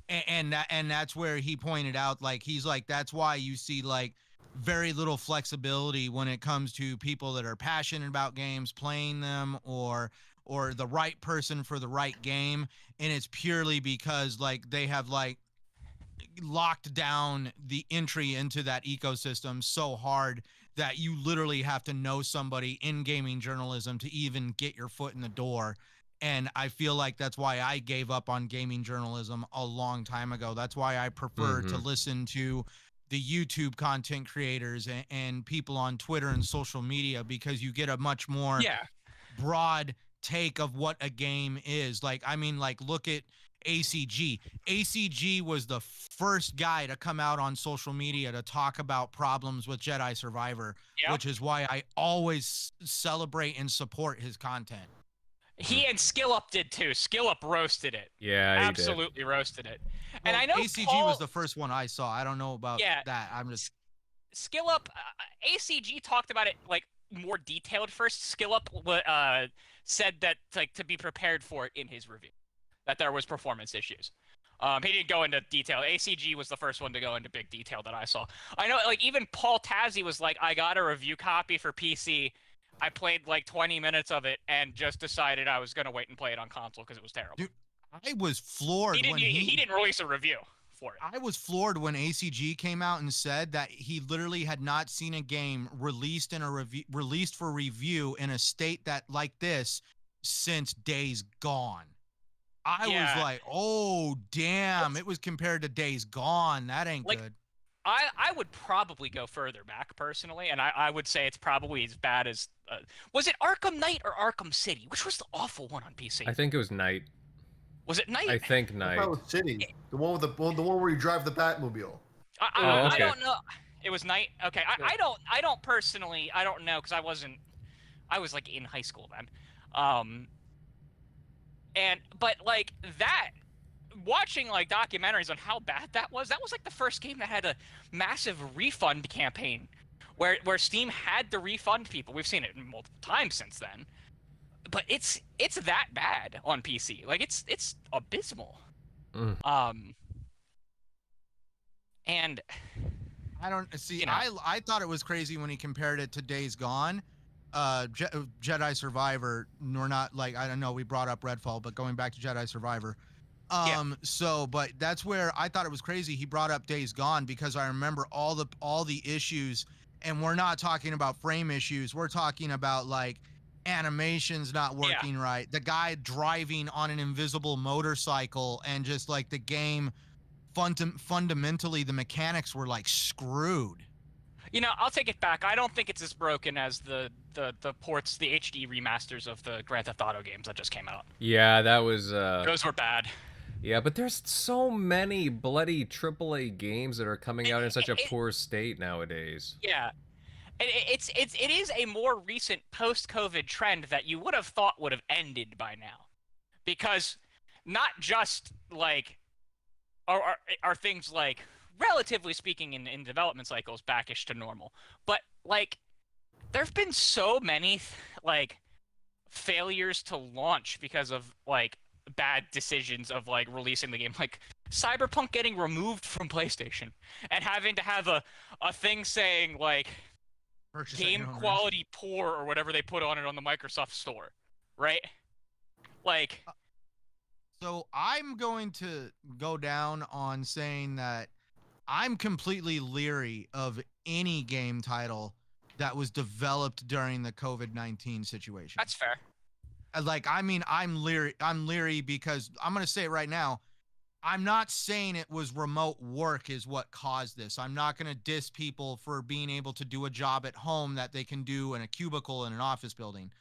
And that's where he pointed out, like, he's like, that's why you see like very little flexibility when it comes to people that are passionate about games, playing them, or the right person for the right game. And it's purely because like they have like locked down the entry into that ecosystem so hard that you literally have to know somebody in gaming journalism to even get your foot in the door. And I feel like that's why I gave up on gaming journalism a long time ago. That's why I prefer to listen to the YouTube content creators and people on Twitter and social media, because you get a much more broad take of what a game is. Like, I mean, like, look at ACG. ACG was the first guy to come out on social media to talk about problems with Jedi Survivor, which is why I always celebrate and support his content. He and SkillUp did too. SkillUp roasted it. Yeah, he absolutely roasted it. Well, and I know ACG was the first one I saw. I don't know about that. I'm just SkillUp. ACG talked about it like more detailed first. SkillUp said that like to be prepared for it in his review, that there was performance issues. He didn't go into detail. ACG was the first one to go into big detail that I saw. I know, like, even Paul Tazzi was like, I got a review copy for PC. I played like 20 minutes of it and just decided I was going to wait and play it on console because it was terrible. Dude, I was floored when he didn't release a review for it. I was floored when ACG came out and said that he literally had not seen a game released for review in a state that like this since Days Gone. I was like, oh, damn. It was compared to Days Gone. That ain't good. I would probably go further back, personally, and I would say it's probably as bad as... was it Arkham Knight or Arkham City? Which was the awful one on PC? I think it was Knight. Was it Knight? I think Knight. I thought it was City. The one with the one where you drive the Batmobile. I don't know. It was Knight? Okay. I don't personally... I don't know, because I was, like, in high school then. But like that, watching like documentaries on how bad that was like the first game that had a massive refund campaign where Steam had to refund people. We've seen it multiple times since then, but it's that bad on PC. Like it's abysmal. And I don't see, you know, I thought it was crazy when he compared it to Days Gone. Jedi Survivor, we're not like, I don't know, we brought up Redfall, but going back to Jedi Survivor. But that's where I thought it was crazy. He brought up Days Gone because I remember all the issues, and we're not talking about frame issues. We're talking about like animations not working right. The guy driving on an invisible motorcycle, and just like the game fundamentally, the mechanics were like screwed. You know, I'll take it back. I don't think it's as broken as the ports, the HD remasters of the Grand Theft Auto games that just came out. Yeah, that was... Those were bad. Yeah, but there's so many bloody AAA games that are coming out in such a poor state nowadays. Yeah. It is a more recent post-COVID trend that you would have thought would have ended by now. Because not just, like, are things like... relatively speaking, in development cycles, backish to normal. But, like, there have been so many, like, failures to launch because of, like, bad decisions of, like, releasing the game. Like, Cyberpunk getting removed from PlayStation and having to have a thing saying, like, game quality poor or whatever they put on it on the Microsoft Store, right? Like... So I'm going to go down on saying that I'm completely leery of any game title that was developed during the COVID-19 situation. That's fair. Like, I mean, I'm leery because I'm going to say it right now. I'm not saying it was remote work is what caused this. I'm not going to diss people for being able to do a job at home that they can do in a cubicle in an office building.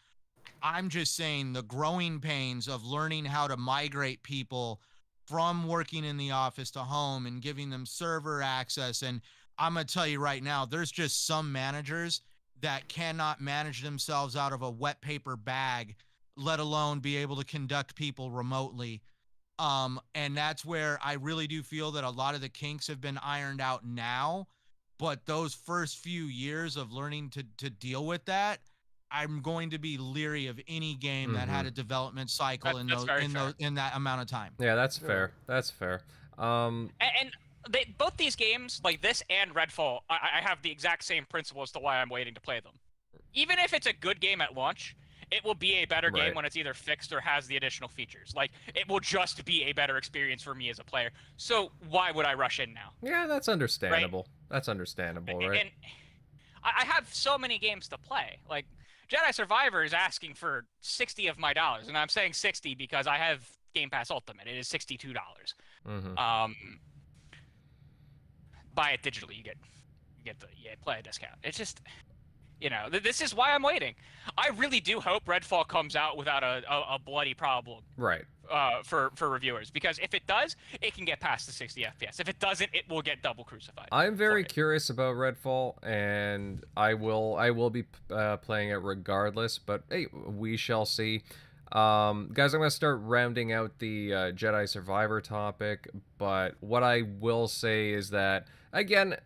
I'm just saying the growing pains of learning how to migrate people from working in the office to home and giving them server access. And I'm going to tell you right now, there's just some managers that cannot manage themselves out of a wet paper bag, let alone be able to conduct people remotely. And that's where I really do feel that a lot of the kinks have been ironed out now. But those first few years of learning to deal with that, I'm going to be leery of any game that had a development cycle in that amount of time. Yeah, that's fair. That's fair. And both these games, like this and Redfall, I have the exact same principle as to why I'm waiting to play them. Even if it's a good game at launch, it will be a better game when it's either fixed or has the additional features. Like, it will just be a better experience for me as a player. So why would I rush in now? Yeah, that's understandable. Right? That's understandable, right? And I have so many games to play. Like, Jedi Survivor is asking for 60 of my dollars, and I'm saying 60 because I have Game Pass Ultimate. It is $62. Buy it digitally, you get the play a discount. It's just, you know, this is why I'm waiting. I really do hope Redfall comes out without a bloody problem. Right. For reviewers, because if it does, it can get past the 60 FPS. If it doesn't, it will get double crucified. I'm very curious about Redfall, and I will be playing it regardless. But hey, we shall see. Guys, I'm going to start rounding out the Jedi Survivor topic. But what I will say is that, again,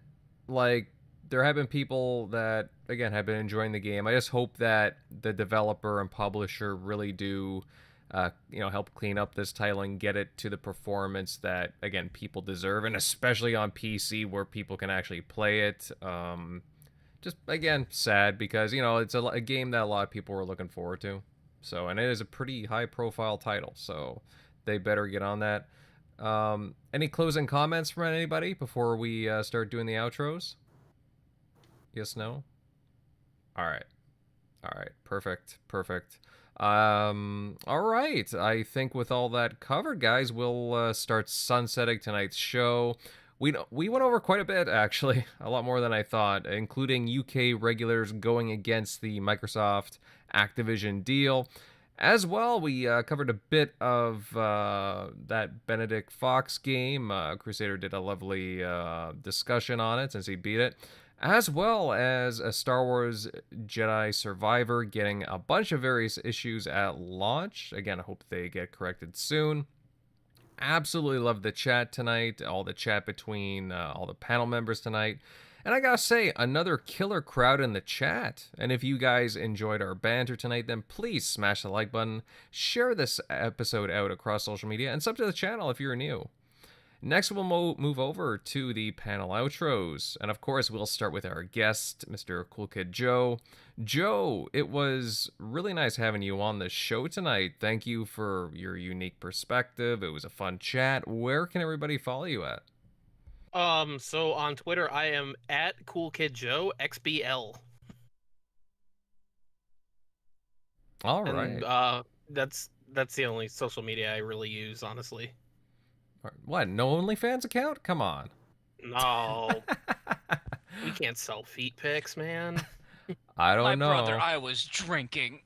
like, there have been people that, again, have been enjoying the game. I just hope that the developer and publisher really do help clean up this title and get it to the performance that, again, people deserve, and especially on PC where people can actually play it. Just, again, sad because, it's a game that a lot of people were looking forward to. So, and it is a pretty high-profile title, so they better get on that. Any closing comments from anybody before we start doing the outros? Yes, no? All right. Perfect. All right. I think with all that covered, guys, we'll start sunsetting tonight's show. We went over quite a bit, actually, a lot more than I thought, including UK regulators going against the Microsoft Activision deal. As well, we covered a bit of that Benedict Fox game. Crusader did a lovely discussion on it since he beat it. As well as a Star Wars Jedi Survivor getting a bunch of various issues at launch. Again, I hope they get corrected soon. Absolutely love the chat tonight, all the chat between all the panel members tonight. And I gotta say, another killer crowd in the chat. And if you guys enjoyed our banter tonight, then please smash the like button, share this episode out across social media, and sub to the channel if you're new. Next, we'll move over to the panel outros. And of course, we'll start with our guest, Mr. CoolKidJoe. Joe, it was really nice having you on the show tonight. Thank you for your unique perspective. It was a fun chat. Where can everybody follow you at? So on Twitter, I am at CoolKidJoe, XBL. All right. And, that's the only social media I really use, honestly. What, no OnlyFans account? Come on. No. We can't sell feet pics, man. I don't know. My brother, I was drinking.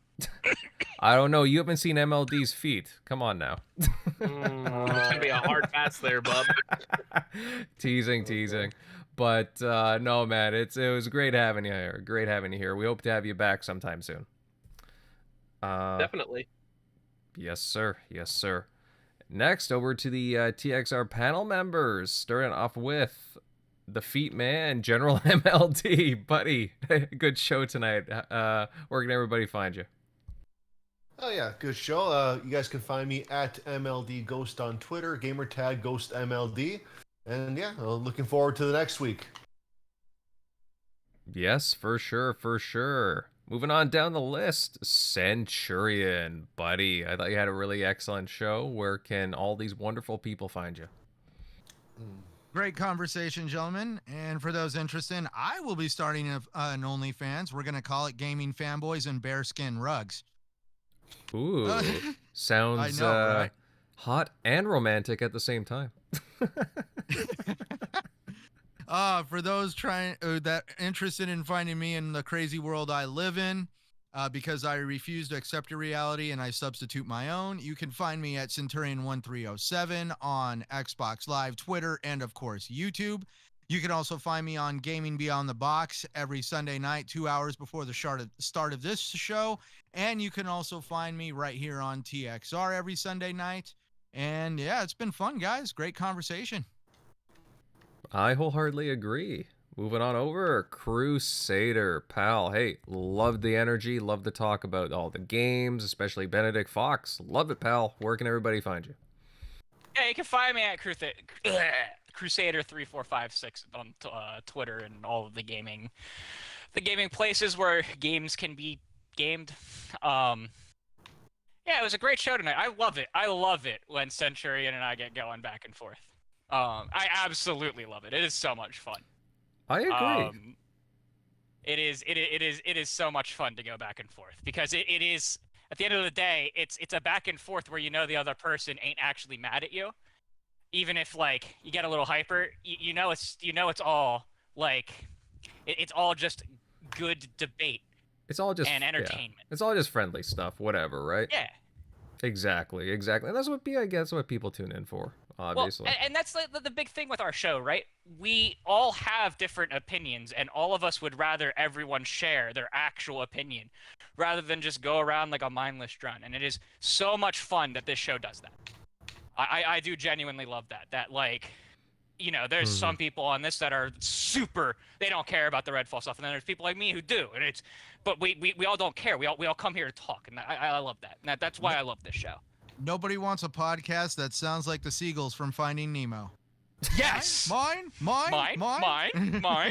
I don't know. You haven't seen MLD's feet. Come on now. It's going to be a hard pass there, bub. Teasing. But no, man, it was great having you here. Great having you here. We hope to have you back sometime soon. Definitely. Yes, sir. Next, over to the TXR panel members, starting off with the Feet Man, General MLD. Buddy, good show tonight. Where can everybody find you? Oh, yeah, good show. You guys can find me at MLD Ghost on Twitter, gamertag Ghost MLD. And yeah, looking forward to the next week. Yes, for sure. Moving on down the list, Centurion, buddy. I thought you had a really excellent show. Where can all these wonderful people find you? Great conversation, gentlemen. And for those interested, I will be starting an OnlyFans. We're going to call it Gaming Fanboys and Bearskin Rugs. Ooh, sounds I know, right? hot and romantic at the same time. For those trying that interested in finding me in the crazy world I live in, because I refuse to accept your reality and I substitute my own, you can find me at Centurion1307 on Xbox Live, Twitter, and of course YouTube. You can also find me on Gaming Beyond the Box every Sunday night, 2 hours before the start of this show. And you can also find me right here on TXR every Sunday night. And yeah, it's been fun, guys. Great conversation. I wholeheartedly agree. Moving on over, Crusader, pal. Hey, love the energy, love the talk about all the games, especially Benedict Fox. Love it, pal. Where can everybody find you? Yeah, you can find me at Crusader3456 on Twitter and all of the gaming places where games can be gamed. Yeah, it was a great show tonight. I love it. I love it when Centurion and I get going back and forth. I absolutely love it. It is so much fun. I agree. It is so much fun to go back and forth because it is, at the end of the day, it's a back and forth where you know the other person ain't actually mad at you, even if like you get a little hyper. You know it's all like it's all just good debate. It's all just and entertainment. Yeah. It's all just friendly stuff, whatever, right? Yeah. Exactly. And that's what I guess what people tune in for, obviously. Well, and that's the big thing with our show, right? We all have different opinions, and all of us would rather everyone share their actual opinion rather than just go around like a mindless drone. And it is so much fun that this show does that. I do genuinely love that. That, like, you know, there's some people on this that are super, they don't care about the Redfall stuff, and then there's people like me who do, and but we all don't care. We all come here to talk, and I love that. And that's why I love this show. Nobody wants a podcast that sounds like the seagulls from Finding Nemo. Yes. Mine.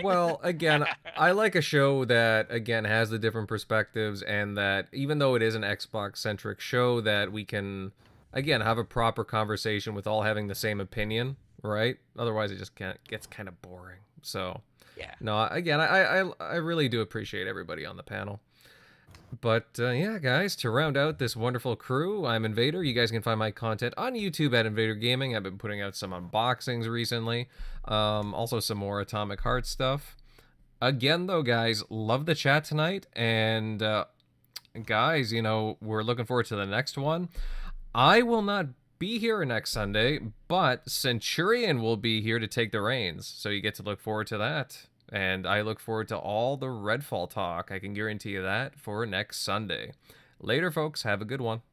Well, again, I like a show that, again, has the different perspectives, and that even though it is an Xbox-centric show, that we can, again, have a proper conversation with all having the same opinion, right? Otherwise, it just gets kind of boring. So, yeah. No, again, I really do appreciate everybody on the panel. But yeah, guys, to round out this wonderful crew, I'm Invader. You guys can find my content on YouTube at Invader Gaming. I've been putting out some unboxings recently. Also some more Atomic Heart stuff. Again, though, guys, love the chat tonight. And guys, you know, we're looking forward to the next one. I will not be here next Sunday, but Centurion will be here to take the reins. So you get to look forward to that. And I look forward to all the Redfall talk. I can guarantee you that for next Sunday. Later, folks. Have a good one.